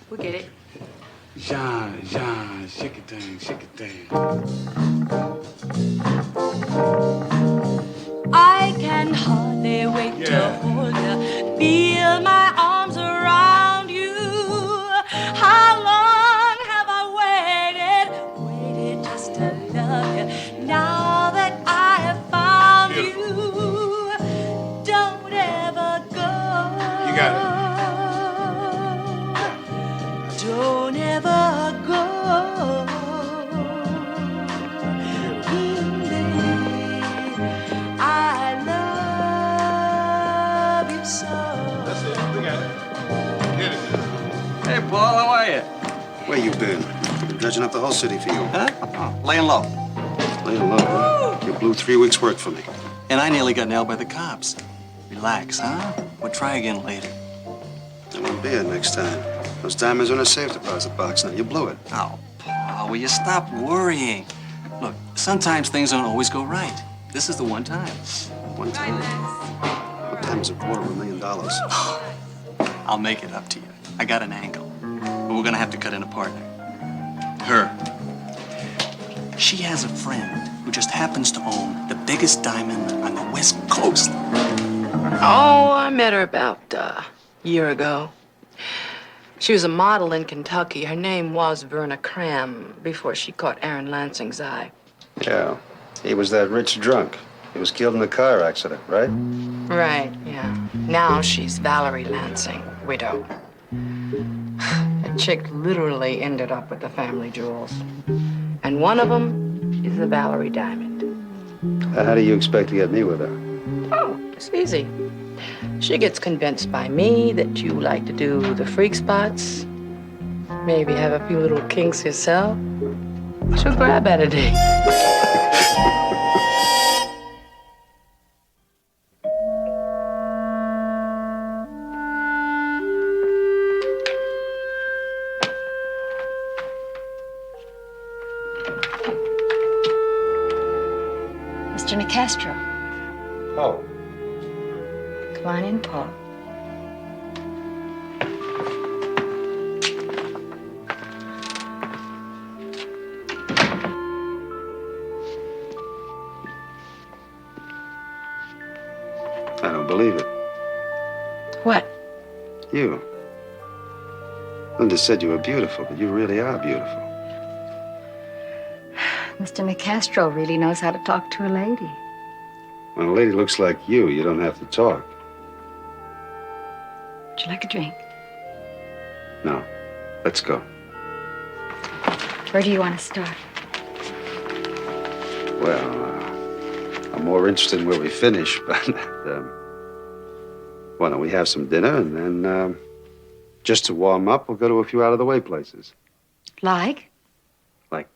We'll get it. Jean, Jean, shake it thing, shake it thing. I can hardly wait to hold you, feel my arms around you. How long have I waited just to love you? Now that I have found you, don't ever go. You got it. Don't ever go. I love you so. That's it. We got it. Get it. Hey, Paul, how are you? Where you been? Been dredging up the whole city for you. Huh? Laying low. Laying low, huh? You blew 3 weeks' work for me. And I nearly got nailed by the cops. Relax, huh? We'll try again later. I won't be here next time. Those diamonds are in a safe deposit box now. You blew it. Oh, Paul, will you stop worrying? Look, sometimes things don't always go right. This is the one time. One time? What time's it $250,000? I'll make it up to you. I got an angle. But we're gonna have to cut in a partner. Her. She has a friend who just happens to own the biggest diamond on the West Coast. Oh, I met her about a year ago. She was a model in Kentucky. Her name was Verna Cram before she caught Aaron Lansing's eye. Yeah. He was that rich drunk. He was killed in a car accident, right? Right, yeah. Now she's Valerie Lansing, widow. The chick literally ended up with the family jewels. And one of them is the Valerie Diamond. How do you expect to get me with her? Oh, it's easy. She gets convinced by me that you like to do the freak spots, maybe have a few little kinks yourself. She'll grab at a day. Mr. Nicastro. Oh. Come on in, Paul. I don't believe it. What? You. Linda said you were beautiful, but you really are beautiful. Mr. Nicastro really knows how to talk to a lady. When a lady looks like you don't have to talk. Would you like a drink? No. Let's go. Where do you want to start? Well, I'm more interested in where we finish, but why don't we have some dinner and then just to warm up, we'll go to a few out-of-the-way places. Like? Like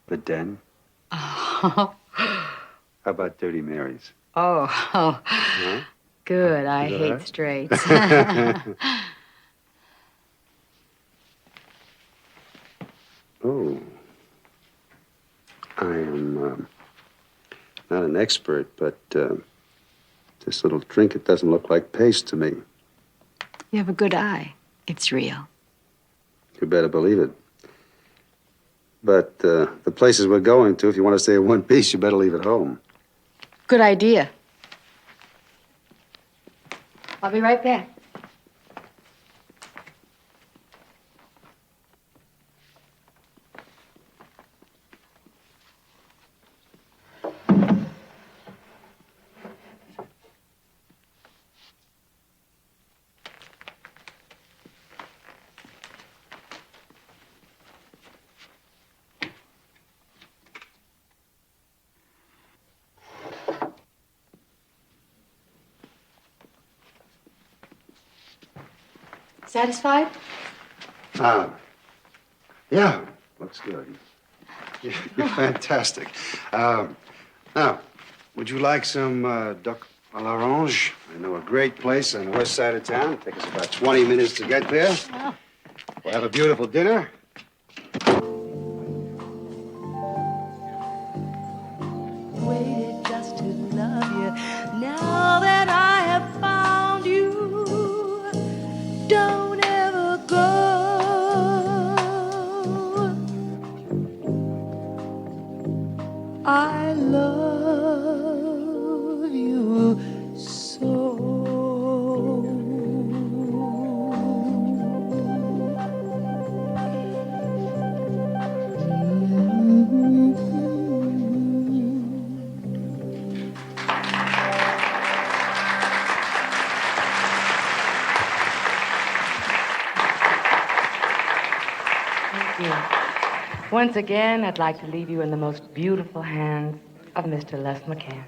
the Den. Oh. How about Dirty Mary's? Oh. Huh? Good. I You all hate right? straights. Oh. I am not an expert, but this little trinket doesn't look like paste to me. You have a good eye. It's real. You better believe it. But the places we're going to, if you want to stay in one piece, you better leave it home. Good idea. I'll be right back. Satisfied? Yeah, looks good. You're fantastic. Now, would you like some duck à l'orange? I know a great place on the west side of town. Take us about 20 minutes to get there. Oh. We'll have a beautiful dinner. Waited just to love you. Now that I have found you, don't ever go. I love you so. Thank you. Once again, I'd like to leave you in the most beautiful hands of Mr. Les McCann.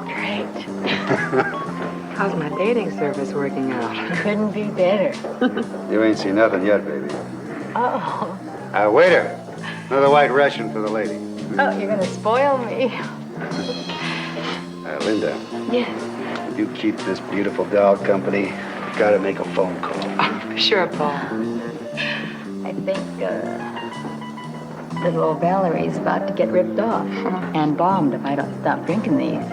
Great. How's my dating service working out? Couldn't be better. You ain't seen nothing yet, baby. Oh. Waiter, another white Russian for the lady. Oh, you're gonna spoil me. Linda, Yes. you keep this beautiful doll company. Gotta make a phone call. Oh, sure, Paul. I think, little old Valerie's about to get ripped off and bombed if I don't stop drinking these.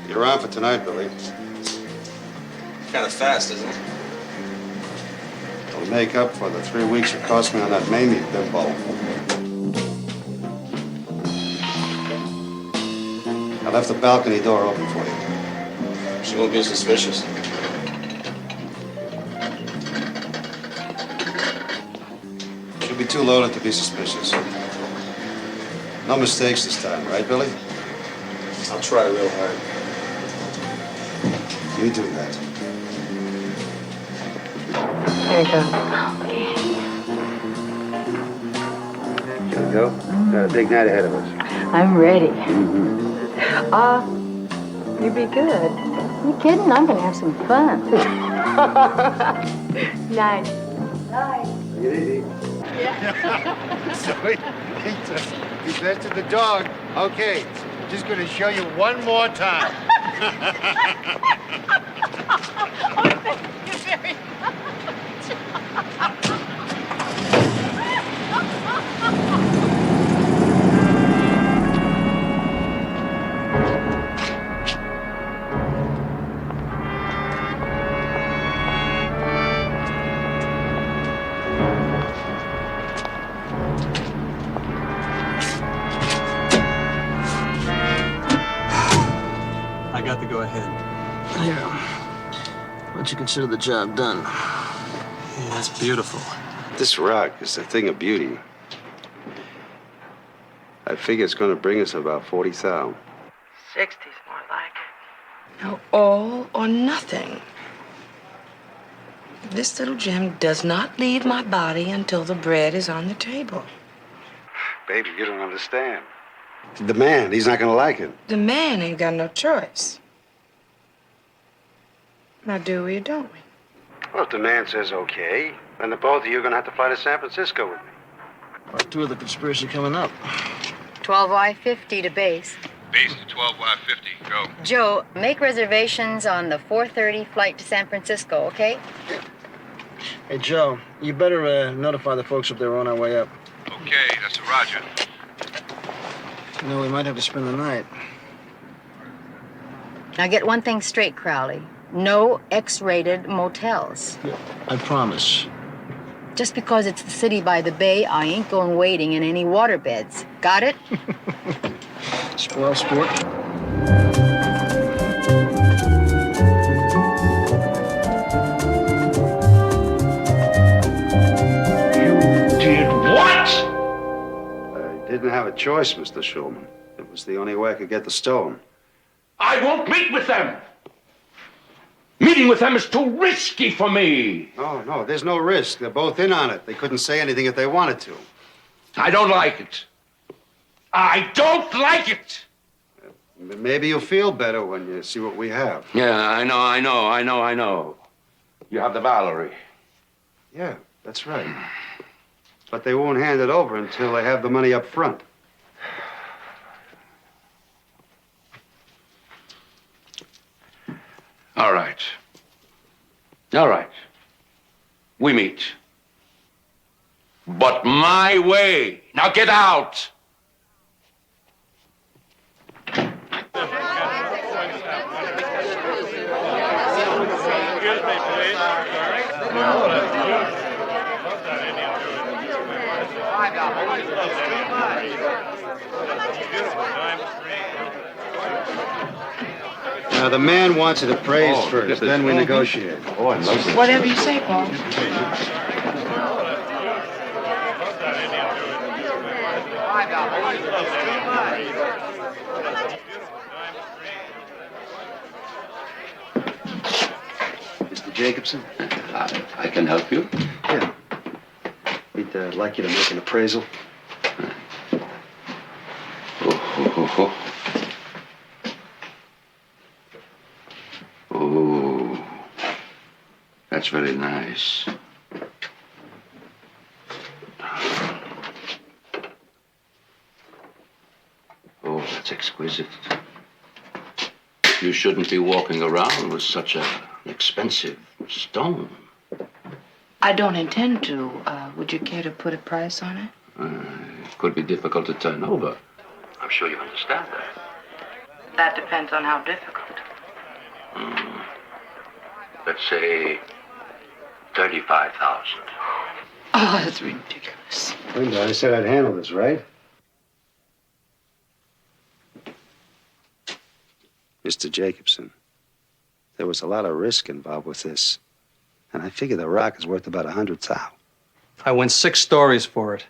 You're on for tonight, Billy. Kind of fast, isn't it? to make up for the 3 weeks it cost me on that Mamie bimbo. I left the balcony door open for you. She won't be suspicious. She'll be too loaded to be suspicious. No mistakes this time, right, Billy? I'll try real hard. You do that. There you go. Shall we go? Got a big night ahead of us. I'm ready. You be good. You kidding? I'm gonna have some fun. Nice. Take it easy. So he says to the dog, okay, just gonna show you one more time. Oh, thank you very much. I got to go ahead. Here. Why don't you consider the job done? Yeah, it's beautiful. This rock is a thing of beauty. I figure it's gonna bring us about 40,000. 60's more like it. Now, all or nothing. This little gem does not leave my body until the bread is on the table. Baby, you don't understand. The man, he's not gonna like it. The man ain't got no choice. Now, do we or don't we? Well, if the man says okay, then the both of you are gonna have to fly to San Francisco with me. Part 2 of the conspiracy coming up. 12Y50 to base. Base to 12Y50. Go. Joe, make reservations on the 4:30 flight to San Francisco, okay? Hey, Joe, you better notify the folks if they're on our way up. Okay, that's a Roger. You know, we might have to spend the night. Now get one thing straight, Crowley. No X-rated motels. I promise. Just because it's the city by the bay, I ain't going wading in any waterbeds. Got it? Spoil sport. Did what? I didn't have a choice, Mr. Schulman. It was the only way I could get the stone. I won't meet with them. Meeting with them is too risky for me. No, there's no risk. They're both in on it. They couldn't say anything if they wanted to. I don't like it. I don't like it. Maybe you'll feel better when you see what we have. Yeah, I know. You have the Valerie. Yeah, that's right. But they won't hand it over until they have the money up front. All right. We meet. But my way. Now get out. Now, the man wants it appraised first, then we negotiate. Oh, I love this. Whatever you say, Paul. Mr. Jacobson? I can help you. Yeah. We'd like you to make an appraisal. Oh, that's very nice. Oh, that's exquisite. You shouldn't be walking around with such an expensive stone. I don't intend to. Would you care to put a price on it? It could be difficult to turn over. I'm sure you understand that. That depends on how difficult. Let's say $35,000. Oh, that's ridiculous. Linda, I said I'd handle this, right? Mr. Jacobson, there was a lot of risk involved with this. And I figure the rock is worth about 100,000. I went 6 stories for it.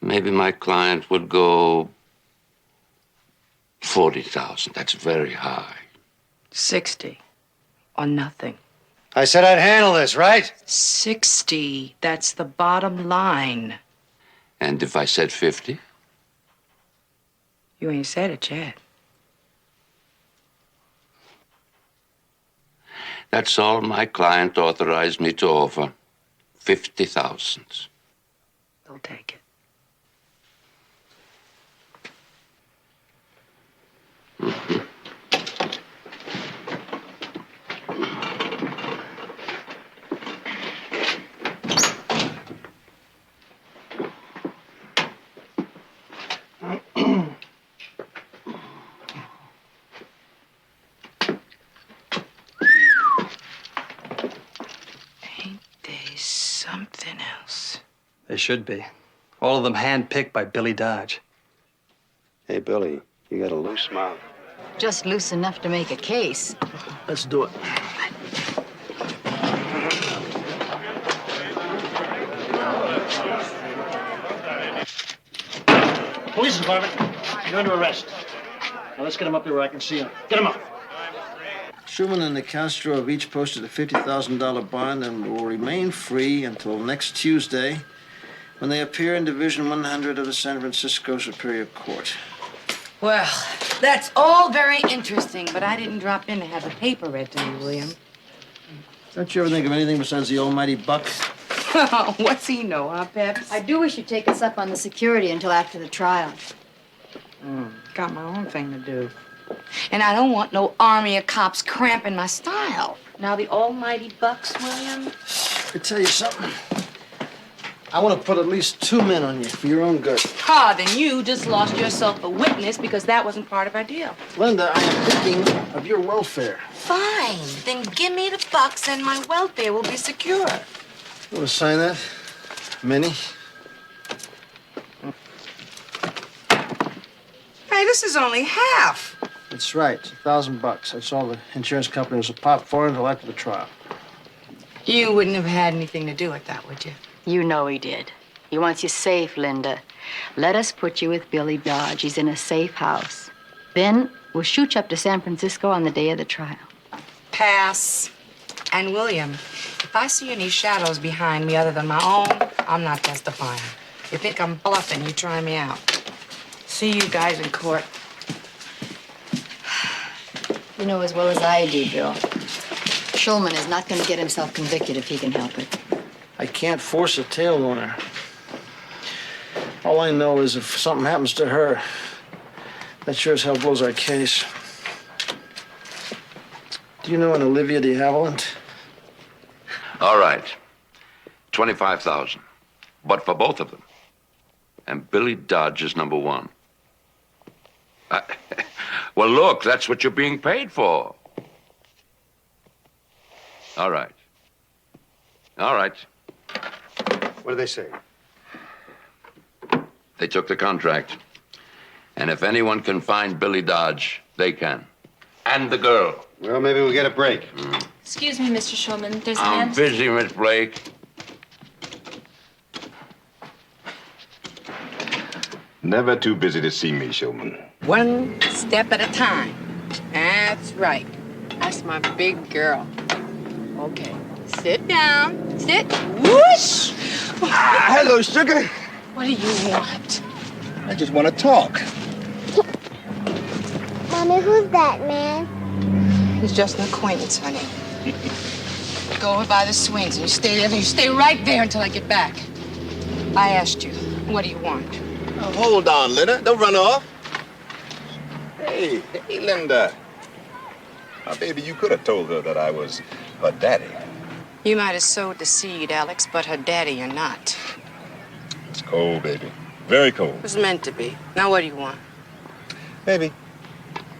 Maybe my client would go 40,000. That's very high. 60 or nothing. I said I'd handle this, right? 60. That's the bottom line. And if I said 50? You ain't said it yet. That's all my client authorized me to offer. 50,000. They'll take it. Something else. They should be. All of them handpicked by Billy Dodge. Hey, Billy, you got a loose mouth. Just loose enough to make a case. Let's do it. Police department, you're under arrest. Now let's get him up here where I can see him. Get him up. Schumann and Castro have each posted a $50,000 bond and will remain free until next Tuesday when they appear in Division 100 of the San Francisco Superior Court. Well, that's all very interesting, but I didn't drop in to have the paper read to me, William. Don't you ever think of anything besides the almighty buck? What's he know, huh, Peps? I do wish you'd take us up on the security until after the trial. Got my own thing to do. And I don't want no army of cops cramping my style. Now, the almighty bucks, William? I tell you something. I want to put at least 2 men on you for your own good. Ah, then you just lost yourself a witness because that wasn't part of our deal. Linda, I am thinking of your welfare. Fine. Then give me the bucks and my welfare will be secure. You want to sign that, Minnie? Hey, this is only half. That's right. It's $1,000. I saw the insurance company was a pop for it until after the trial. You wouldn't have had anything to do with that, would you? You know he did. He wants you safe, Linda. Let us put you with Billy Dodge. He's in a safe house. Then we'll shoot you up to San Francisco on the day of the trial. Pass. And William, if I see any shadows behind me other than my own, I'm not testifying. You think I'm bluffing, you try me out. See you guys in court. You know as well as I do, Bill. Schulman is not going to get himself convicted if he can help it. I can't force a tail on her. All I know is if something happens to her, that sure as hell blows our case. Do you know an Olivia de Havilland? All right. 25,000. But for both of them. And Billy Dodge is number 1. Well, look, that's what you're being paid for. All right. All right. What do they say? They took the contract. And if anyone can find Billy Dodge, they can. And the girl. Well, maybe we'll get a break. Excuse me, Mr. Schulman. There's a I'm man... busy, Miss Blake. Never too busy to see me, Schulman. One step at a time. That's right. That's my big girl. Okay. Sit down. Sit. Whoosh! Hello, sugar. What do you want? I just want to talk. Mommy, who's that man? He's just an acquaintance, honey. Go over by the swings and you stay there. You stay right there until I get back. I asked you, what do you want? Now, hold on, Linda. Don't run off. Hey, Linda. Now, baby, you could have told her that I was her daddy. You might have sowed the seed, Alex, but her daddy you're not. It's cold, baby. Very cold. It was meant to be. Now what do you want? Baby,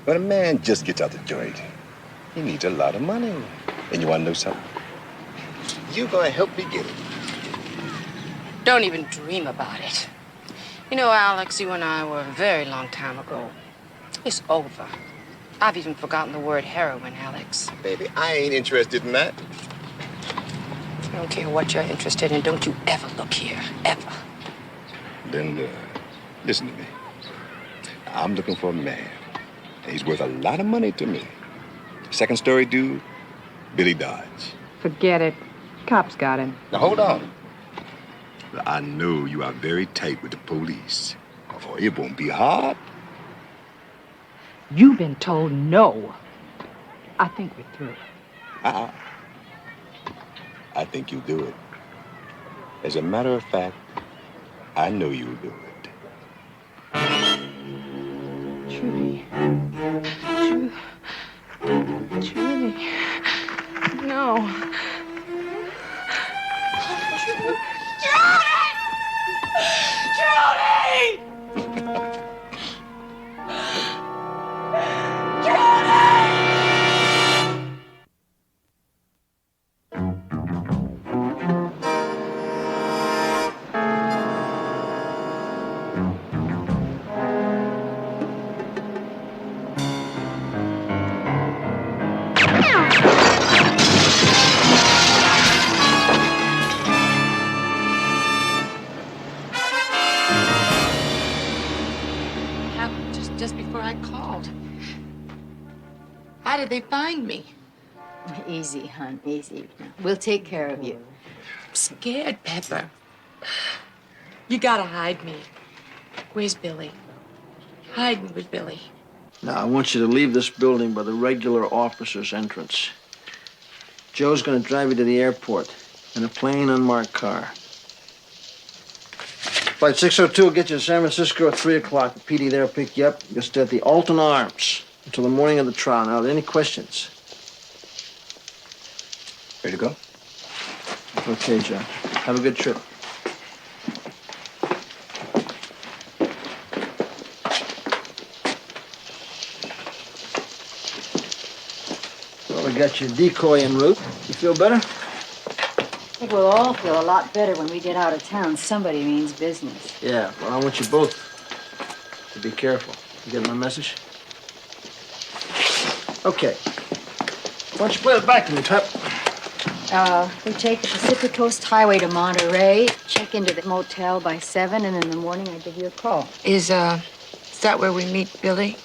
when a man just gets out the joint, he needs a lot of money. And you want to know something? You're going to help me get it. Don't even dream about it. You know, Alex, you and I were a very long time ago. It's over. I've even forgotten the word heroin, Alex. Baby, I ain't interested in that. I don't care what you're interested in. Don't you ever look here. Ever. Linda, listen to me. I'm looking for a man. He's worth a lot of money to me. Second story dude, Billy Dodge. Forget it. Cops got him. Now, hold on. I know you are very tight with the police. Oh, it won't be hard. You've been told no. I think we're through. I think you'll do it. As a matter of fact, I know you'll do it. Judy. Judy. No. Just before I called. How did they find me? Easy, hon, easy. We'll take care of you. I'm scared, Pepper. You gotta hide me. Where's Billy? Hide me with Billy. Now, I want you to leave this building by the regular officer's entrance. Joe's gonna drive you to the airport in a plain, unmarked car. Flight 602 will get you to San Francisco at 3 o'clock. The PD there will pick you up. You'll stay at the Alton Arms until the morning of the trial. Now, are there any questions? Ready to go? Okay, John. Have a good trip. Well, we got your decoy en route. You feel better? I think we'll all feel a lot better when we get out of town. Somebody means business. Yeah, well, I want you both to be careful. You get my message? Okay. Why don't you play it back to me, Pep? We take the Pacific Coast Highway to Monterey, check into the motel by 7, and in the morning I give you a call. Is that where we meet Billy?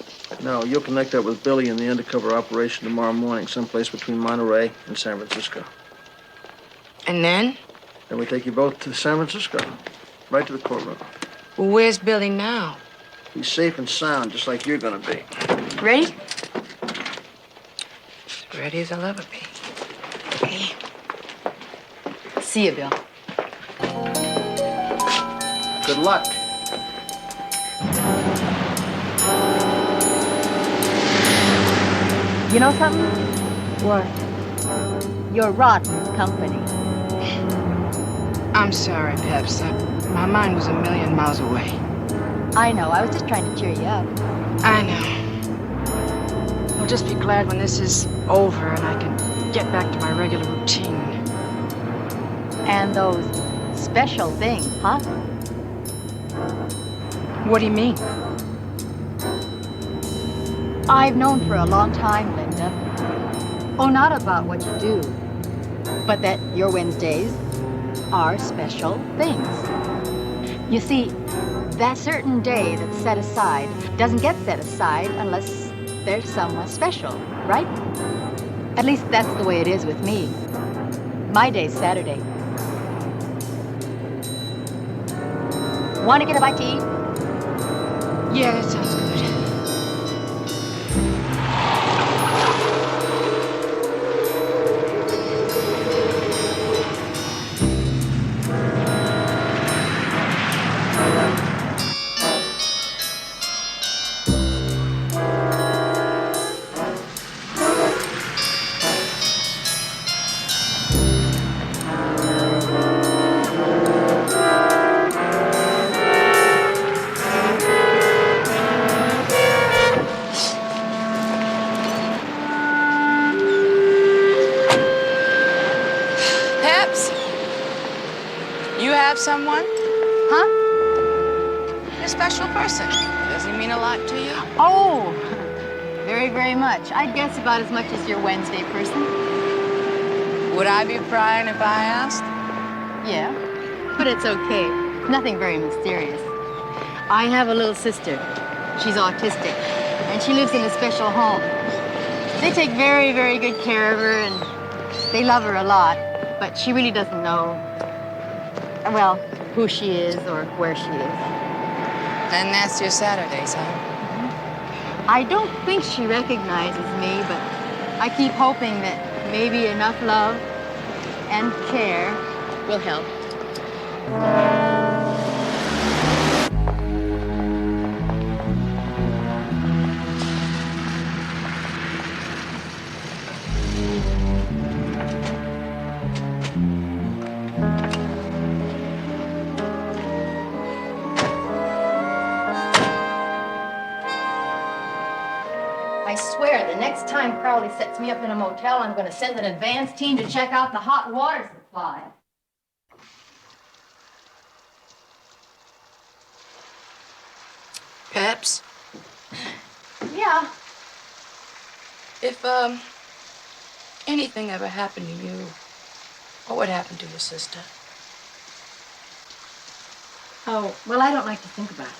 No, you'll connect up with Billy in the undercover operation tomorrow morning, someplace between Monterey and San Francisco. And then? Then we take you both to San Francisco, right to the courtroom. Well, where's Billy now? He's safe and sound, just like you're gonna be. Ready? Ready as I'll ever be. Okay. See you, Bill. Good luck. You know something? What? You're rotten company. I'm sorry, Peps. My mind was a million miles away. I know. I was just trying to cheer you up. I know. I'll just be glad when this is over and I can get back to my regular routine. And those special things, huh? What do you mean? I've known for a long time, Linda. Oh, not about what you do, but that your Wednesdays are special things. You see, that certain day that's set aside doesn't get set aside unless there's someone special, right? At least that's the way it is with me. My day's Saturday. Want to get a bite to eat? Yeah, that sounds good. You have someone? Huh? A special person. Does he mean a lot to you? Oh, very, very much. I'd guess about as much as your Wednesday person. Would I be prying if I asked? Yeah, but it's okay. Nothing very mysterious. I have a little sister. She's autistic, and she lives in a special home. They take very, very good care of her, and they love her a lot, but she really doesn't know, well, who she is or where she is. And that's your Saturdays, huh? I don't think she recognizes me, but I keep hoping that maybe enough love and care will help. I swear, the next time Crowley sets me up in a motel, I'm going to send an advance team to check out the hot water supply. Peps, Yeah. if, anything ever happened to you, what would happen to your sister? Oh, well, I don't like to think about it.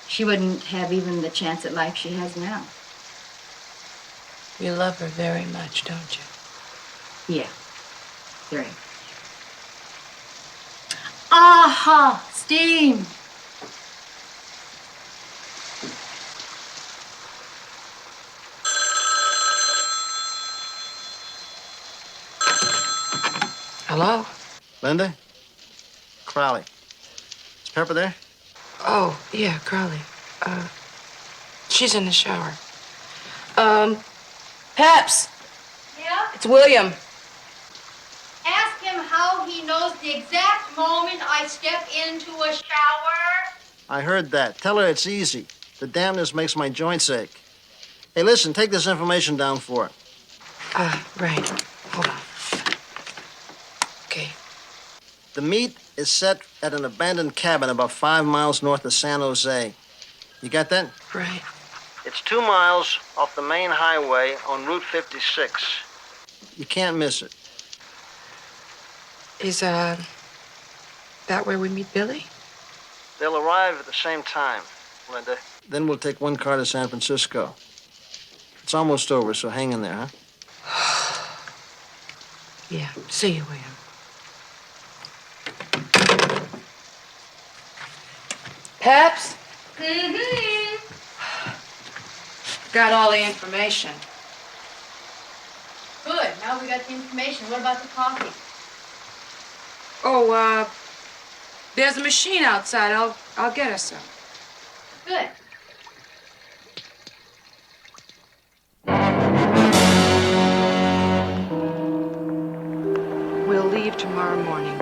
She wouldn't have even the chance at life she has now. You love her very much, don't you? Yeah. Very. Aha! Steam! Hello? Linda? Crowley. Is Pepper there? Oh, yeah, Crowley. She's in the shower. Peps! Yeah? It's William. Ask him how he knows the exact moment I step into a shower. I heard that. Tell her it's easy. The damnness makes my joints ache. Hey, listen, take this information down for her. Right. Hold on. Okay. The meet is set at an abandoned cabin about 5 miles north of San Jose. You got that? Right. It's 2 miles off the main highway on Route 56. You can't miss it. Is, that where we meet Billy? They'll arrive at the same time, Linda. Then we'll take one car to San Francisco. It's almost over, so hang in there, huh? Yeah. See you, William. Peps? Mm-hmm. Got all the information. Good. Now we got the information. What about the coffee? Oh, there's a machine outside. I'll get us some. Good. We'll leave tomorrow morning.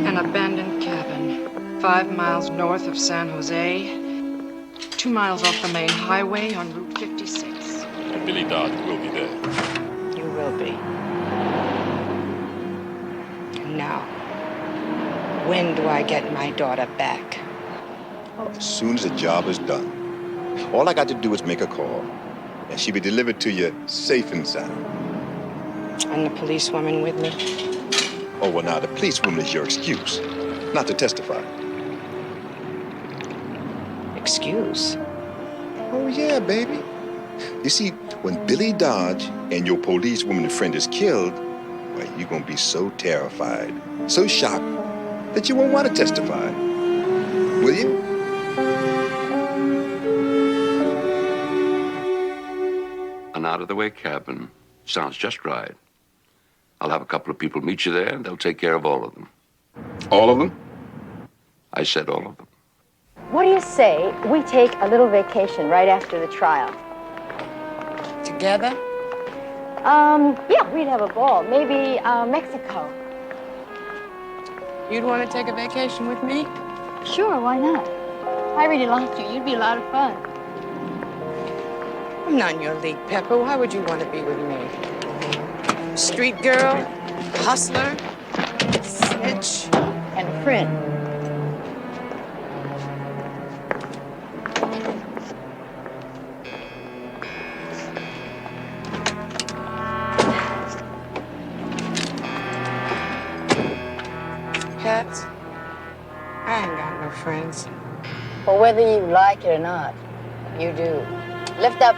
An abandoned cabin, 5 miles north of San Jose, 2 miles off the main highway on Route 56. And Billy Dodge will be there. You will be. And now, when do I get my daughter back? As soon as the job is done. All I got to do is make a call, and she'll be delivered to you safe and sound. And the policewoman with me? Oh, well, now, the policewoman is your excuse, not to testify. Excuse? Oh, yeah, baby. You see, when Billy Dodge and your policewoman friend is killed, well, you're gonna be so terrified, so shocked, that you won't want to testify. Will you? An out-of-the-way cabin sounds just right. I'll have a couple of people meet you there, and they'll take care of all of them. All of them? I said all of them. What do you say we take a little vacation right after the trial? Together? Yeah, we'd have a ball. Maybe Mexico. You'd want to take a vacation with me? Sure, why not? I really like you. You'd be a lot of fun. I'm not in your league, Pepper. Why would you want to be with me? Street girl, hustler, snitch, And a friend. Pets. I ain't got no friends. Well, whether you like it or not, you do. Lift up.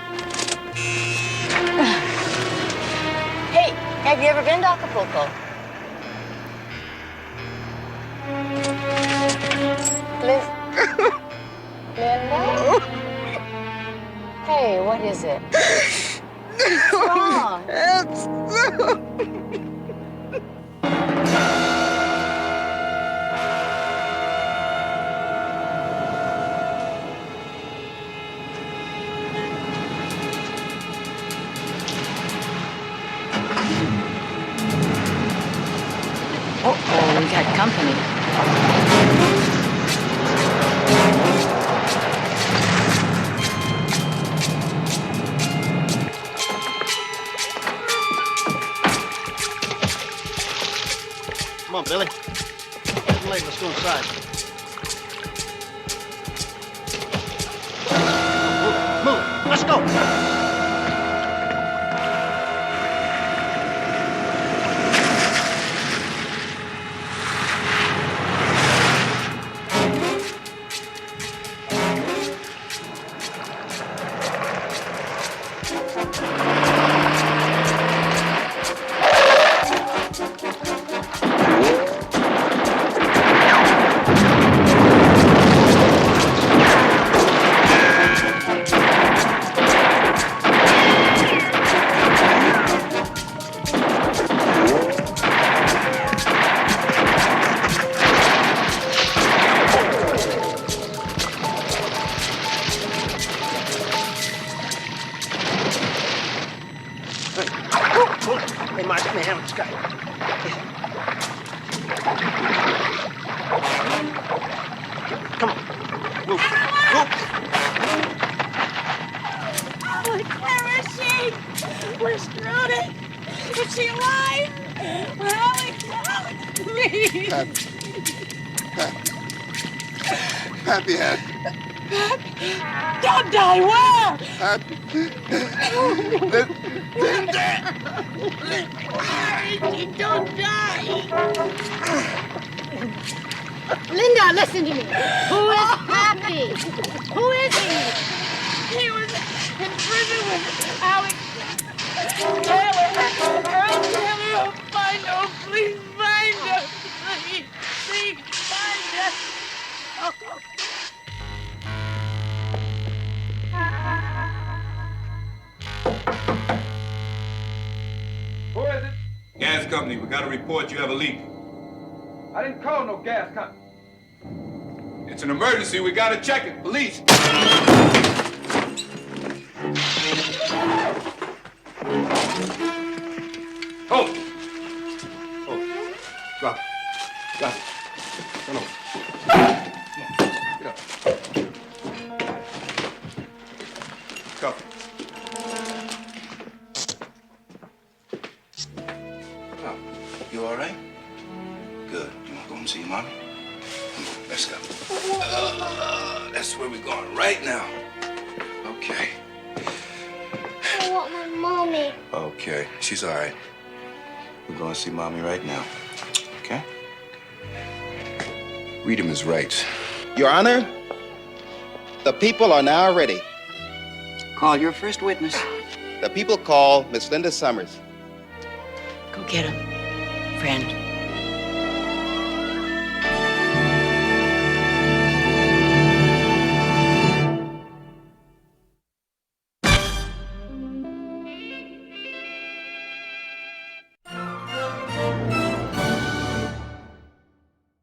Hey, have you ever been to Acapulco? Linda? Hey, what is it? What's wrong? Uh-oh, we got company. Come on, Billy. It's late. Let's go inside. Move. Let's go. Hey, Mark, give me a hand with this guy. Come on. Move. Move. Oh, where is she? Where's Trudy? Is she alive? Alex, please. Happy, Happy. Don't die, where? Don't die. Linda, listen to me. Who is Happy? Who is he? He was in prison with Alex Taylor. Earl Taylor, find him. Please find him. Please find him. Oh. Who is it? Gas company. We got a report you have a leak. I didn't call no gas company. It's an emergency. We gotta check it. Police. Hold. Hold. Drop it. Drop it. Come on. Get up. Cuff it. Oh, you all right? Good. You want to go and see your mommy? Come on, let's go. That's where we're going right now. Okay. I want my mommy. Okay, she's all right. We're going to see mommy right now. Okay? Read him his rights. Your Honor, the people are now ready. Call your first witness. The people call Miss Linda Summers. Go get him, friend.